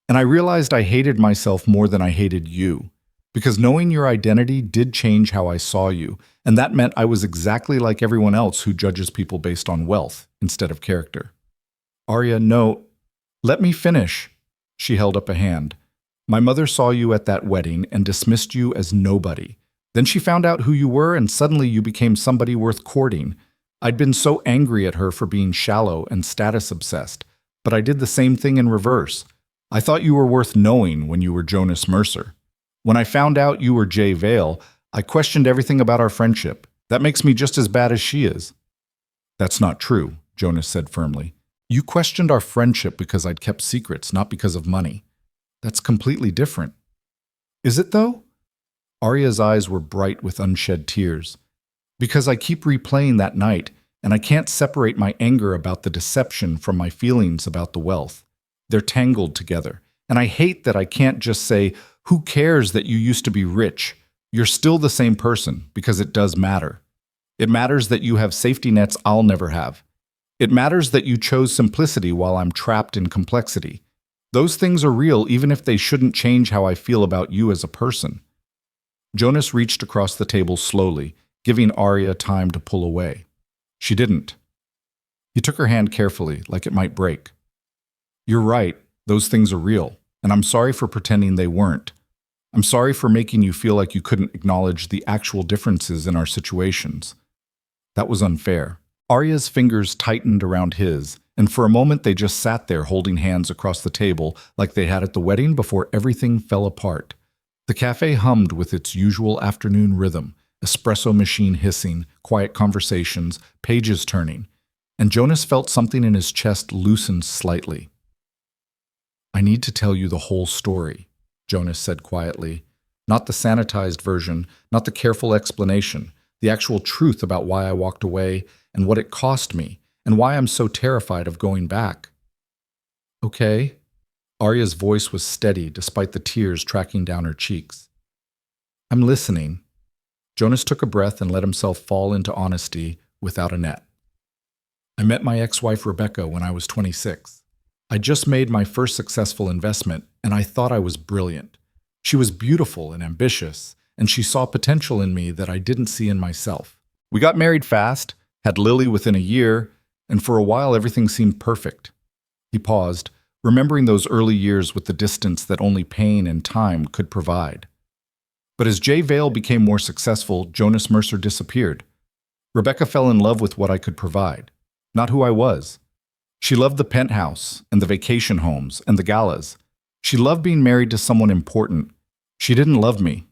And I realized I hated myself more than I hated you. Because knowing your identity did change how I saw you, and that meant I was exactly like everyone else who judges people based on wealth instead of character. Arya, no. Let me finish. She held up a hand. My mother saw you at that wedding and dismissed you as nobody. Then she found out who you were and suddenly you became somebody worth courting. I'd been so angry at her for being shallow and status-obsessed, but I did the same thing in reverse. I thought you were worth knowing when you were Jonas Mercer. When I found out you were Jay Vale, I questioned everything about our friendship. That makes me just as bad as she is. That's not true, Jonas said firmly. You questioned our friendship because I'd kept secrets, not because of money. That's completely different. Is it, though? Arya's eyes were bright with unshed tears. Because I keep replaying that night, and I can't separate my anger about the deception from my feelings about the wealth. They're tangled together, and I hate that I can't just say, who cares that you used to be rich? You're still the same person, because it does matter. It matters that you have safety nets I'll never have. It matters that you chose simplicity while I'm trapped in complexity. Those things are real even if they shouldn't change how I feel about you as a person. Jonas reached across the table slowly, giving Arya time to pull away. She didn't. He took her hand carefully, like it might break. You're right, those things are real, and I'm sorry for pretending they weren't. I'm sorry for making you feel like you couldn't acknowledge the actual differences in our situations. That was unfair. Arya's fingers tightened around his, and for a moment they just sat there holding hands across the table like they had at the wedding before everything fell apart. The cafe hummed with its usual afternoon rhythm, espresso machine hissing, quiet conversations, pages turning, and Jonas felt something in his chest loosen slightly. I need to tell you the whole story, Jonas said quietly. Not the sanitized version, not the careful explanation, the actual truth about why I walked away and what it cost me, and why I'm so terrified of going back. Okay. Arya's voice was steady despite the tears tracking down her cheeks. I'm listening. Jonas took a breath and let himself fall into honesty without a net. I met my ex-wife Rebecca when I was 26. I just made my first successful investment, and I thought I was brilliant. She was beautiful and ambitious, and she saw potential in me that I didn't see in myself. We got married fast, had Lily within a year, and for a while everything seemed perfect. He paused, remembering those early years with the distance that only pain and time could provide. But as Jay Vale became more successful, Jonas Mercer disappeared. Rebecca fell in love with what I could provide, not who I was. She loved the penthouse and the vacation homes and the galas. She loved being married to someone important. She didn't love me.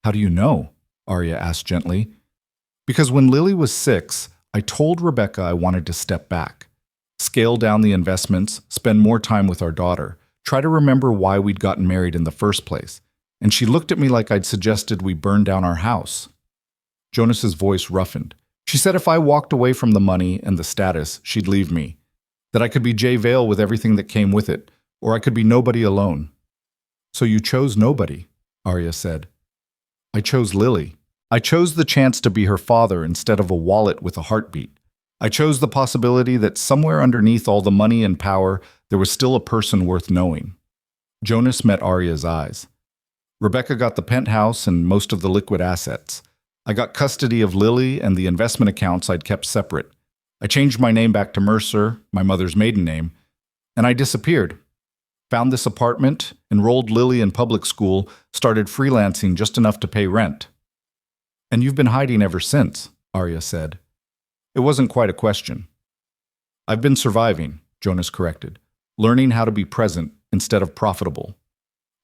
How do you know? Arya asked gently. Because when Lily was 6, I told Rebecca I wanted to step back, scale down the investments, spend more time with our daughter, Try to remember why we'd gotten married in the first place. And she looked at me like I'd suggested we burn down our house. Jonas's voice roughened. She said if I walked away from the money and the status, she'd leave me. That I could be Jay Vale with everything that came with it, or I could be nobody alone. So you chose nobody, Arya said. I chose Lily. I chose the chance to be her father instead of a wallet with a heartbeat. I chose the possibility that somewhere underneath all the money and power, there was still a person worth knowing. Jonas met Arya's eyes. Rebecca got the penthouse and most of the liquid assets. I got custody of Lily and the investment accounts I'd kept separate. I changed my name back to Mercer, my mother's maiden name, and I disappeared. Found this apartment, enrolled Lily in public school, started freelancing just enough to pay rent. And you've been hiding ever since, Arya said. It wasn't quite a question. I've been surviving, Jonas corrected, learning how to be present instead of profitable.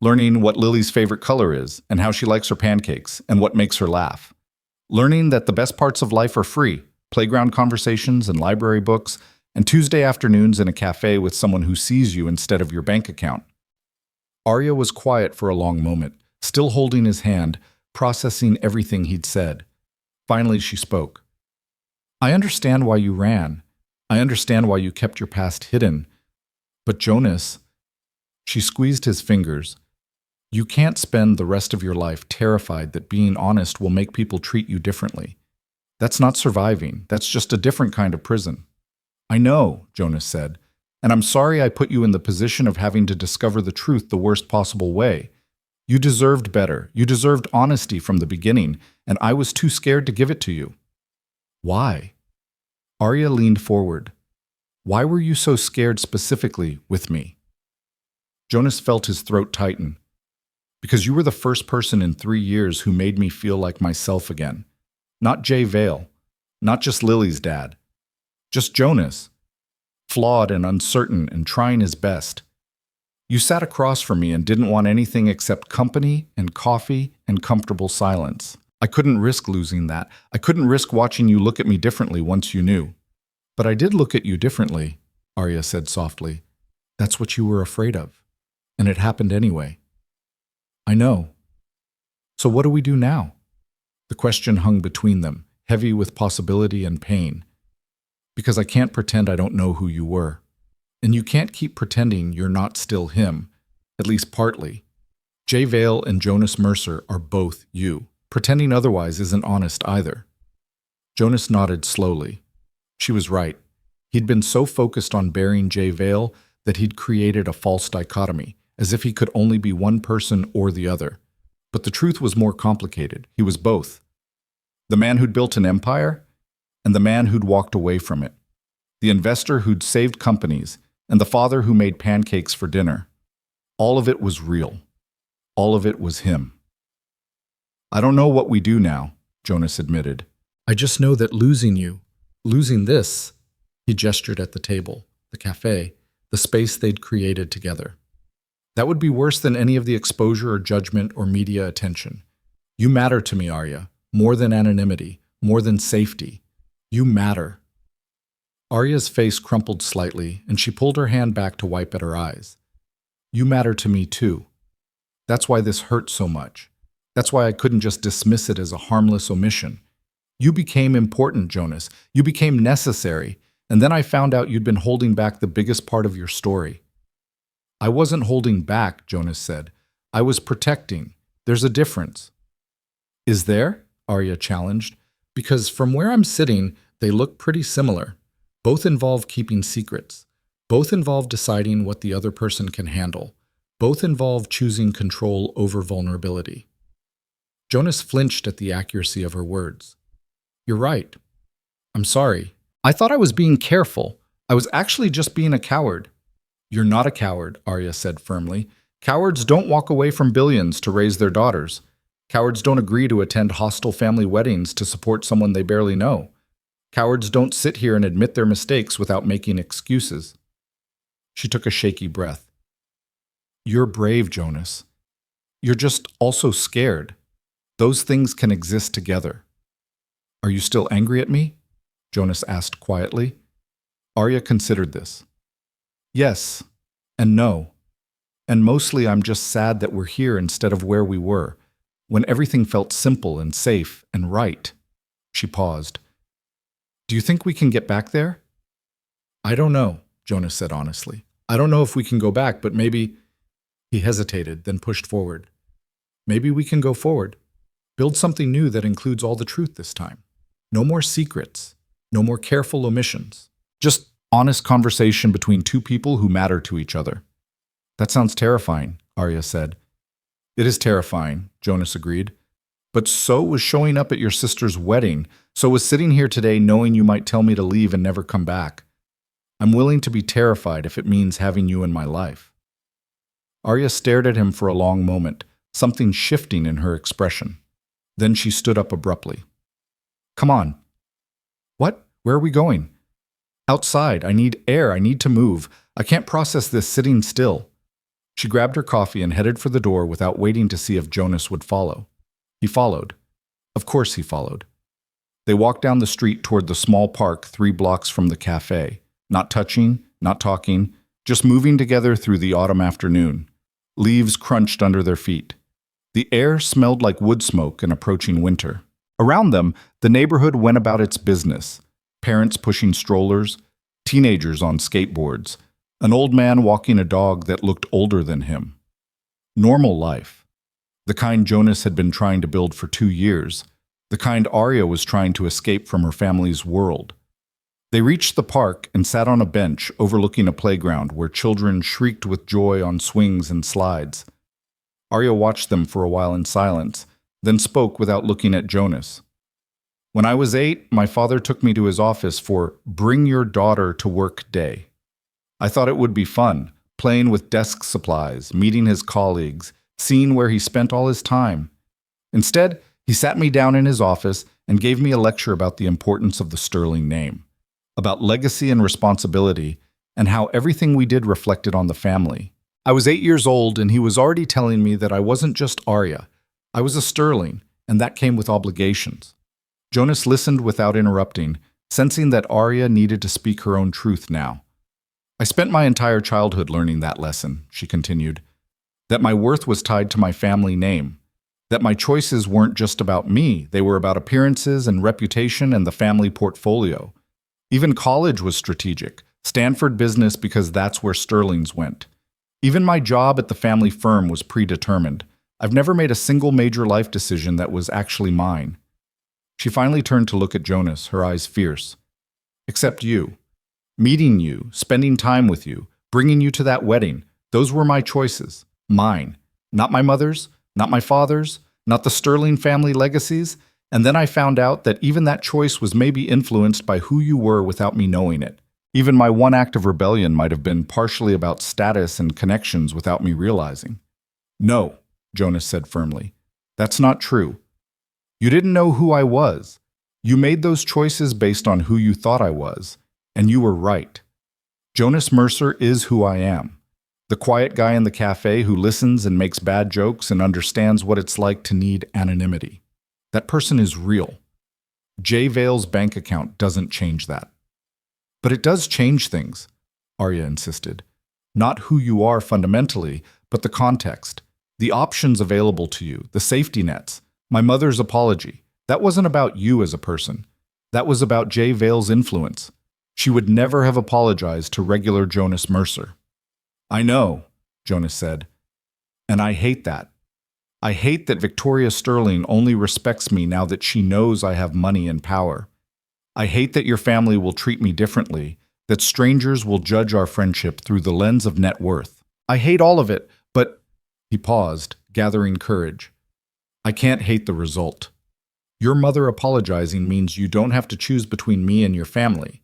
Learning what Lily's favorite color is and how she likes her pancakes and what makes her laugh. Learning that the best parts of life are free, playground conversations and library books, and Tuesday afternoons in a cafe with someone who sees you instead of your bank account. Arya was quiet for a long moment, still holding his hand, processing everything he'd said. Finally, she spoke. I understand why you ran. I understand why you kept your past hidden. But Jonas, she squeezed his fingers. You can't spend the rest of your life terrified that being honest will make people treat you differently. That's not surviving. That's just a different kind of prison. I know, Jonas said, and I'm sorry I put you in the position of having to discover the truth the worst possible way. You deserved better. You deserved honesty from the beginning, and I was too scared to give it to you. Why? Arya leaned forward. Why were you so scared specifically with me? Jonas felt his throat tighten. Because you were the first person in 3 years who made me feel like myself again. Not Jay Vale. Not just Lily's dad. Just Jonas. Flawed and uncertain and trying his best. You sat across from me and didn't want anything except company and coffee and comfortable silence. I couldn't risk losing that. I couldn't risk watching you look at me differently once you knew. But I did look at you differently, Arya said softly. That's what you were afraid of. And it happened anyway. I know. So what do we do now? The question hung between them, heavy with possibility and pain. Because I can't pretend I don't know who you were. And you can't keep pretending you're not still him, at least partly. Jay Vale and Jonas Mercer are both you. Pretending otherwise isn't honest either. Jonas nodded slowly. She was right. He'd been so focused on burying Jay Vale that he'd created a false dichotomy, as if he could only be one person or the other. But the truth was more complicated. He was both. The man who'd built an empire, and the man who'd walked away from it. The investor who'd saved companies, and the father who made pancakes for dinner. All of it was real. All of it was him. I don't know what we do now, Jonas admitted. I just know that losing you, losing this, he gestured at the table, the cafe, the space they'd created together. That would be worse than any of the exposure or judgment or media attention. You matter to me, Arya, more than anonymity, more than safety. You matter. Arya's face crumpled slightly, and she pulled her hand back to wipe at her eyes. You matter to me, too. That's why this hurt so much. That's why I couldn't just dismiss it as a harmless omission. You became important, Jonas. You became necessary, and then I found out you'd been holding back the biggest part of your story. I wasn't holding back, Jonas said. I was protecting. There's a difference. Is there? Arya challenged. Because from where I'm sitting, they look pretty similar. Both involve keeping secrets. Both involve deciding what the other person can handle. Both involve choosing control over vulnerability. Jonas flinched at the accuracy of her words. You're right. I'm sorry. I thought I was being careful. I was actually just being a coward. You're not a coward, Arya said firmly. Cowards don't walk away from billions to raise their daughters. Cowards don't agree to attend hostile family weddings to support someone they barely know. Cowards don't sit here and admit their mistakes without making excuses. She took a shaky breath. You're brave, Jonas. You're just also scared. Those things can exist together. Are you still angry at me? Jonas asked quietly. Arya considered this. Yes and no. And mostly I'm just sad that we're here instead of where we were, when everything felt simple and safe and right. She paused. Do you think we can get back there? I don't know, Jonas said honestly. I don't know if we can go back, but maybe... He hesitated, then pushed forward. Maybe we can go forward. Build something new that includes all the truth this time. No more secrets. No more careful omissions. Just honest conversation between two people who matter to each other. That sounds terrifying, Arya said. It is terrifying, Jonas agreed. But so was showing up at your sister's wedding. So was sitting here today knowing you might tell me to leave and never come back. I'm willing to be terrified if it means having you in my life. Arya stared at him for a long moment, something shifting in her expression. Then she stood up abruptly. Come on. What? Where are we going? Outside. I need air. I need to move. I can't process this sitting still. She grabbed her coffee and headed for the door without waiting to see if Jonas would follow. He followed. Of course he followed. They walked down the street toward the small park 3 blocks from the cafe, not touching, not talking, just moving together through the autumn afternoon. Leaves crunched under their feet. The air smelled like wood smoke and approaching winter. Around them, the neighborhood went about its business. Parents pushing strollers, teenagers on skateboards, an old man walking a dog that looked older than him. Normal life. The kind Jonas had been trying to build for 2 years. The kind Arya was trying to escape from her family's world. They reached the park and sat on a bench overlooking a playground where children shrieked with joy on swings and slides. Arya watched them for a while in silence, then spoke without looking at Jonas. When I was 8, my father took me to his office for Bring Your Daughter to Work Day. I thought it would be fun, playing with desk supplies, meeting his colleagues, seeing where he spent all his time. Instead, he sat me down in his office and gave me a lecture about the importance of the Sterling name, about legacy and responsibility, and how everything we did reflected on the family. I was 8 years old, and he was already telling me that I wasn't just Arya. I was a Sterling, and that came with obligations. Jonas listened without interrupting, sensing that Arya needed to speak her own truth now. I spent my entire childhood learning that lesson, she continued, that my worth was tied to my family name, that my choices weren't just about me, they were about appearances and reputation and the family portfolio. Even college was strategic, Stanford business because that's where Sterling's went. Even my job at the family firm was predetermined. I've never made a single major life decision that was actually mine. She finally turned to look at Jonas, her eyes fierce. Except you. Meeting you, spending time with you, bringing you to that wedding, those were my choices. Mine. Not my mother's, not my father's, not the Sterling family legacies. And then I found out that even that choice was maybe influenced by who you were without me knowing it. Even my one act of rebellion might have been partially about status and connections without me realizing. No, Jonas said firmly. That's not true. You didn't know who I was. You made those choices based on who you thought I was, and you were right. Jonas Mercer is who I am. The quiet guy in the cafe who listens and makes bad jokes and understands what it's like to need anonymity. That person is real. Jay Vale's bank account doesn't change that. But it does change things, Arya insisted. Not who you are fundamentally, but the context, the options available to you, the safety nets. My mother's apology. That wasn't about you as a person. That was about Jay Vale's influence. She would never have apologized to regular Jonas Mercer. I know, Jonas said, and I hate that. I hate that Victoria Sterling only respects me now that she knows I have money and power. I hate that your family will treat me differently, that strangers will judge our friendship through the lens of net worth. I hate all of it, but... He paused, gathering courage. I can't hate the result. Your mother apologizing means you don't have to choose between me and your family.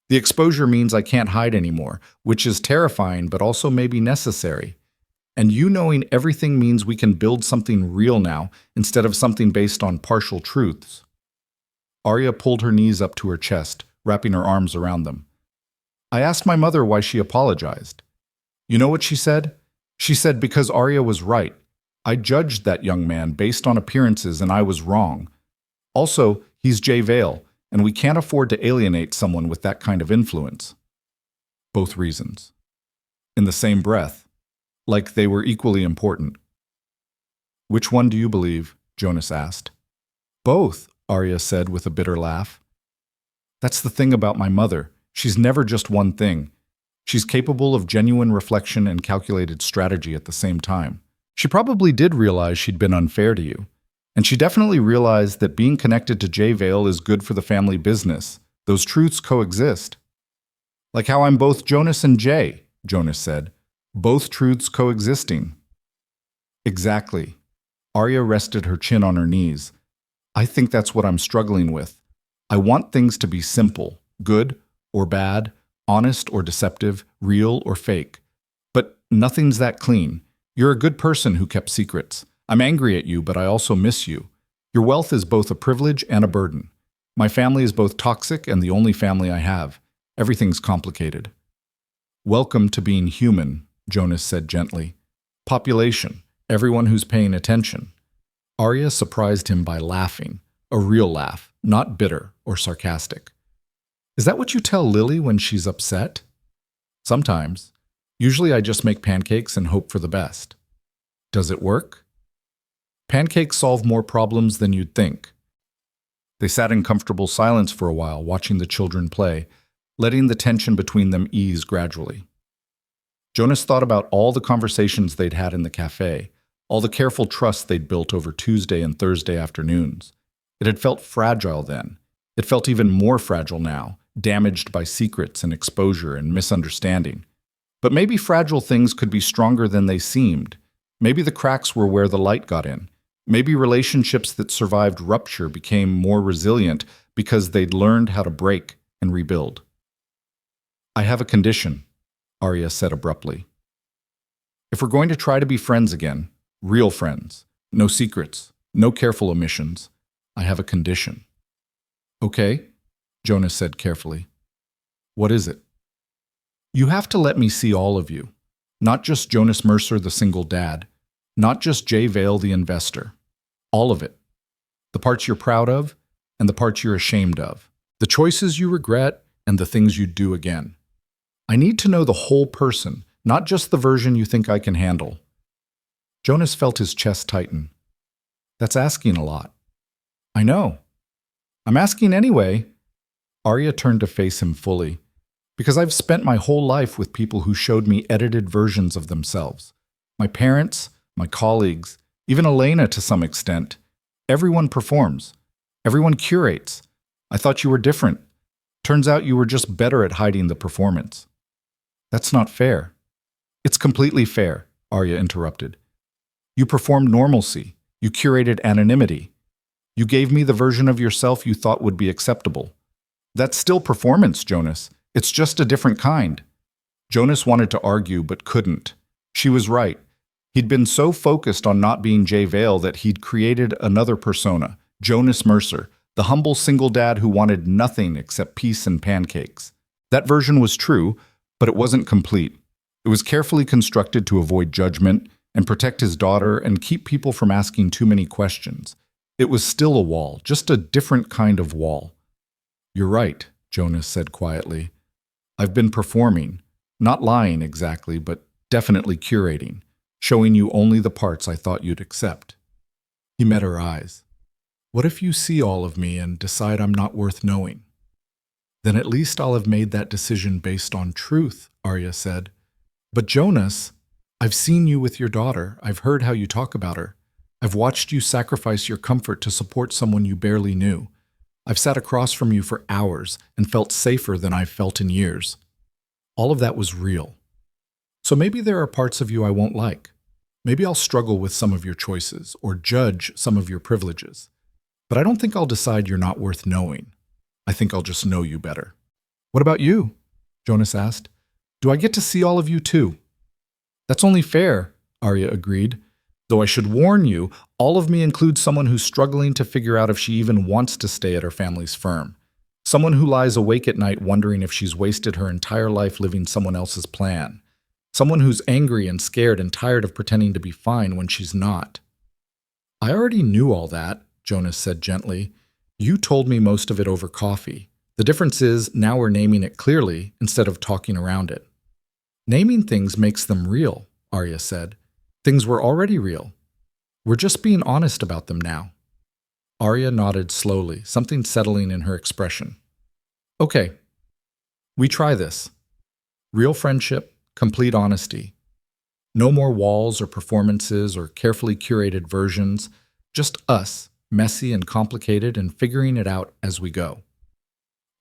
The exposure means I can't hide anymore, which is terrifying but also maybe necessary. And you knowing everything means we can build something real now instead of something based on partial truths. Arya pulled her knees up to her chest, wrapping her arms around them. I asked my mother why she apologized. You know what she said? She said because Arya was right. I judged that young man based on appearances and I was wrong. Also, he's Jay Vale, and we can't afford to alienate someone with that kind of influence. Both reasons. In the same breath, like they were equally important. Which one do you believe? Jonas asked. Both, Arya said with a bitter laugh. That's the thing about my mother. She's never just one thing. She's capable of genuine reflection and calculated strategy at the same time. She probably did realize she'd been unfair to you. And she definitely realized that being connected to Jay Vale is good for the family business. Those truths coexist. Like how I'm both Jonas and Jay, Jonas said. Both truths coexisting. Exactly. Arya rested her chin on her knees. I think that's what I'm struggling with. I want things to be simple, good or bad, honest or deceptive, real or fake. But nothing's that clean. You're a good person who kept secrets. I'm angry at you, but I also miss you. Your wealth is both a privilege and a burden. My family is both toxic and the only family I have. Everything's complicated. Welcome to being human, Jonas said gently. Population, everyone who's paying attention. Arya surprised him by laughing, a real laugh, not bitter or sarcastic. Is that what you tell Lily when she's upset? Sometimes. Usually I just make pancakes and hope for the best. Does it work? Pancakes solve more problems than you'd think. They sat in comfortable silence for a while, watching the children play, letting the tension between them ease gradually. Jonas thought about all the conversations they'd had in the cafe, all the careful trust they'd built over Tuesday and Thursday afternoons. It had felt fragile then. It felt even more fragile now, damaged by secrets and exposure and misunderstanding. But maybe fragile things could be stronger than they seemed. Maybe the cracks were where the light got in. Maybe relationships that survived rupture became more resilient because they'd learned how to break and rebuild. I have a condition, Arya said abruptly. If we're going to try to be friends again, real friends, no secrets, no careful omissions, I have a condition. Okay, Jonas said carefully. What is it? You have to let me see all of you. Not just Jonas Mercer, the single dad. Not just Jay Vale, the investor. All of it. The parts you're proud of and the parts you're ashamed of. The choices you regret and the things you'd do again. I need to know the whole person, not just the version you think I can handle. Jonas felt his chest tighten. That's asking a lot. I know. I'm asking anyway. Arya turned to face him fully. Because I've spent my whole life with people who showed me edited versions of themselves. My parents, my colleagues, even Elena to some extent. Everyone performs. Everyone curates. I thought you were different. Turns out you were just better at hiding the performance. That's not fair. It's completely fair, Arya interrupted. You performed normalcy. You curated anonymity. You gave me the version of yourself you thought would be acceptable. That's still performance, Jonas. It's just a different kind. Jonas wanted to argue but couldn't. She was right. He'd been so focused on not being Jay Vale that he'd created another persona, Jonas Mercer, the humble single dad who wanted nothing except peace and pancakes. That version was true, but it wasn't complete. It was carefully constructed to avoid judgment and protect his daughter and keep people from asking too many questions. It was still a wall, just a different kind of wall. You're right, Jonas said quietly. I've been performing, not lying exactly, but definitely curating, showing you only the parts I thought you'd accept. He met her eyes. What if you see all of me and decide I'm not worth knowing? Then at least I'll have made that decision based on truth, Arya said. But Jonas, I've seen you with your daughter. I've heard how you talk about her. I've watched you sacrifice your comfort to support someone you barely knew. I've sat across from you for hours and felt safer than I've felt in years. All of that was real. So maybe there are parts of you I won't like. Maybe I'll struggle with some of your choices or judge some of your privileges. But I don't think I'll decide you're not worth knowing. I think I'll just know you better. What about you? Jonas asked. Do I get to see all of you too? That's only fair, Arya agreed. Though I should warn you, all of me includes someone who's struggling to figure out if she even wants to stay at her family's firm. Someone who lies awake at night wondering if she's wasted her entire life living someone else's plan. Someone who's angry and scared and tired of pretending to be fine when she's not. I already knew all that, Jonas said gently. You told me most of it over coffee. The difference is now we're naming it clearly instead of talking around it. Naming things makes them real, Arya said. Things were already real. We're just being honest about them now. Arya nodded slowly, something settling in her expression. Okay, we try this. Real friendship, complete honesty. No more walls or performances or carefully curated versions. Just us, messy and complicated and figuring it out as we go.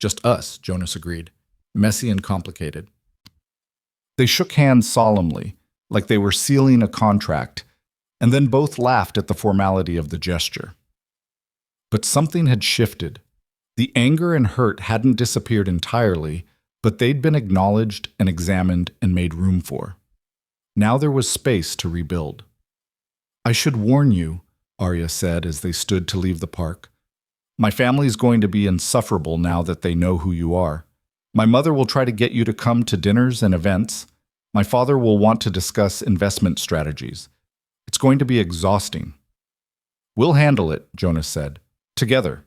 Just us, Jonas agreed. Messy and complicated. They shook hands solemnly, like they were sealing a contract, and then both laughed at the formality of the gesture. But something had shifted. The anger and hurt hadn't disappeared entirely, but they'd been acknowledged and examined and made room for. Now there was space to rebuild. I should warn you, Arya said as they stood to leave the park. My family's going to be insufferable now that they know who you are. My mother will try to get you to come to dinners and events. My father will want to discuss investment strategies. It's going to be exhausting. We'll handle it, Jonas said. Together.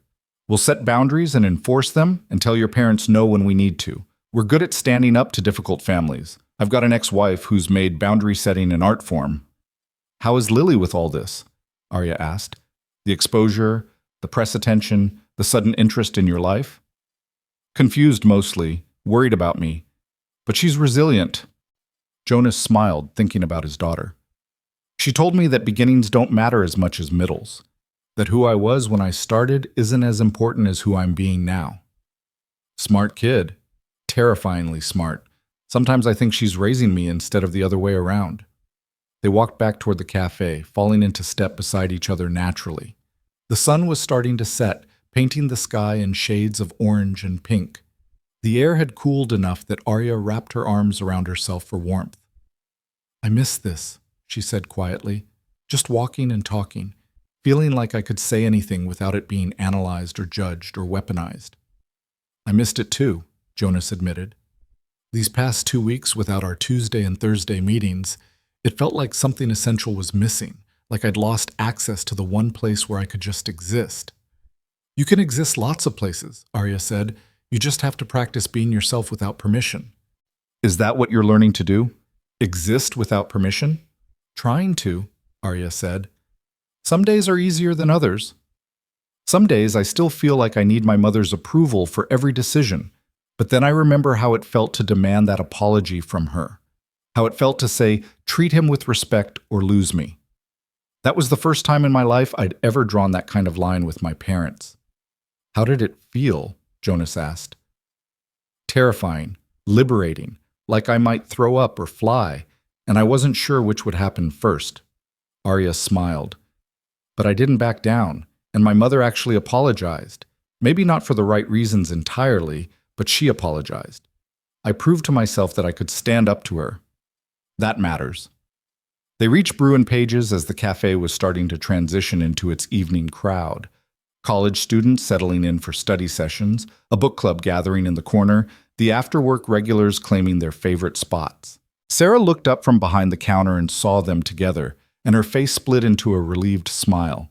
We'll set boundaries and enforce them and tell your parents no when we need to. We're good at standing up to difficult families. I've got an ex-wife who's made boundary setting an art form. How is Lily with all this? Arya asked. The exposure, the press attention, the sudden interest in your life? Confused mostly, worried about me. But she's resilient. Jonas smiled, thinking about his daughter. She told me that beginnings don't matter as much as middles. That who I was when I started isn't as important as who I'm being now. Smart kid. Terrifyingly smart. Sometimes I think she's raising me instead of the other way around. They walked back toward the cafe, falling into step beside each other naturally. The sun was starting to set, painting the sky in shades of orange and pink. The air had cooled enough that Arya wrapped her arms around herself for warmth. I miss this, she said quietly, just walking and talking, feeling like I could say anything without it being analyzed or judged or weaponized. I missed it too, Jonas admitted. These past 2 weeks without our Tuesday and Thursday meetings, it felt like something essential was missing, like I'd lost access to the one place where I could just exist. You can exist lots of places, Arya said. You just have to practice being yourself without permission. Is that what you're learning to do? Exist without permission? Trying to, Arya said. Some days are easier than others. Some days I still feel like I need my mother's approval for every decision, but then I remember how it felt to demand that apology from her. How it felt to say, treat him with respect or lose me. That was the first time in my life I'd ever drawn that kind of line with my parents. How did it feel? Jonas asked. Terrifying, liberating, like I might throw up or fly, and I wasn't sure which would happen first. Arya smiled. But I didn't back down, and my mother actually apologized. Maybe not for the right reasons entirely, but she apologized. I proved to myself that I could stand up to her. That matters. They reached Bruin Pages as the cafe was starting to transition into its evening crowd. College students settling in for study sessions, a book club gathering in the corner, the after-work regulars claiming their favorite spots. Sarah looked up from behind the counter and saw them together, and her face split into a relieved smile.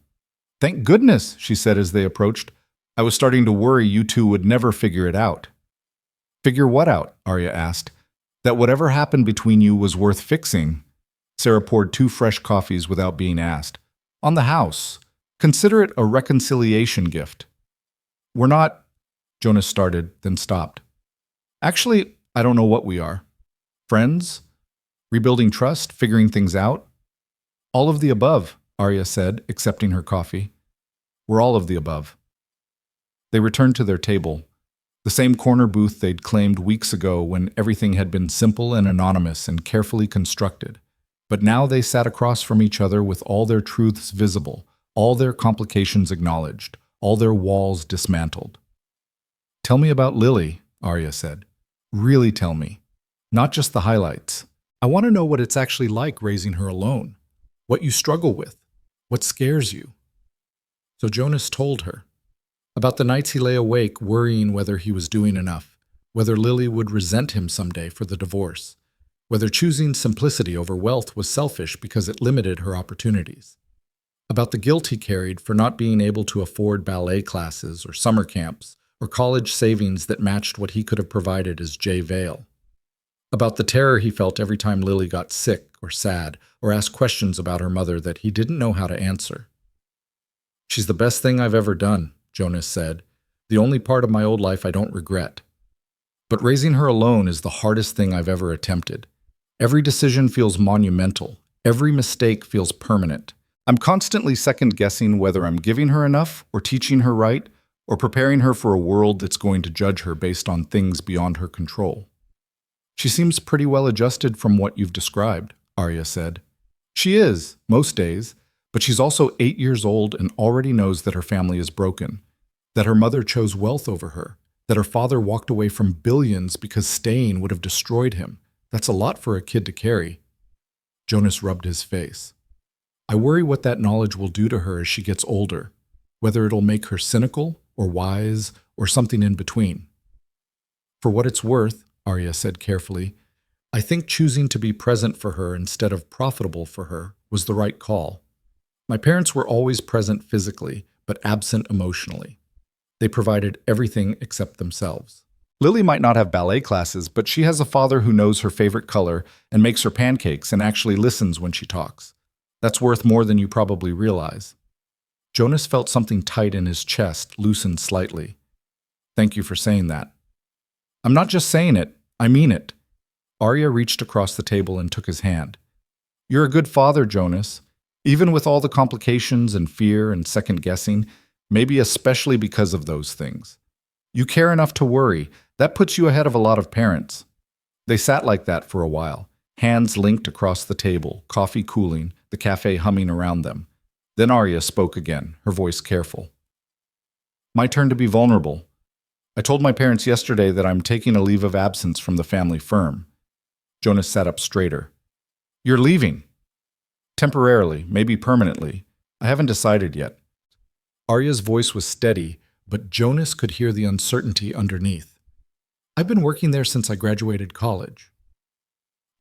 Thank goodness, she said as they approached. I was starting to worry you two would never figure it out. Figure what out? Arya asked. That whatever happened between you was worth fixing. Sarah poured 2 fresh coffees without being asked. On the house. Consider it a reconciliation gift. We're not, Jonas started, then stopped. Actually, I don't know what we are. Friends? Rebuilding trust? Figuring things out? All of the above, Arya said, accepting her coffee. We're all of the above. They returned to their table, the same corner booth they'd claimed weeks ago when everything had been simple and anonymous and carefully constructed. But now they sat across from each other with all their truths visible, all their complications acknowledged, all their walls dismantled. Tell me about Lily, Arya said. Really tell me. Not just the highlights. I want to know what it's actually like raising her alone. What you struggle with. What scares you. So Jonas told her. About the nights he lay awake worrying whether he was doing enough, whether Lily would resent him someday for the divorce, whether choosing simplicity over wealth was selfish because it limited her opportunities. About the guilt he carried for not being able to afford ballet classes or summer camps or college savings that matched what he could have provided as Jay Vale. About the terror he felt every time Lily got sick or sad or asked questions about her mother that he didn't know how to answer. "She's the best thing I've ever done," Jonas said. "The only part of my old life I don't regret. But raising her alone is the hardest thing I've ever attempted. Every decision feels monumental. Every mistake feels permanent. I'm constantly second-guessing whether I'm giving her enough or teaching her right or preparing her for a world that's going to judge her based on things beyond her control." "She seems pretty well adjusted from what you've described," Arya said. "She is, most days, but she's also 8 years old and already knows that her family is broken, that her mother chose wealth over her, that her father walked away from billions because staying would have destroyed him. That's a lot for a kid to carry." Jonas rubbed his face. "I worry what that knowledge will do to her as she gets older, whether it'll make her cynical or wise or something in between." "For what it's worth," Arya said carefully, "I think choosing to be present for her instead of profitable for her was the right call. My parents were always present physically, but absent emotionally. They provided everything except themselves. Lily might not have ballet classes, but she has a father who knows her favorite color and makes her pancakes and actually listens when she talks. That's worth more than you probably realize." Jonas felt something tight in his chest loosen slightly. "Thank you for saying that." "I'm not just saying it, I mean it." Arya reached across the table and took his hand. "You're a good father, Jonas. Even with all the complications and fear and second-guessing, maybe especially because of those things. You care enough to worry. That puts you ahead of a lot of parents." They sat like that for a while, hands linked across the table, coffee cooling, the cafe humming around them. Then Arya spoke again, her voice careful. "My turn to be vulnerable. I told my parents yesterday that I'm taking a leave of absence from the family firm." Jonas sat up straighter. "You're leaving?" "Temporarily, maybe permanently. I haven't decided yet." Arya's voice was steady, but Jonas could hear the uncertainty underneath. "I've been working there since I graduated college.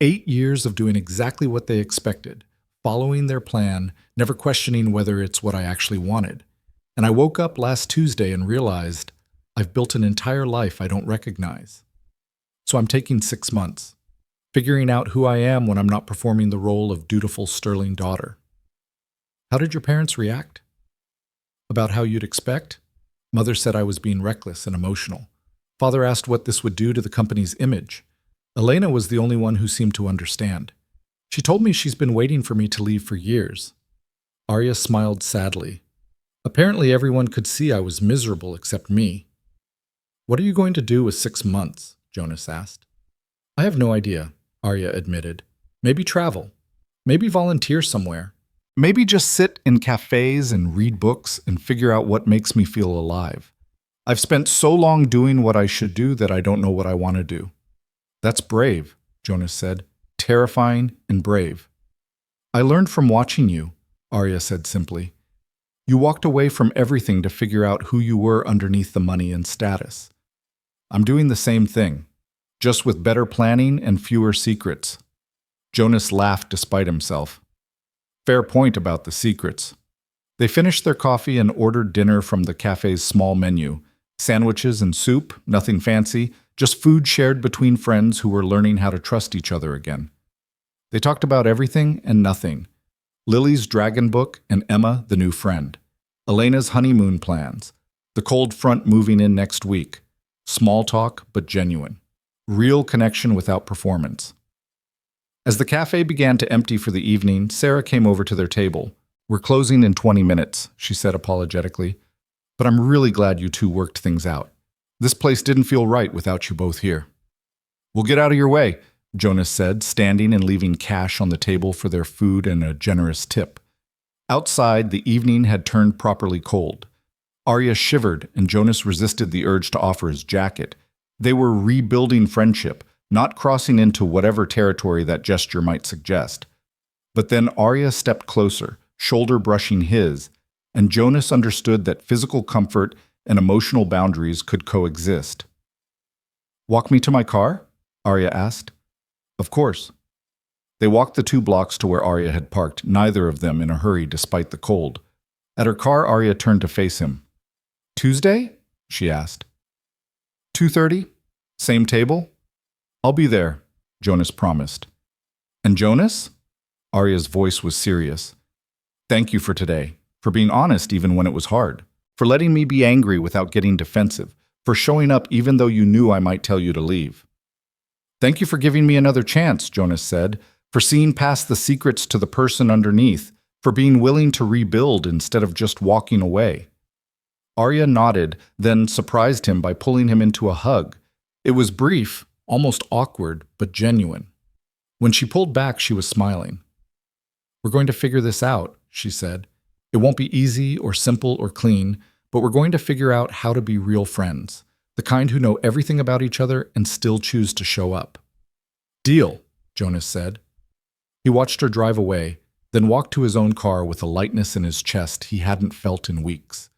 8 years of doing exactly what they expected, following their plan, never questioning whether it's what I actually wanted. And I woke up last Tuesday and realized I've built an entire life I don't recognize. So I'm taking 6 months, figuring out who I am when I'm not performing the role of dutiful sterling daughter." "How did your parents react?" "About how you'd expect. Mother said I was being reckless and emotional. Father asked what this would do to the company's image. Elena was the only one who seemed to understand. She told me she's been waiting for me to leave for years." Arya smiled sadly. "Apparently everyone could see I was miserable except me." "What are you going to do with 6 months?" Jonas asked. "I have no idea," Arya admitted. "Maybe travel. Maybe volunteer somewhere. Maybe just sit in cafes and read books and figure out what makes me feel alive. I've spent so long doing what I should do that I don't know what I want to do." "That's brave," Jonas said. "Terrifying and brave." "I learned from watching you," Arya said simply. "You walked away from everything to figure out who you were underneath the money and status. I'm doing the same thing, just with better planning and fewer secrets." Jonas laughed despite himself. "Fair point about the secrets." They finished their coffee and ordered dinner from the cafe's small menu. Sandwiches and soup, nothing fancy, just food shared between friends who were learning how to trust each other again. They talked about everything and nothing. Lily's dragon book and Emma, the new friend. Elena's honeymoon plans. The cold front moving in next week. Small talk, but genuine. Real connection without performance. As the cafe began to empty for the evening, Sarah came over to their table. "We're closing in 20 minutes, she said apologetically. "But I'm really glad you two worked things out. This place didn't feel right without you both here." "We'll get out of your way," Jonas said, standing and leaving cash on the table for their food and a generous tip. Outside, the evening had turned properly cold. Arya shivered, and Jonas resisted the urge to offer his jacket. They were rebuilding friendship, not crossing into whatever territory that gesture might suggest. But then Arya stepped closer, shoulder brushing his, and Jonas understood that physical comfort and emotional boundaries could coexist. "Walk me to my car?" Arya asked. "Of course." They walked the 2 blocks to where Arya had parked, neither of them in a hurry despite the cold. At her car, Arya turned to face him. "Tuesday?" she asked. 2:30? Same table? "I'll be there." Jonas promised. And Jonas? Arya's voice was serious. Thank you for today, for being honest even when it was hard, for letting me be angry without getting defensive, for showing up even though you knew I might tell you to leave. Thank you for giving me another chance, Jonas said, for seeing past the secrets to the person underneath, for being willing to rebuild instead of just walking away. Arya nodded, then surprised him by pulling him into a hug. It was brief, almost awkward, but genuine. When she pulled back, she was smiling. We're going to figure this out, she said. It won't be easy or simple or clean, but we're going to figure out how to be real friends, the kind who know everything about each other and still choose to show up. Deal, Jonas said. He watched her drive away, then walked to his own car with a lightness in his chest he hadn't felt in weeks.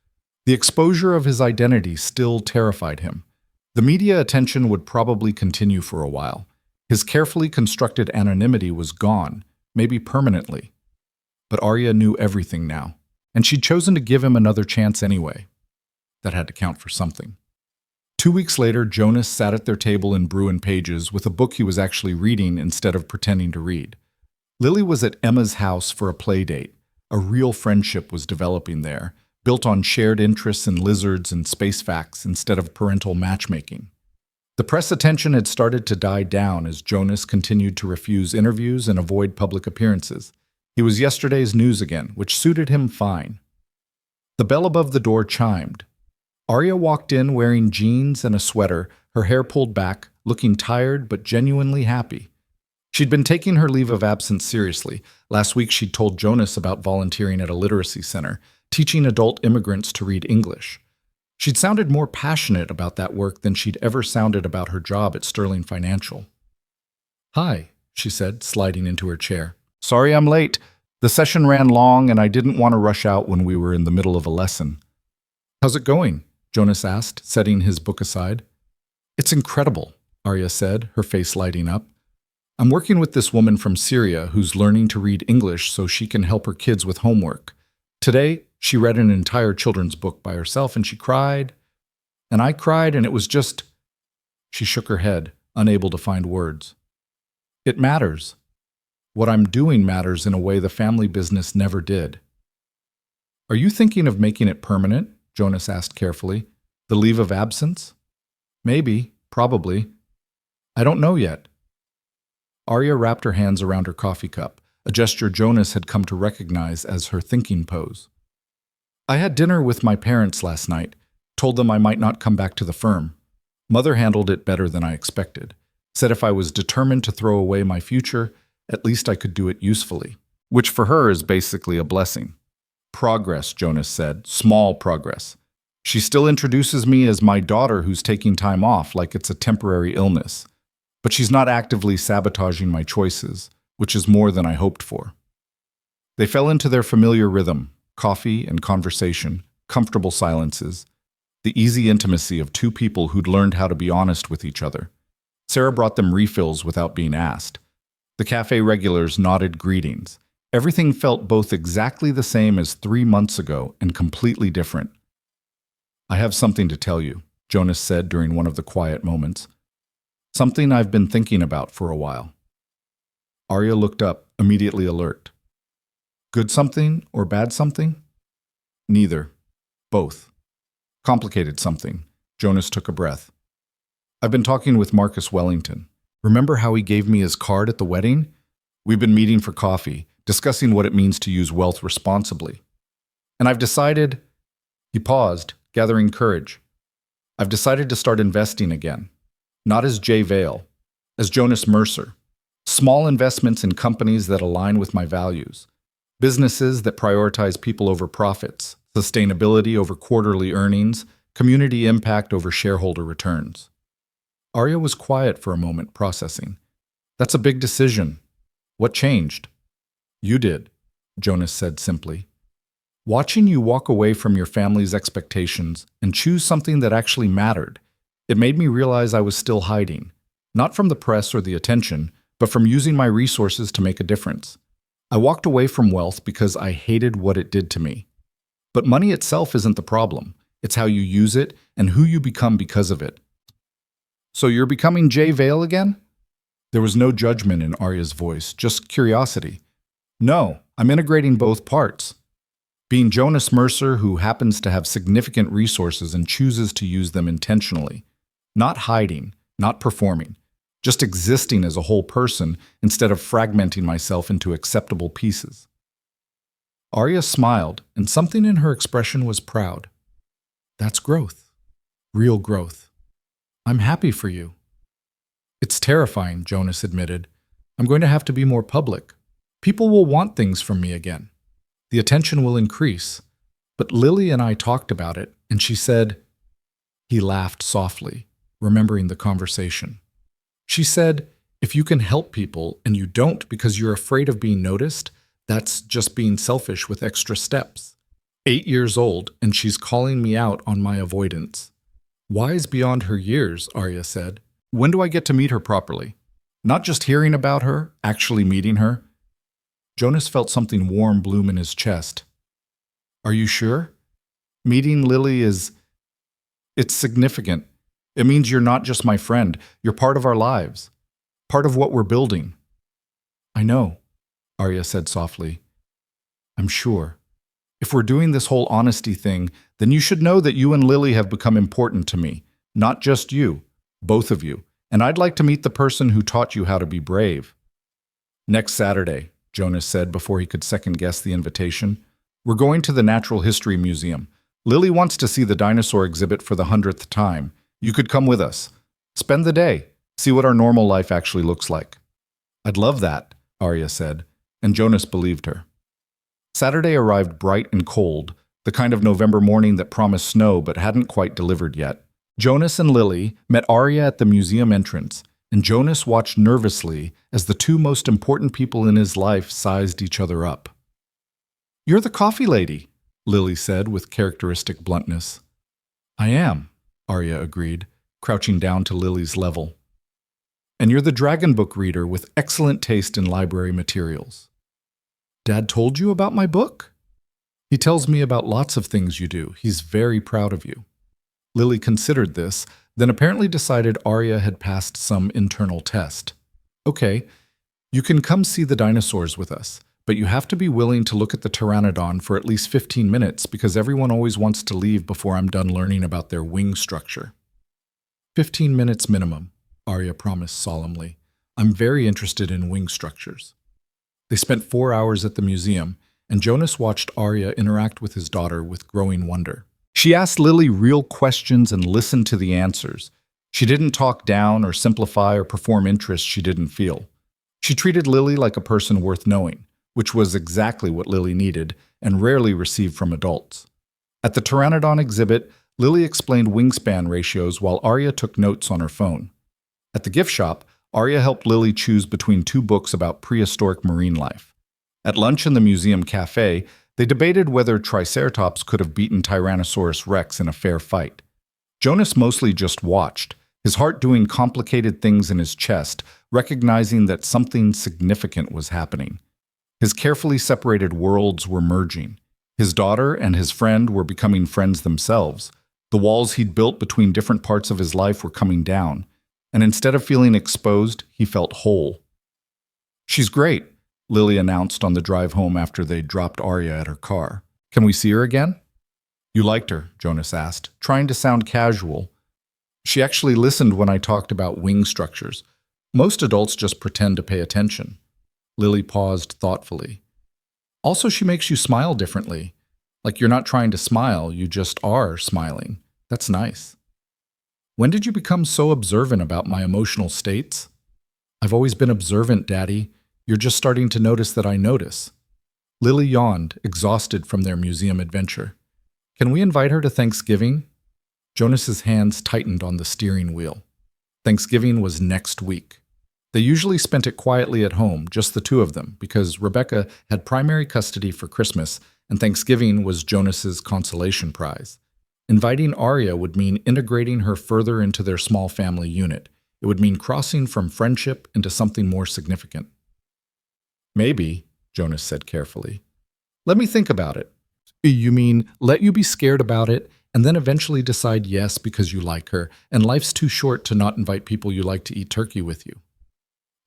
The exposure of his identity still terrified him. The media attention would probably continue for a while. His carefully constructed anonymity was gone, maybe permanently. But Arya knew everything now, and she'd chosen to give him another chance anyway. That had to count for something. 2 weeks later, Jonas sat at their table in Bruin Pages with a book he was actually reading instead of pretending to read. Lily was at Emma's house for a play date. A real friendship was developing there, built on shared interests in lizards and space facts instead of parental matchmaking. The press attention had started to die down as Jonas continued to refuse interviews and avoid public appearances. He was yesterday's news again, which suited him fine. The bell above the door chimed. Arya walked in wearing jeans and a sweater, her hair pulled back, looking tired but genuinely happy. She'd been taking her leave of absence seriously. Last week she'd told Jonas about volunteering at a literacy center, teaching adult immigrants to read English. She'd sounded more passionate about that work than she'd ever sounded about her job at Sterling Financial. Hi, she said, sliding into her chair. Sorry I'm late. The session ran long and I didn't want to rush out when we were in the middle of a lesson. How's it going? Jonas asked, setting his book aside. It's incredible, Arya said, her face lighting up. I'm working with this woman from Syria who's learning to read English so she can help her kids with homework. Today, she read an entire children's book by herself and she cried. And I cried and it was just... She shook her head, unable to find words. It matters. What I'm doing matters in a way the family business never did. Are you thinking of making it permanent? Jonas asked carefully. The leave of absence? Maybe, probably. I don't know yet. Arya wrapped her hands around her coffee cup, a gesture Jonas had come to recognize as her thinking pose. I had dinner with my parents last night, told them I might not come back to the firm. Mother handled it better than I expected, said if I was determined to throw away my future, at least I could do it usefully, which for her is basically a blessing. Progress, Jonas said, small progress. She still introduces me as my daughter who's taking time off like it's a temporary illness. But she's not actively sabotaging my choices, which is more than I hoped for. They fell into their familiar rhythm, coffee and conversation, comfortable silences, the easy intimacy of two people who'd learned how to be honest with each other. Sarah brought them refills without being asked. The cafe regulars nodded greetings. Everything felt both exactly the same as 3 months ago and completely different. I have something to tell you, Jonas said during one of the quiet moments. Something I've been thinking about for a while. Arya looked up, immediately alert. Good something or bad something? Neither. Both. Complicated something. Jonas took a breath. I've been talking with Marcus Wellington. Remember how he gave me his card at the wedding? We've been meeting for coffee, discussing what it means to use wealth responsibly. And I've decided... He paused, gathering courage. I've decided to start investing again. Not as Jay Vale, as Jonas Mercer. Small investments in companies that align with my values. Businesses that prioritize people over profits, sustainability over quarterly earnings, community impact over shareholder returns. Arya was quiet for a moment, processing. That's a big decision. What changed? You did, Jonas said simply. Watching you walk away from your family's expectations and choose something that actually mattered, it made me realize I was still hiding, not from the press or the attention, but from using my resources to make a difference. I walked away from wealth because I hated what it did to me. But money itself isn't the problem. It's how you use it and who you become because of it. So you're becoming Jay Vale again? There was no judgment in Arya's voice, just curiosity. No, I'm integrating both parts. Being Jonas Mercer, who happens to have significant resources and chooses to use them intentionally. Not hiding, not performing, just existing as a whole person instead of fragmenting myself into acceptable pieces. Arya smiled, and something in her expression was proud. That's growth. Real growth. I'm happy for you. It's terrifying, Jonas admitted. I'm going to have to be more public. People will want things from me again. The attention will increase. But Lily and I talked about it, and she said, he laughed softly, remembering the conversation. She said, if you can help people and you don't because you're afraid of being noticed, that's just being selfish with extra steps. 8 years old, and she's calling me out on my avoidance. Wise beyond her years, Arya said. When do I get to meet her properly? Not just hearing about her, actually meeting her. Jonas felt something warm bloom in his chest. Are you sure? Meeting Lily it's significant. It means you're not just my friend, you're part of our lives. Part of what we're building. I know, Arya said softly. I'm sure. If we're doing this whole honesty thing, then you should know that you and Lily have become important to me. Not just you, both of you. And I'd like to meet the person who taught you how to be brave. Next Saturday, Jonas said before he could second-guess the invitation. We're going to the Natural History Museum. Lily wants to see the dinosaur exhibit for the 100th time. You could come with us. Spend the day. See what our normal life actually looks like. I'd love that, Arya said, and Jonas believed her. Saturday arrived bright and cold, the kind of November morning that promised snow but hadn't quite delivered yet. Jonas and Lily met Arya at the museum entrance, and Jonas watched nervously as the two most important people in his life sized each other up. You're the coffee lady, Lily said with characteristic bluntness. I am, Arya agreed, crouching down to Lily's level. And you're the dragon book reader with excellent taste in library materials. Dad told you about my book? He tells me about lots of things you do. He's very proud of you. Lily considered this, then apparently decided Arya had passed some internal test. Okay, you can come see the dinosaurs with us, but you have to be willing to look at the pteranodon for at least 15 minutes because everyone always wants to leave before I'm done learning about their wing structure. 15 minutes minimum, Arya promised solemnly. I'm very interested in wing structures. They spent 4 hours at the museum, and Jonas watched Arya interact with his daughter with growing wonder. She asked Lily real questions and listened to the answers. She didn't talk down or simplify or perform interest she didn't feel. She treated Lily like a person worth knowing, which was exactly what Lily needed and rarely received from adults. At the pteranodon exhibit, Lily explained wingspan ratios while Arya took notes on her phone. At the gift shop, Arya helped Lily choose between 2 books about prehistoric marine life. At lunch in the museum cafe, they debated whether Triceratops could have beaten Tyrannosaurus Rex in a fair fight. Jonas mostly just watched, his heart doing complicated things in his chest, recognizing that something significant was happening. His carefully separated worlds were merging. His daughter and his friend were becoming friends themselves. The walls he'd built between different parts of his life were coming down. And instead of feeling exposed, he felt whole. She's great, Lily announced on the drive home after they'd dropped Arya at her car. Can we see her again? You liked her, Jonas asked, trying to sound casual. She actually listened when I talked about wing structures. Most adults just pretend to pay attention. Lily paused thoughtfully. Also, she makes you smile differently. Like you're not trying to smile, you just are smiling. That's nice. When did you become so observant about my emotional states? I've always been observant, Daddy. You're just starting to notice that I notice. Lily yawned, exhausted from their museum adventure. Can we invite her to Thanksgiving? Jonas's hands tightened on the steering wheel. Thanksgiving was next week. They usually spent it quietly at home, just the two of them, because Rebecca had primary custody for Christmas, and Thanksgiving was Jonas's consolation prize. Inviting Arya would mean integrating her further into their small family unit. It would mean crossing from friendship into something more significant. Maybe, Jonas said carefully. Let me think about it. You mean let you be scared about it and then eventually decide yes because you like her, and life's too short to not invite people you like to eat turkey with you.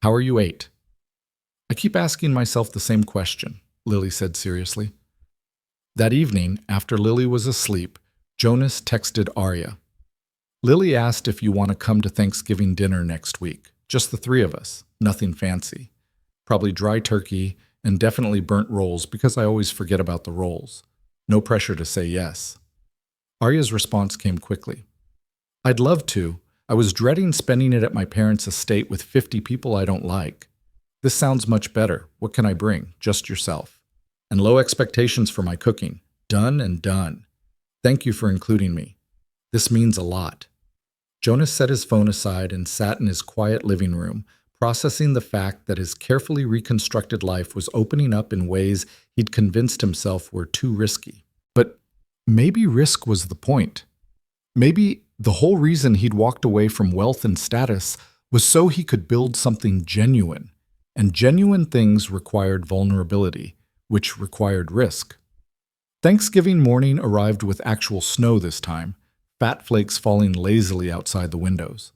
How are you 8? I keep asking myself the same question, Lily said seriously. That evening, after Lily was asleep, Jonas texted Arya. Lily asked if you want to come to Thanksgiving dinner next week. Just the three of us, nothing fancy. Probably dry turkey and definitely burnt rolls because I always forget about the rolls. No pressure to say yes. Arya's response came quickly. I'd love to. I was dreading spending it at my parents' estate with 50 people I don't like. This sounds much better. What can I bring? Just yourself. And low expectations for my cooking. Done and done. Thank you for including me. This means a lot. Jonas set his phone aside and sat in his quiet living room, processing the fact that his carefully reconstructed life was opening up in ways he'd convinced himself were too risky. But maybe risk was the point. Maybe the whole reason he'd walked away from wealth and status was so he could build something genuine. And genuine things required vulnerability, which required risk. Thanksgiving morning arrived with actual snow this time, fat flakes falling lazily outside the windows.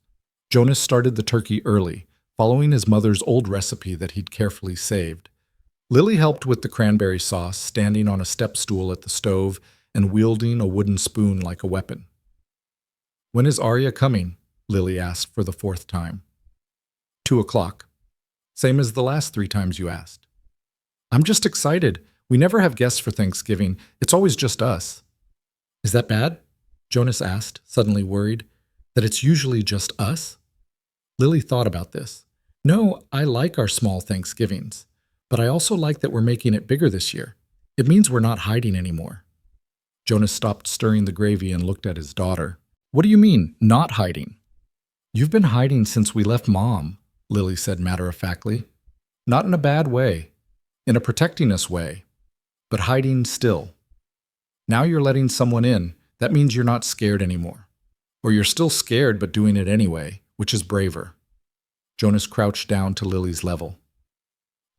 Jonas started the turkey early, following his mother's old recipe that he'd carefully saved. Lily helped with the cranberry sauce, standing on a step stool at the stove and wielding a wooden spoon like a weapon. When is Arya coming? Lily asked for the 4th time. 2:00. Same as the last 3 times you asked. I'm just excited. We never have guests for Thanksgiving. It's always just us. Is that bad? Jonas asked, suddenly worried. That it's usually just us? Lily thought about this. No, I like our small Thanksgivings. But I also like that we're making it bigger this year. It means we're not hiding anymore. Jonas stopped stirring the gravy and looked at his daughter. What do you mean, not hiding? You've been hiding since we left Mom, Lily said matter-of-factly. Not in a bad way. In a protecting us way. But hiding still. Now you're letting someone in. That means you're not scared anymore. Or you're still scared but doing it anyway, which is braver. Jonas crouched down to Lily's level.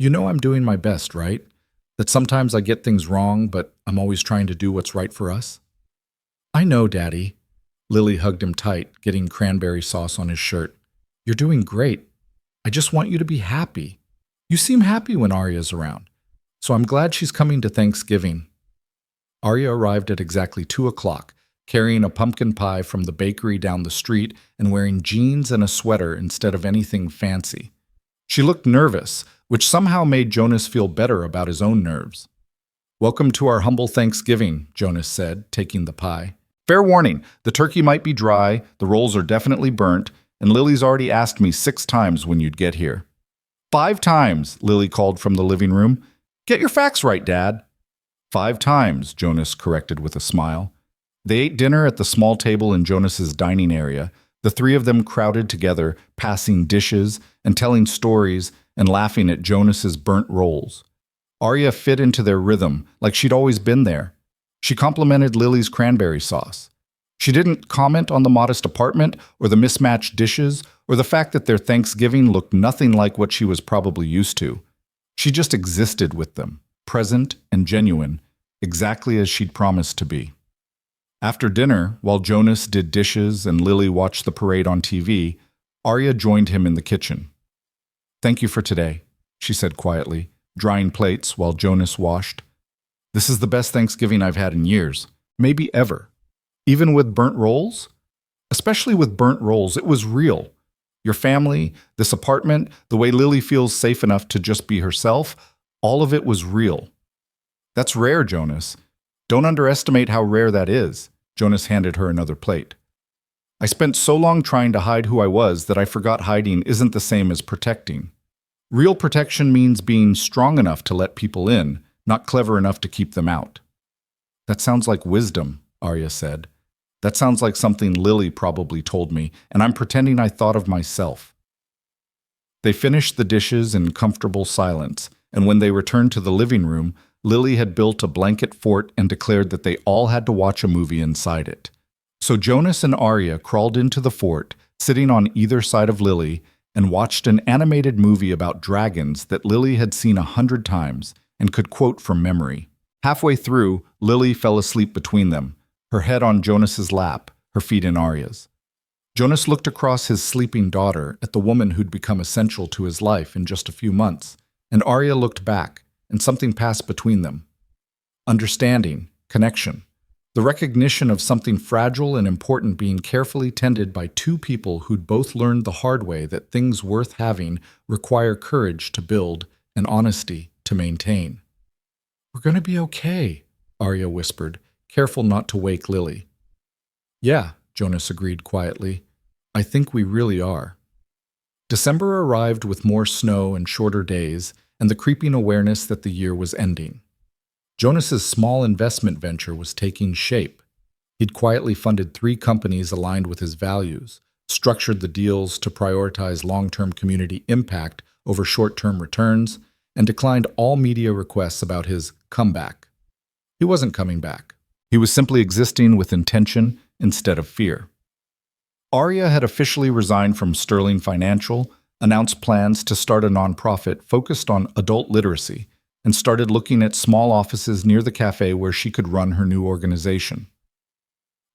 You know I'm doing my best, right? That sometimes I get things wrong, but I'm always trying to do what's right for us? I know, Daddy. Lily hugged him tight, getting cranberry sauce on his shirt. You're doing great. I just want you to be happy. You seem happy when Arya's around. So I'm glad she's coming to Thanksgiving. Arya arrived at exactly 2:00, carrying a pumpkin pie from the bakery down the street and wearing jeans and a sweater instead of anything fancy. She looked nervous, which somehow made Jonas feel better about his own nerves. Welcome to our humble Thanksgiving, Jonas said, taking the pie. Fair warning, the turkey might be dry, the rolls are definitely burnt, and Lily's already asked me 6 times when you'd get here. 5 times, Lily called from the living room. Get your facts right, Dad. 5 times, Jonas corrected with a smile. They ate dinner at the small table in Jonas's dining area, the 3 of them crowded together, passing dishes and telling stories and laughing at Jonas's burnt rolls. Arya fit into their rhythm, like she'd always been there. She complimented Lily's cranberry sauce. She didn't comment on the modest apartment or the mismatched dishes or the fact that their Thanksgiving looked nothing like what she was probably used to. She just existed with them, present and genuine, exactly as she'd promised to be. After dinner, while Jonas did dishes and Lily watched the parade on TV, Arya joined him in the kitchen. Thank you for today, she said quietly, drying plates while Jonas washed. This is the best Thanksgiving I've had in years, maybe ever. Even with burnt rolls? Especially with burnt rolls, it was real. Your family, this apartment, the way Lily feels safe enough to just be herself, all of it was real. That's rare, Jonas. Don't underestimate how rare that is. Jonas handed her another plate. I spent so long trying to hide who I was that I forgot hiding isn't the same as protecting. Real protection means being strong enough to let people in, not clever enough to keep them out. That sounds like wisdom, Arya said. That sounds like something Lily probably told me, and I'm pretending I thought of myself. They finished the dishes in comfortable silence, and when they returned to the living room, Lily had built a blanket fort and declared that they all had to watch a movie inside it. So Jonas and Arya crawled into the fort, sitting on either side of Lily, and watched an animated movie about dragons that Lily had seen 100 times and could quote from memory. Halfway through, Lily fell asleep between them, her head on Jonas's lap, her feet in Arya's. Jonas looked across his sleeping daughter at the woman who'd become essential to his life in just a few months, and Arya looked back, and something passed between them. Understanding, connection, the recognition of something fragile and important being carefully tended by two people who'd both learned the hard way that things worth having require courage to build and honesty to maintain. "We're going to be okay," Arya whispered, careful not to wake Lily. "Yeah," Jonas agreed quietly. "I think we really are." December arrived with more snow and shorter days, and the creeping awareness that the year was ending. Jonas's small investment venture was taking shape. He'd quietly funded 3 companies aligned with his values, structured the deals to prioritize long-term community impact over short-term returns, and declined all media requests about his comeback. He wasn't coming back. He was simply existing with intention instead of fear. Arya had officially resigned from Sterling Financial, announced plans to start a nonprofit focused on adult literacy, and started looking at small offices near the cafe where she could run her new organization.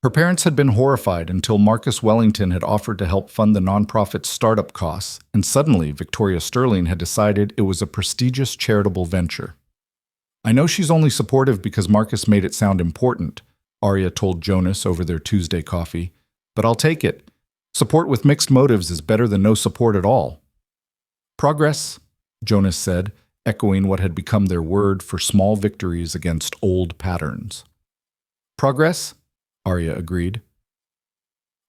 Her parents had been horrified until Marcus Wellington had offered to help fund the nonprofit's startup costs, and suddenly Victoria Sterling had decided it was a prestigious charitable venture. "I know she's only supportive because Marcus made it sound important," Arya told Jonas over their Tuesday coffee, "but I'll take it. Support with mixed motives is better than no support at all." "Progress," Jonas said, echoing what had become their word for small victories against old patterns. "Progress," Arya agreed.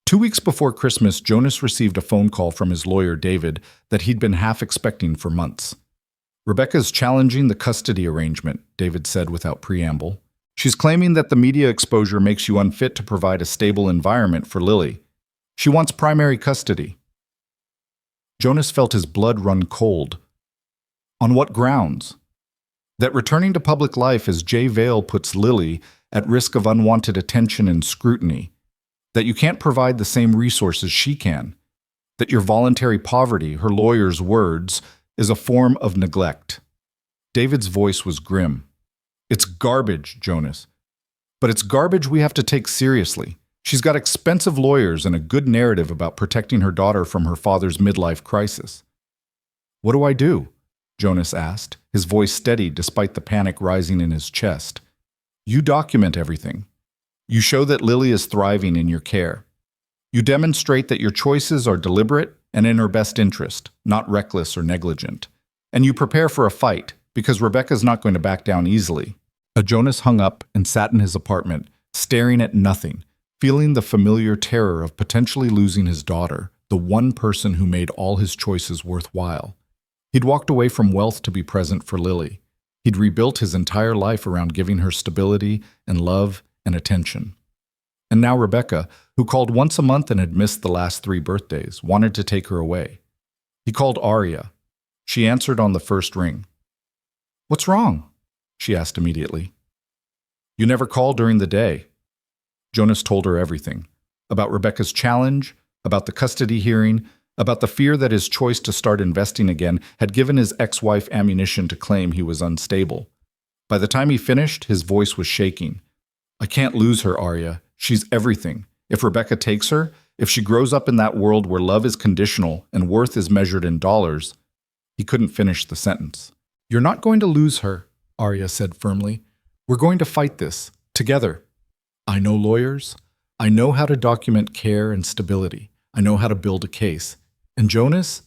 2 weeks before Christmas, Jonas received a phone call from his lawyer, David, that he'd been half expecting for months. "Rebecca's challenging the custody arrangement," David said without preamble. "She's claiming that the media exposure makes you unfit to provide a stable environment for Lily. She wants primary custody." Jonas felt his blood run cold. On what grounds? That returning to public life as Jay Vale puts Lily at risk of unwanted attention and scrutiny. That you can't provide the same resources she can. That your voluntary poverty, her lawyer's words, is a form of neglect. David's voice was grim. "It's garbage, Jonas. But it's garbage we have to take seriously. She's got expensive lawyers and a good narrative about protecting her daughter from her father's midlife crisis." "What do I do?" Jonas asked, his voice steady despite the panic rising in his chest. "You document everything. You show that Lily is thriving in your care. You demonstrate that your choices are deliberate and in her best interest, not reckless or negligent. And you prepare for a fight, because Rebecca's not going to back down easily." Jonas hung up and sat in his apartment, staring at nothing, feeling the familiar terror of potentially losing his daughter, the one person who made all his choices worthwhile. He'd walked away from wealth to be present for Lily. He'd rebuilt his entire life around giving her stability and love and attention. And now Rebecca, who called once a month and had missed the last 3 birthdays, wanted to take her away. He called Arya. She answered on the first ring. "What's wrong?" she asked immediately. "You never call during the day." Jonas told her everything. About Rebecca's challenge, about the custody hearing, about the fear that his choice to start investing again had given his ex-wife ammunition to claim he was unstable. By the time he finished, his voice was shaking. "I can't lose her, Arya. She's everything. If Rebecca takes her, if she grows up in that world where love is conditional and worth is measured in dollars." He couldn't finish the sentence. "You're not going to lose her," Arya said firmly. "We're going to fight this, together. I know lawyers. I know how to document care and stability. I know how to build a case. And Jonas,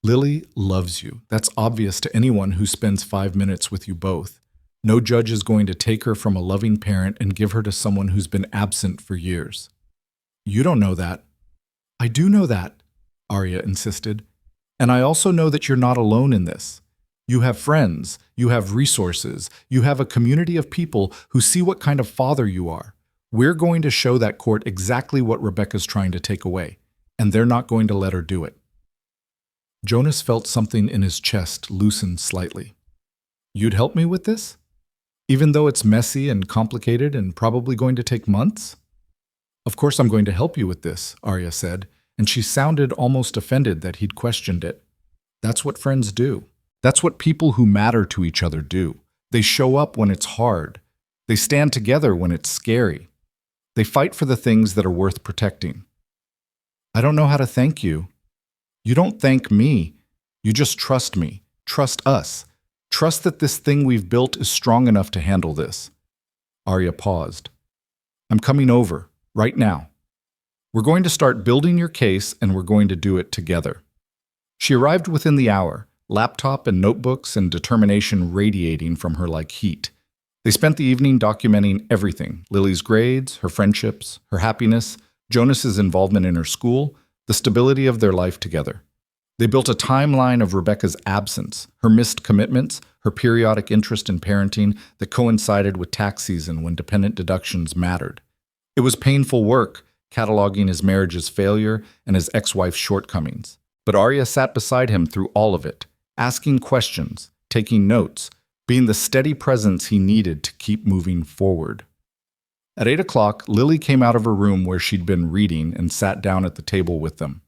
Lily loves you. That's obvious to anyone who spends 5 minutes with you both. No judge is going to take her from a loving parent and give her to someone who's been absent for years." "You don't know that." "I do know that," Arya insisted. "And I also know that you're not alone in this. You have friends, you have resources, you have a community of people who see what kind of father you are. We're going to show that court exactly what Rebecca's trying to take away, and they're not going to let her do it." Jonas felt something in his chest loosen slightly. "You'd help me with this? Even though it's messy and complicated and probably going to take months?" "Of course I'm going to help you with this," Arya said, and she sounded almost offended that he'd questioned it. "That's what friends do. That's what people who matter to each other do. They show up when it's hard. They stand together when it's scary. They fight for the things that are worth protecting." I don't know how to thank you. You don't thank me. You just trust me. Trust us. Trust that this thing we've built is strong enough to handle this. Arya paused. I'm coming over, right now. We're going to start building your case, and we're going to do it together. She arrived within the hour, laptop and notebooks and determination radiating from her like heat. They spent the evening documenting everything: Lily's grades, her friendships, her happiness, Jonas's involvement in her school, the stability of their life together. They built a timeline of Rebecca's absence, her missed commitments, her periodic interest in parenting that coincided with tax season when dependent deductions mattered. It was painful work, cataloging his marriage's failure and his ex-wife's shortcomings. But Arya sat beside him through all of it, asking questions, taking notes, being the steady presence he needed to keep moving forward. At 8 o'clock, Lily came out of her room where she'd been reading and sat down at the table with them.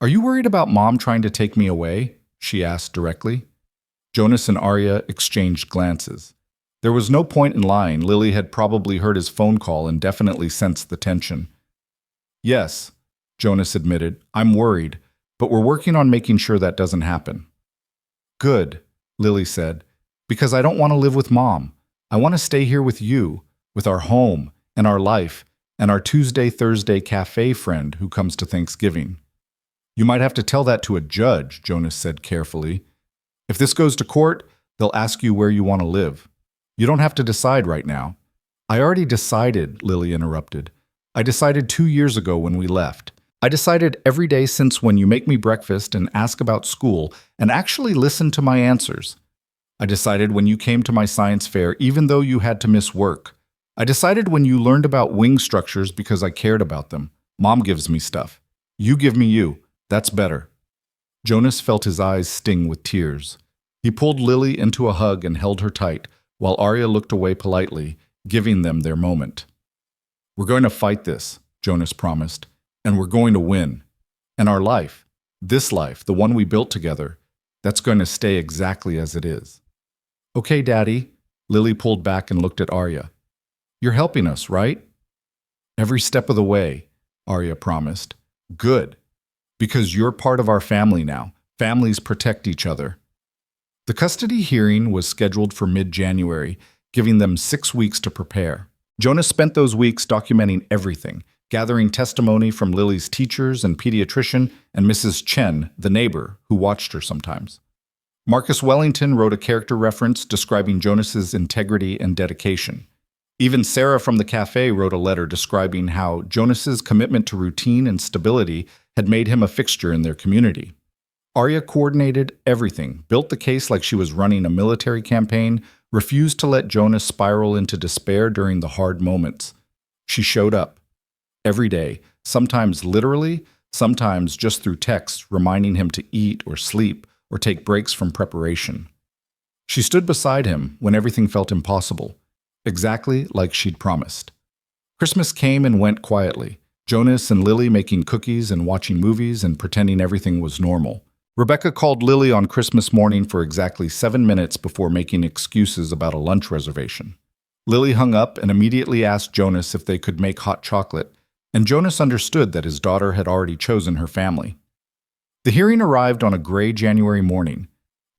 Are you worried about Mom trying to take me away? She asked directly. Jonas and Arya exchanged glances. There was no point in lying. Lily had probably heard his phone call and definitely sensed the tension. Yes, Jonas admitted, I'm worried, but we're working on making sure that doesn't happen. Good, Lily said, because I don't want to live with Mom. I want to stay here with you, with our home and our life and our Tuesday-Thursday cafe friend who comes to Thanksgiving. You might have to tell that to a judge, Jonas said carefully. If this goes to court, they'll ask you where you want to live. You don't have to decide right now. I already decided, Lily interrupted. I decided 2 years ago when we left. I decided every day since when you make me breakfast and ask about school and actually listen to my answers. I decided when you came to my science fair even though you had to miss work. I decided when you learned about wing structures because I cared about them. Mom gives me stuff. You give me you. That's better. Jonas felt his eyes sting with tears. He pulled Lily into a hug and held her tight, while Arya looked away politely, giving them their moment. We're going to fight this, Jonas promised, and we're going to win. And our life, this life, the one we built together, that's going to stay exactly as it is. Okay, Daddy. Lily pulled back and looked at Arya. You're helping us, right? Every step of the way, Arya promised. Good. Because you're part of our family now. Families protect each other. The custody hearing was scheduled for mid-January, giving them 6 weeks to prepare. Jonas spent those weeks documenting everything, gathering testimony from Lily's teachers and pediatrician and Mrs. Chen, the neighbor, who watched her sometimes. Marcus Wellington wrote a character reference describing Jonas's integrity and dedication. Even Sarah from the cafe wrote a letter describing how Jonas's commitment to routine and stability had made him a fixture in their community. Arya coordinated everything, built the case like she was running a military campaign, refused to let Jonas spiral into despair during the hard moments. She showed up. Every day, sometimes literally, sometimes just through text, reminding him to eat or sleep or take breaks from preparation. She stood beside him when everything felt impossible, exactly like she'd promised. Christmas came and went quietly, Jonas and Lily making cookies and watching movies and pretending everything was normal. Rebecca called Lily on Christmas morning for exactly 7 minutes before making excuses about a lunch reservation. Lily hung up and immediately asked Jonas if they could make hot chocolate, and Jonas understood that his daughter had already chosen her family. The hearing arrived on a gray January morning.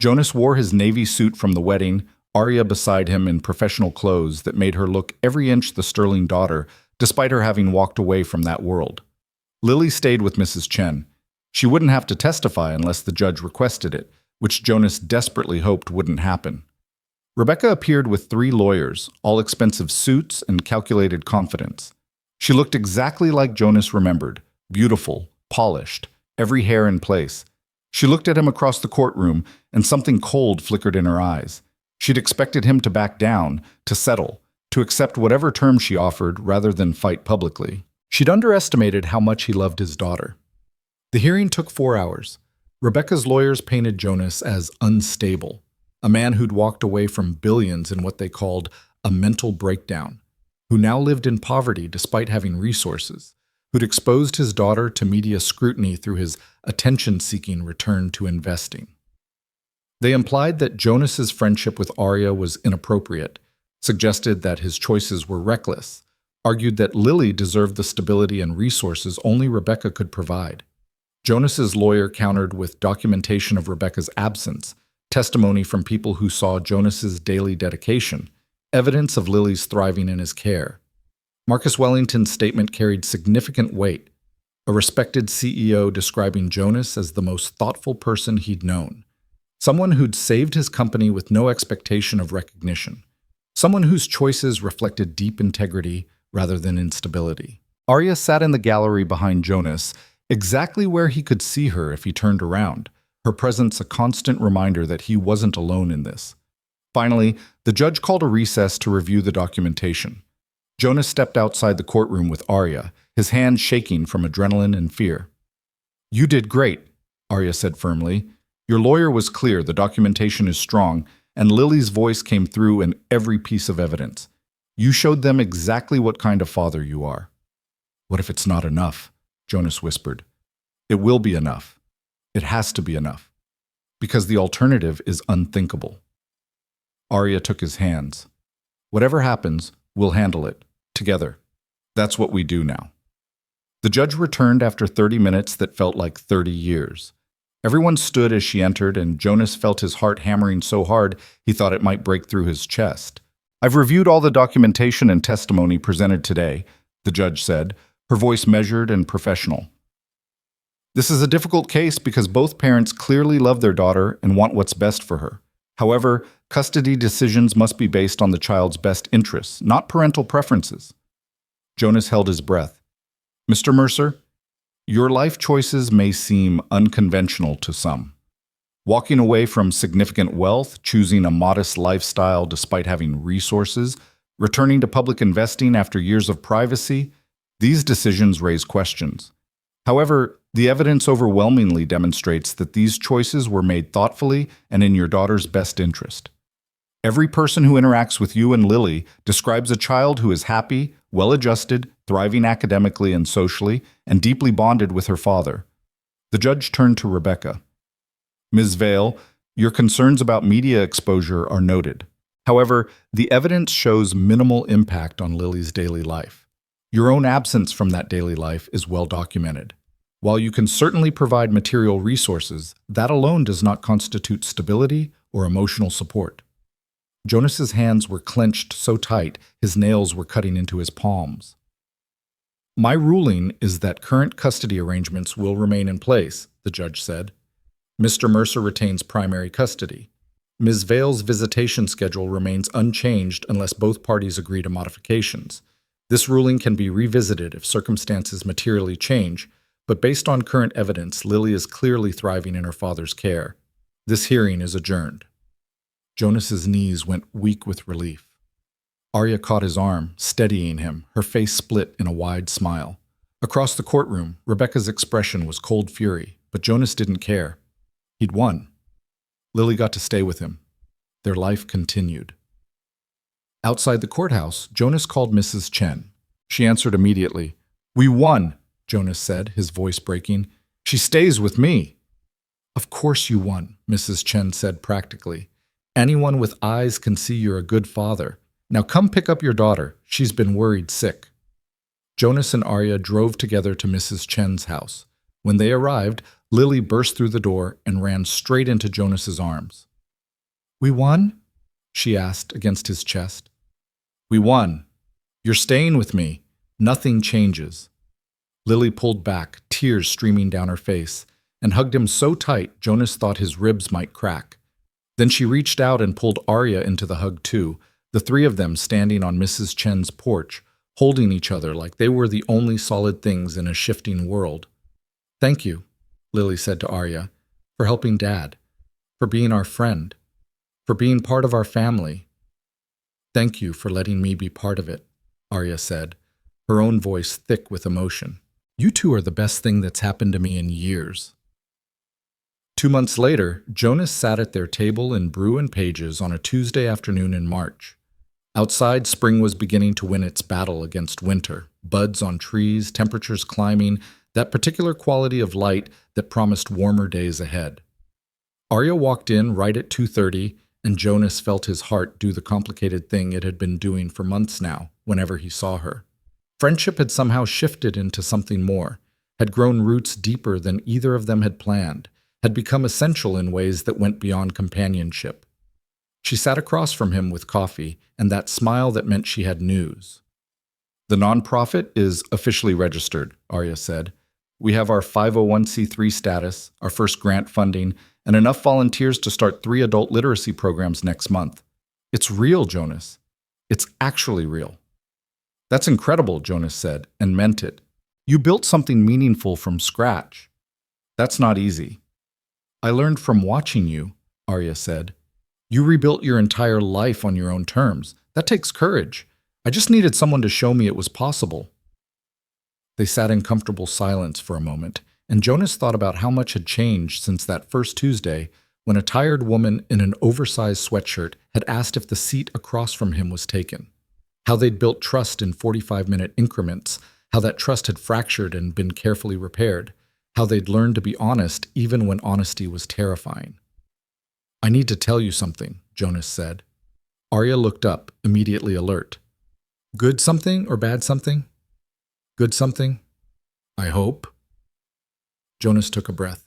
Jonas wore his navy suit from the wedding, Arya beside him in professional clothes that made her look every inch the sterling daughter, despite her having walked away from that world. Lily stayed with Mrs. Chen. She wouldn't have to testify unless the judge requested it, which Jonas desperately hoped wouldn't happen. Rebecca appeared with 3 lawyers, all expensive suits and calculated confidence. She looked exactly like Jonas remembered, beautiful, polished, every hair in place. She looked at him across the courtroom, and something cold flickered in her eyes. She'd expected him to back down, to settle, to accept whatever terms she offered rather than fight publicly. She'd underestimated how much he loved his daughter. The hearing took 4 hours. Rebecca's lawyers painted Jonas as unstable, a man who'd walked away from billions in what they called a mental breakdown, who now lived in poverty despite having resources, who'd exposed his daughter to media scrutiny through his attention-seeking return to investing. They implied that Jonas's friendship with Arya was inappropriate, suggested that his choices were reckless, argued that Lily deserved the stability and resources only Rebecca could provide. Jonas's lawyer countered with documentation of Rebecca's absence, testimony from people who saw Jonas's daily dedication, evidence of Lily's thriving in his care. Marcus Wellington's statement carried significant weight, a respected CEO describing Jonas as the most thoughtful person he'd known, someone who'd saved his company with no expectation of recognition, someone whose choices reflected deep integrity rather than instability. Arya sat in the gallery behind Jonas, exactly where he could see her if he turned around, her presence a constant reminder that he wasn't alone in this. Finally, the judge called a recess to review the documentation. Jonas stepped outside the courtroom with Arya, his hands shaking from adrenaline and fear. "You did great," Arya said firmly. "Your lawyer was clear, the documentation is strong, and Lily's voice came through in every piece of evidence. You showed them exactly what kind of father you are." "What if it's not enough?" Jonas whispered. "It will be enough. It has to be enough. Because the alternative is unthinkable." Arya took his hands. "Whatever happens, we'll handle it. Together. That's what we do now." The judge returned after 30 minutes that felt like 30 years. Everyone stood as she entered, and Jonas felt his heart hammering so hard he thought it might break through his chest. "I've reviewed all the documentation and testimony presented today," the judge said, her voice measured and professional. "This is a difficult case because both parents clearly love their daughter and want what's best for her. However, custody decisions must be based on the child's best interests, not parental preferences." Jonas held his breath. "Mr. Mercer, your life choices may seem unconventional to some. Walking away from significant wealth, choosing a modest lifestyle despite having resources, returning to public investing after years of privacy, these decisions raise questions. However, the evidence overwhelmingly demonstrates that these choices were made thoughtfully and in your daughter's best interest. Every person who interacts with you and Lily describes a child who is happy, well-adjusted, thriving academically and socially, and deeply bonded with her father." The judge turned to Rebecca. "Ms. Vale, your concerns about media exposure are noted. However, the evidence shows minimal impact on Lily's daily life. Your own absence from that daily life is well documented. While you can certainly provide material resources, that alone does not constitute stability or emotional support." Jonas's hands were clenched so tight his nails were cutting into his palms. "My ruling is that current custody arrangements will remain in place," the judge said. "Mr. Mercer retains primary custody. Ms. Vale's visitation schedule remains unchanged unless both parties agree to modifications. This ruling can be revisited if circumstances materially change, but based on current evidence, Lily is clearly thriving in her father's care. This hearing is adjourned." Jonas's knees went weak with relief. Arya caught his arm, steadying him, her face split in a wide smile. Across the courtroom, Rebecca's expression was cold fury, but Jonas didn't care. He'd won. Lily got to stay with him. Their life continued. Outside the courthouse, Jonas called Mrs. Chen. She answered immediately. "We won," Jonas said, his voice breaking. "She stays with me." "Of course you won," Mrs. Chen said practically. "Anyone with eyes can see you're a good father. Now come pick up your daughter. She's been worried sick." Jonas and Arya drove together to Mrs. Chen's house. When they arrived, Lily burst through the door and ran straight into Jonas's arms. "We won?" she asked against his chest. "We won. You're staying with me. Nothing changes." Lily pulled back, tears streaming down her face, and hugged him so tight Jonas thought his ribs might crack. Then she reached out and pulled Arya into the hug too, the three of them standing on Mrs. Chen's porch, holding each other like they were the only solid things in a shifting world. "Thank you," Lily said to Arya, "for helping Dad, for being our friend, for being part of our family." "Thank you for letting me be part of it," Arya said, her own voice thick with emotion. "You two are the best thing that's happened to me in years." 2 months later, Jonas sat at their table in Brew and Page's on a Tuesday afternoon in March. Outside, spring was beginning to win its battle against winter, buds on trees, temperatures climbing, that particular quality of light that promised warmer days ahead. Arya walked in right at 2:30, and Jonas felt his heart do the complicated thing it had been doing for months now, whenever he saw her. Friendship had somehow shifted into something more, had grown roots deeper than either of them had planned, had become essential in ways that went beyond companionship. She sat across from him with coffee and that smile that meant she had news. The nonprofit is officially registered, Arya said. We have our 501c3 status, our first grant funding, and enough volunteers to start 3 adult literacy programs next month. It's real, Jonas. It's actually real. That's incredible, Jonas said, and meant it. You built something meaningful from scratch. That's not easy. I learned from watching you, Arya said. You rebuilt your entire life on your own terms. That takes courage. I just needed someone to show me it was possible. They sat in comfortable silence for a moment, and Jonas thought about how much had changed since that first Tuesday when a tired woman in an oversized sweatshirt had asked if the seat across from him was taken. How they'd built trust in 45-minute increments, how that trust had fractured and been carefully repaired, how they'd learned to be honest even when honesty was terrifying. I need to tell you something, Jonas said. Arya looked up, immediately alert. Good something or bad something? Good something? I hope. Jonas took a breath.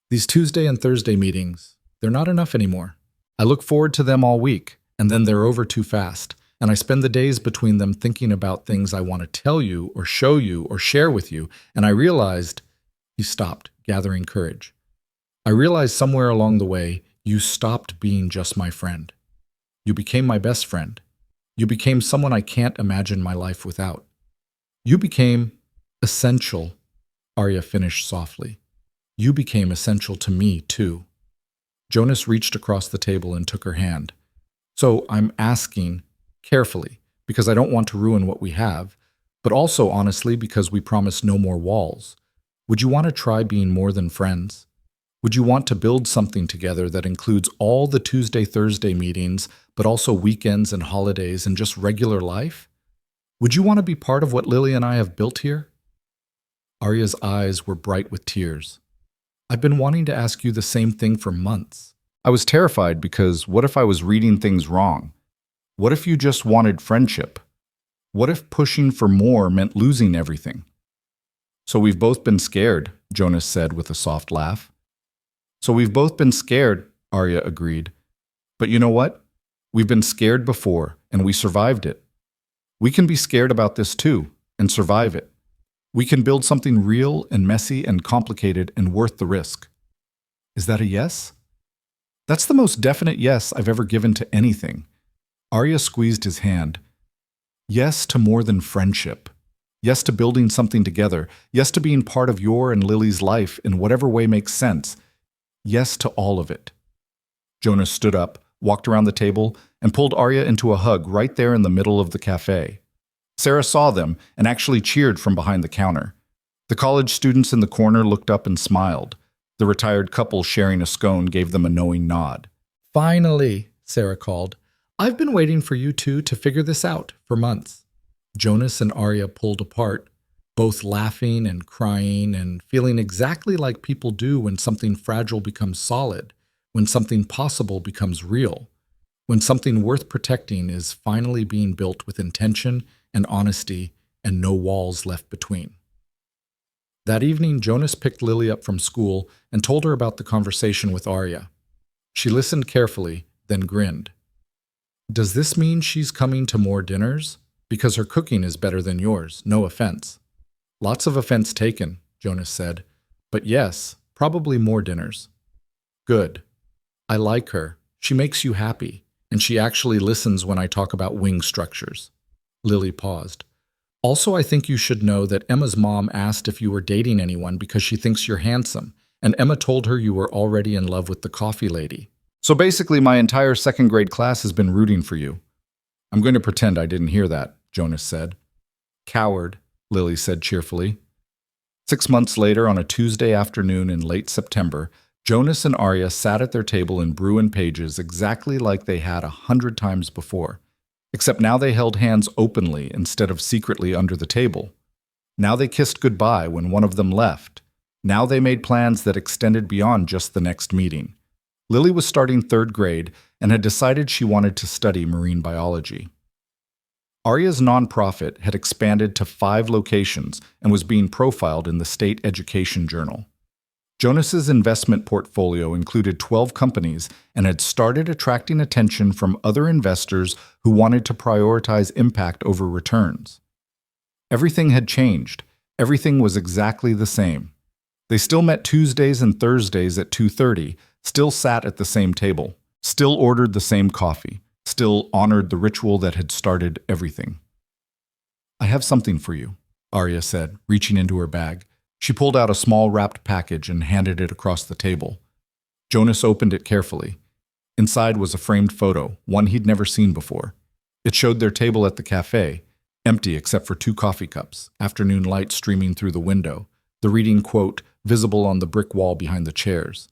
These Tuesday and Thursday meetings, they're not enough anymore. I look forward to them all week, and then they're over too fast, and I spend the days between them thinking about things I want to tell you or show you or share with you, and I realized, he stopped, gathering courage. I realized somewhere along the way, you stopped being just my friend. You became my best friend. You became someone I can't imagine my life without. You became essential, Arya finished softly. You became essential to me, too. Jonas reached across the table and took her hand. So I'm asking, carefully, because I don't want to ruin what we have, but also honestly because we promised no more walls. Would you want to try being more than friends? Would you want to build something together that includes all the Tuesday-Thursday meetings, but also weekends and holidays and just regular life? Would you want to be part of what Lily and I have built here? Arya's eyes were bright with tears. I've been wanting to ask you the same thing for months. I was terrified because what if I was reading things wrong? What if you just wanted friendship? What if pushing for more meant losing everything? So we've both been scared, Jonas said with a soft laugh. So we've both been scared, Arya agreed. But you know what? We've been scared before, and we survived it. We can be scared about this too, and survive it. We can build something real and messy and complicated and worth the risk. Is that a yes? That's the most definite yes I've ever given to anything. Arya squeezed his hand. Yes to more than friendship. Yes to building something together. Yes to being part of your and Lily's life in whatever way makes sense. Yes to all of it. Jonas stood up, walked around the table, and pulled Arya into a hug right there in the middle of the cafe. Sarah saw them and actually cheered from behind the counter. The college students in the corner looked up and smiled. The retired couple sharing a scone gave them a knowing nod. Finally, Sarah called. I've been waiting for you two to figure this out for months. Jonas and Arya pulled apart, both laughing and crying and feeling exactly like people do when something fragile becomes solid, when something possible becomes real, when something worth protecting is finally being built with intention and honesty and no walls left between. That evening, Jonas picked Lily up from school and told her about the conversation with Arya. She listened carefully, then grinned. Does this mean she's coming to more dinners? Because her cooking is better than yours, no offense. Lots of offense taken, Jonas said. But yes, probably more dinners. Good. I like her. She makes you happy, and she actually listens when I talk about wing structures. Lily paused. Also, I think you should know that Emma's mom asked if you were dating anyone because she thinks you're handsome, and Emma told her you were already in love with the coffee lady. So basically, my entire second grade class has been rooting for you. I'm going to pretend I didn't hear that, Jonas said. Coward, Lily said cheerfully. 6 months later, on a Tuesday afternoon in late September, Jonas and Arya sat at their table in Bruin Pages exactly like they had 100 times before. Except now they held hands openly instead of secretly under the table. Now they kissed goodbye when one of them left. Now they made plans that extended beyond just the next meeting. Lily was starting 3rd grade and had decided she wanted to study marine biology. Arya's nonprofit had expanded to 5 locations and was being profiled in the State Education Journal. Jonas's investment portfolio included 12 companies and had started attracting attention from other investors who wanted to prioritize impact over returns. Everything had changed. Everything was exactly the same. They still met Tuesdays and Thursdays at 2:30, still sat at the same table, still ordered the same coffee, still honored the ritual that had started everything. "I have something for you," Arya said, reaching into her bag. She pulled out a small wrapped package and handed it across the table. Jonas opened it carefully. Inside was a framed photo, one he'd never seen before. It showed their table at the cafe, empty except for 2 coffee cups, afternoon light streaming through the window, the reading quote visible on the brick wall behind the chairs.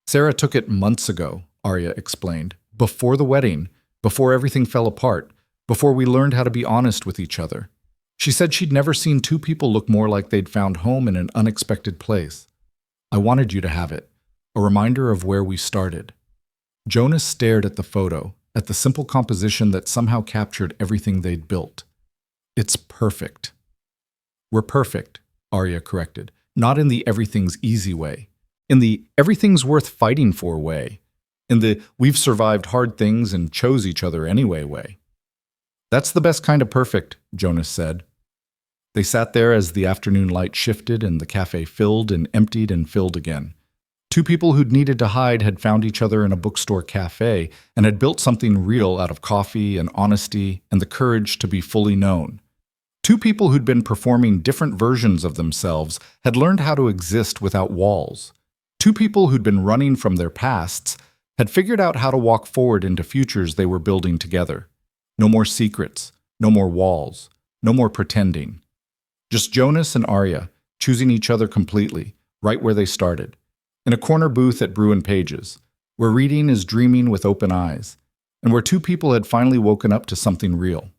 "Sarah took it months ago," Arya explained. "Before the wedding, before everything fell apart, before we learned how to be honest with each other. She said she'd never seen 2 people look more like they'd found home in an unexpected place. I wanted you to have it, a reminder of where we started." Jonas stared at the photo, at the simple composition that somehow captured everything they'd built. "It's perfect." "We're perfect," Arya corrected, "not in the everything's easy way, in the everything's worth fighting for way, in the we've survived hard things and chose each other anyway way." "That's the best kind of perfect," Jonas said. They sat there as the afternoon light shifted and the cafe filled and emptied and filled again. 2 people who'd needed to hide had found each other in a bookstore cafe and had built something real out of coffee and honesty and the courage to be fully known. 2 people who'd been performing different versions of themselves had learned how to exist without walls. 2 people who'd been running from their pasts had figured out how to walk forward into futures they were building together. No more secrets, no more walls, no more pretending. Just Jonas and Arya, choosing each other completely, right where they started. In a corner booth at Brew and Pages, where reading is dreaming with open eyes, and where 2 people had finally woken up to something real.